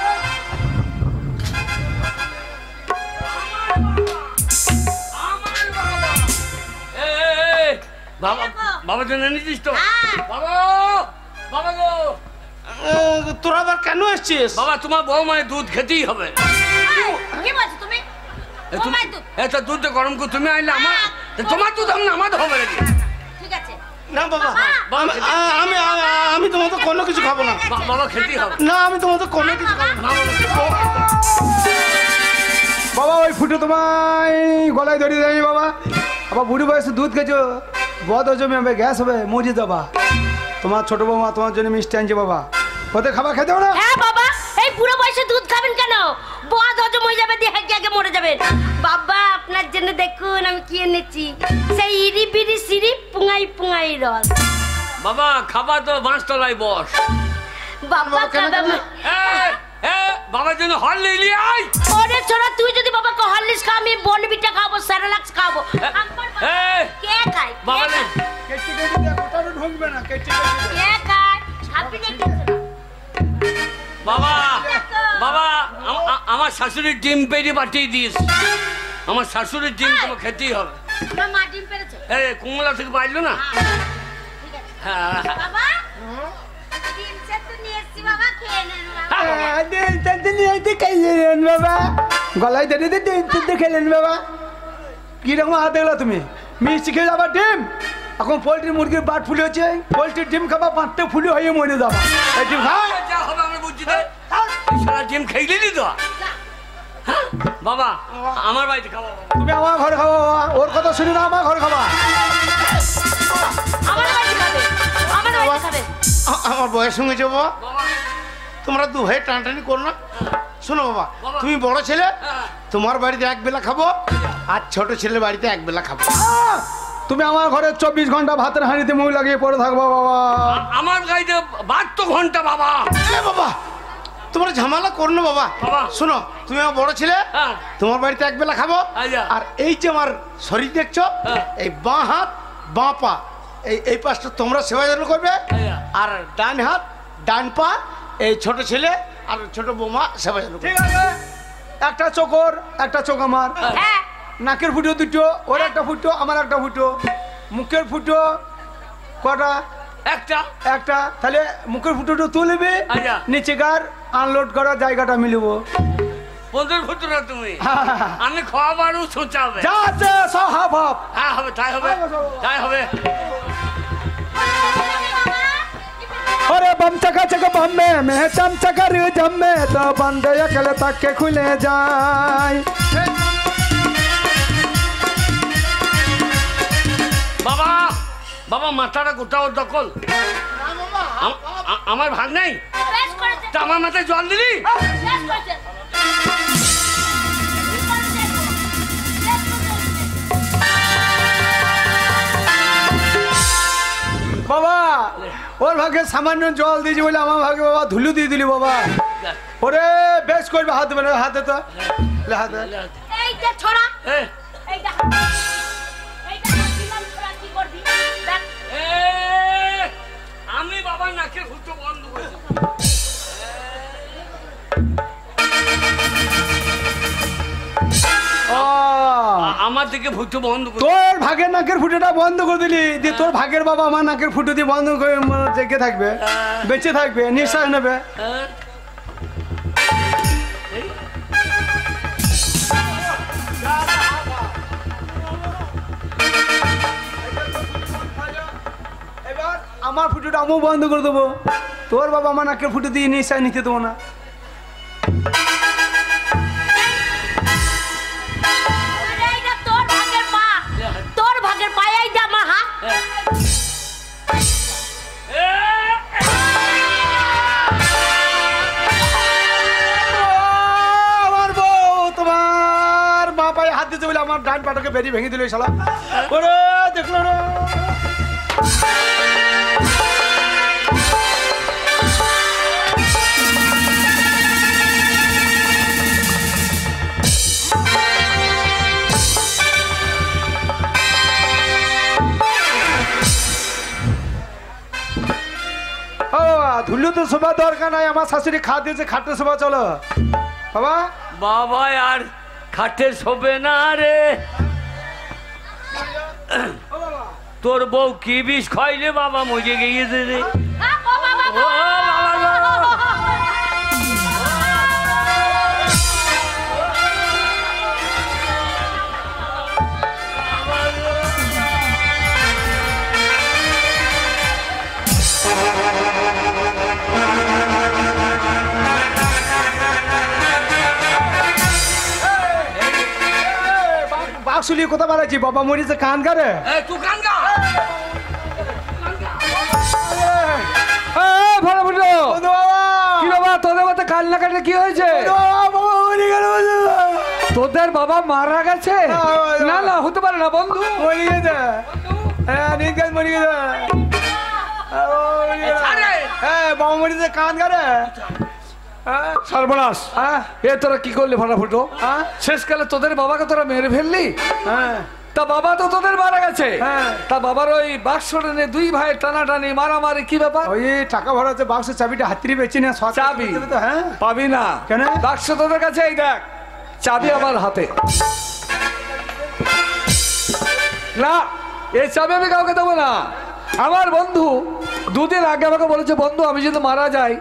বাবা বাবা জন্য নিছিস তো? বাবা বাবা গো, তোরা আবার কেন এসছিস? বাবা তোমার বউ মানে দুধ খেতেই হবে। কি বলছো তুমি? তোমার দুধ? এত দুধ গরম করে তুমি আইলে আমার, তোমার দুধ আমি আমার হবে নাকি? ঠিক আছে। না বাবা, আমি তোমার তো কোনো কিছু খাবো না। বাবা খেতেই হবে। না, আমি তোমার তো কোনো কিছু খাবো না। বাবা ওই ফুটো তোমায় গলায় ধরিয়ে দেয়নি বাবা। আবার বুড়ি বয়সে দুধ খেয়েছো, বদ জমে হবে, গ্যাস হবে, মরে যাবা। তোমার ছোট বৌমা তোমার জন্য মিষ্টি আনছে বাবা, ওতে খাবার খেতে না। হ্যাঁ বাবা, এই বুড়ো বয়সে দুধ খাবেন কেন? বদ হজম হয়ে যাবে, দিয়ে আগে মরে যাবেন। বাবা আপনার জন্য দেখুন আমি কি এনেছি, সেই ইরি বিরি সিরি পুঙাই পুঙাই রস। বাবা খাবার তো বাঁশতলায় বস। বাবা খাবে। বাবার জন্য হরলিক্স নিয়ে আয়। ওরে ছোড়া, তুই যদি বাবাকে হরলিক্স খাও, আমি বনবিটা খাবো, সেরেলাক্স খাবো। কে খায়? বাবা কেটে কেটে দেখ, ওটা ঢুকবে না, কেটে কেটে কে খায়? আপনি দেখেন বাবা বাবা আমার শাশুড়ির ডিম পেড়ে পাঠিয়ে দিস। আমার শাশুড়ির ডিম তোমার খেতেই হবে। তোমার মা ডিম পেড়েছে? কুমলা থেকে পাইলো না। হ্যাঁ বাবা ডিম সেদ্ধ নিয়ে এসেছি বাবা, খেয়ে নেন বাবা। বাবা গলায় ধরে দিয়ে খেলেন বাবা। কিরকম হাত দেখলা তুমি? মিষ্টি খেয়ে যাবা ডিম। এখন পোলট্রি মুরগির বাট ফুলে হচ্ছে, পোলট্রির ডিম খাবা, 5টা ফুলে হয়ে মরে যাবা। এই ডিম খা। যা হবে আমরা বুঝছি তো, সারা ডিম খাইলি তো। বাবা আমার বাড়িতে খাবো। তুমি আমার ঘরে খাবো বাবা, ওর কথা শুনি না, আমার ঘরে খাবা। আমার বাড়িতে খাবে, আমার বাড়িতে খাবে। আমার বয়স সঙ্গে যাবো, তোমরা দু ভাই টানটানি করো না। শোনো বাবা, তুমি বড় ছেলে, তোমার বাড়িতে এক বেলা খাবো, আর ছোট ছেলের বাড়িতে এক বেলা খাবো। তুমি আমার ঘরে 24 ঘন্টা ভাতের হাঁড়িতে মুখ লাগিয়ে পড়ে থাকবো বাবা। আমার গাড়িতে 72 ঘন্টা বাবা। বাবা তোমরা ঝামেলা করো না বাবা। শোনো, তুমি আমার বড় ছেলে, তোমার বাড়িতে এক বেলা খাবো। আর এই যে আমার শরীর দেখছো, এই বাঁ হাত বাঁ পা, এই পাশটা তোমরা সেবা যত্ন করবে, আর ডান হাত ডান পা এই ছোট ছেলে আর ছোট বৌমা সেবা যত্ন করবে। ঠিক আছে, একটা চোখর একটা চোখ আমার, নাকের ফুটো দুটো, ওর একটা ফুটো আমার একটা ফুটো, মুখের ফুটো কটা? একটা একটা। তাহলে মুখের ফুটোটা তুলবে, নিচেকার আনলোড করার জায়গাটা মিলব। 15 ফুটরা তুমি আমি খাওয়াবারও সোচাবে। যা আছে সব হাফ হাফ। হ্যাঁ হবে, তাই হবে, তাই হবে। अरे बम चका चका बम में चम चकर जमे तो बंदे अकेले तक के खुले जाए। বাবা বাবা মাথাটা গোটাও দখল। আমার ভাগ নেই, তা আমার মাথায় জল দিলি। বাবা ওর ভাগে সামান্য জল দিয়েছি বলে আমার ভাগে বাবা ধুলু দিয়ে দিলি বাবা। ওরে বেশ করবে, হাত দেবে না, হাতে তো হাতে। এইটা ছড়া, এইটা কি করবি? আমি বাবার নাকের ফুটো বন্ধ করেছি। আমার দিকে ফুটো বন্ধ করে, তোর ভাগের নাকের ফুটোটা বন্ধ করে দিলি, দিয়ে তোর ভাগের বাবা আমার নাকের ফুটো দিয়ে বন্ধ করে জেগে থাকবে, বেঁচে থাকবে, নিঃশ্বাস নেবে। এবার আমার ফুটোটা আমিও বন্ধ করে দেবো, তোর বাবা আমার নাকের ফুটো দিয়ে নিঃশ্বাস নিতে দেবো না। তোর ভাগের পায়াই দে আমার হাত। হাত দিতে বলে আমার ডান পাটাকে বেরিয়ে ভেঙে দিল শালা। ওরে দেখলো রে। ধুলো তো শোভা দরকার নাই, আমার শাশুড়ি খাট দিয়েছে, খাটে শোভা চলো বাবা। বাবা আর খাটে শোবে না রে। তোর বউ কি বিষ খাইলে বাবা মজে গিয়েছে রে। ও বাবা গো। বাক্সুলি কথা বলেছি, বাবা মরিছে কান গারে। তুই কান গা। কি বাবা তোদের মতো কান্না কাটে কি হয়েছে? তোদের বাবা মারা গেছে? না না হতে পারে না বন্ধু, মরে গেছে। হ্যাঁ মরে গেছে। হ্যাঁ বাবা মরিছে কান গারে। সর্বনাশ, এ তোরা কি করলি ফাটাফুটো? শেষকালে তোদের বাবাকে তোরা মেরে ফেললি। তা বাবা তো তোদের মারা গেছে, তা বাবার ওই বাক্স নিয়ে দুই ভাই টানাটানি মারামারি কি ব্যাপার? ওই টাকা ভরা আছে বাক্সের চাবিটা হাতিয়ে বেচি না, চাবি হ্যাঁ পাবি না। কেন? বাক্স তোদের কাছে, এই দেখ চাবি আমার হাতে। না এই চাবি আমি কাউকে দেবো না। আমার বন্ধু দুদিন আগে আমাকে বলেছে, বন্ধু আমি যদি মারা যাই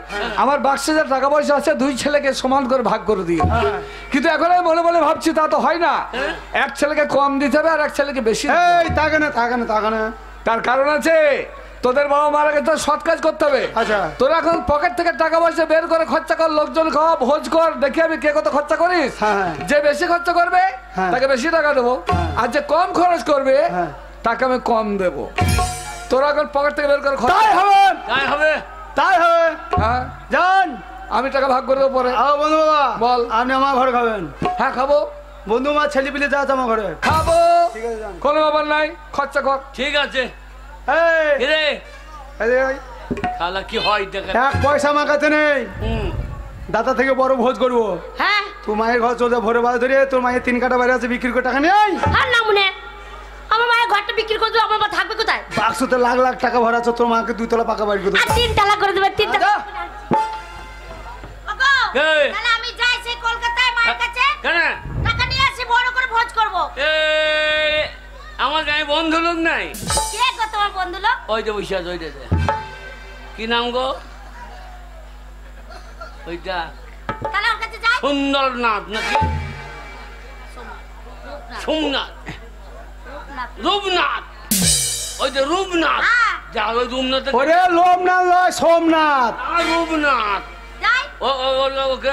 আমার বাক্সে যা টাকা পয়সা আছে দুই ছেলেকে সমান করে ভাগ করে দিও। কিন্তু এখন আমি মনে মনে ভাবছি তা তো হয় না, এক ছেলেকে কম দিতে হবে আর এক ছেলেকে বেশি। এই তাকে না তাকে না তাকে না, তার কারণ আছে, তোদের বাবা মারা গেছে তো সৎ কাজ করতে হবে। আচ্ছা তোরা এখন পকেট থেকে টাকা পয়সা বের করে খরচা কর, লোকজন খাওয়া ভোজ কর, দেখি আমি কে কত খরচা করিস। যে বেশি খরচা করবে তাকে বেশি টাকা দেবো, আর যে কম খরচ করবে তাকে আমি কম দেবো। তোরা এখন পকেট থেকে বের করে তাই হবে, তাই হবে, তাই হবে। হ্যাঁ যান আমি টাকা ভাগ করে দেবো পরে। বন্ধু বাবা বল। আপনি আমার ঘরে খাবেন? হ্যাঁ খাবো। বন্ধু মা ছেলে পিলে যা আছে আমার ঘরে খাবো, ঠিক আছে যান। কোনো ব্যাপার নাই, খরচা কর। ঠিক আছে। এই রে এই শালা কি হয় দেখা। এক পয়সা আমার কাছে নেই, দাদা থেকে বড় ভোজ করবো। হ্যাঁ তোর মায়ের ঘর চলে ভোরে বাজ ধরে, তোর মায়ের 3 কাটা বাইরে আছে, বিক্রি করে টাকা নেই। আর না মনে আমার মায়ের ঘরটা বিক্রি করে দেবো, আমার মা থাকবে কোথায়? বাক্সতে লাখ লাখ টাকা ভরা আছে, তোর মাকে 2 তলা পাকা বাড়ি করে আর 3 তালা করে দেবে, 3 তালা। এই, তাহলে আমি যাই সেই কলকাতায় মায়ের কাছে কেন? টাকা নিয়ে আসি, বড় করে ভোজ করব। এই, আমার গায়ে বন্ধু লোক নাই। কে গো তোমার বন্ধু লোক? ওই যে বসে আছে, ওইটা দে। কি নাম গো ওইটা? তাহলে ওর কাছে যাই। সুন্দরনাথ নাকি সোমনাথ? রূপনাথ, ওই যে রূপনাথ। যা ওই রূপনাথ, ওরে লোমনাথ নয় সোমনাথ। রূপনাথ। যাই। ওকে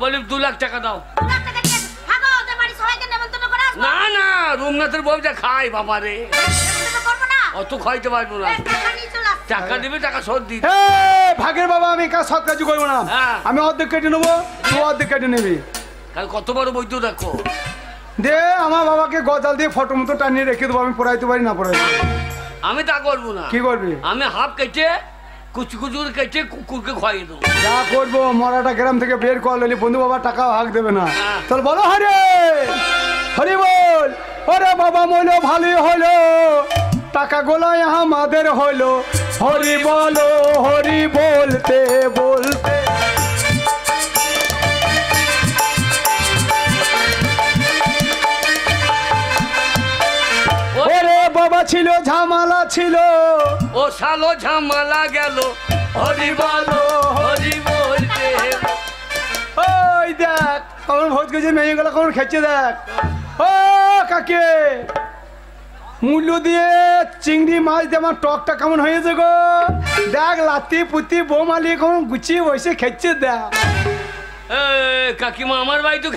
বলি 2 লাখ টাকা দাও। 2 লাখ টাকা দিয়ে ভাগো, ওদের বাড়ি সবাইকে নেমন্তন্ন করে আসবো। না না, রূপনাথের বউ যা খায় বাবা রে, নেমন্তন্ন করবো না। অত খাইতে পারবো না। টাকা নিয়ে চলে আসবো। টাকা দিবে, টাকা শোধ দিই। ভাগের বাবা আমি কাজ সৎ কাজ করবো না, আমি অর্ধেক কেটে নেবো, তুই অর্ধেক কেটে নিবি। কত বড় বৈদ্য দেখো। দে আমার বাবাকে গজাল দিয়ে ফটো মতো টানিয়ে রেখে দেবো, আমি পড়াইতে পারি না পড়াইতে। আমি তা করবো না। কি করবি? আমি হাফ কেটে কুচু কুচু কেটে কুকুরকে খাইয়ে দেবো। যা করবো, মরাটা গ্রাম থেকে বের করলি, বন্ধু বাবা টাকা হাক দেবে না। তোর বলো হরে হরি বল। ওরে বাবা মইলো ভালোই হলো, টাকা গোলায় আমাদের হলো, হরি বলো হরি বলতে বলতে। ওরে বাবা ছিল ঝামেলা ছিল, ও শালো ঝামেলা গেল, হরি বলো হরি বলতে। ওই দেখ আমার ভোজ গেছে, মেয়েগুলো কেমন খেচ্ছে দেখ। ও কাকে মূল্য দিয়ে চিংড়ি মাছ দিয়ে আমার টকটা কেমন হয়েছে গো, দেখ লাতি পুতি বৌমালি কেমন গুছিয়ে বসে খেচ্ছে দেখ। কাকিমা আমার বাড়ি তো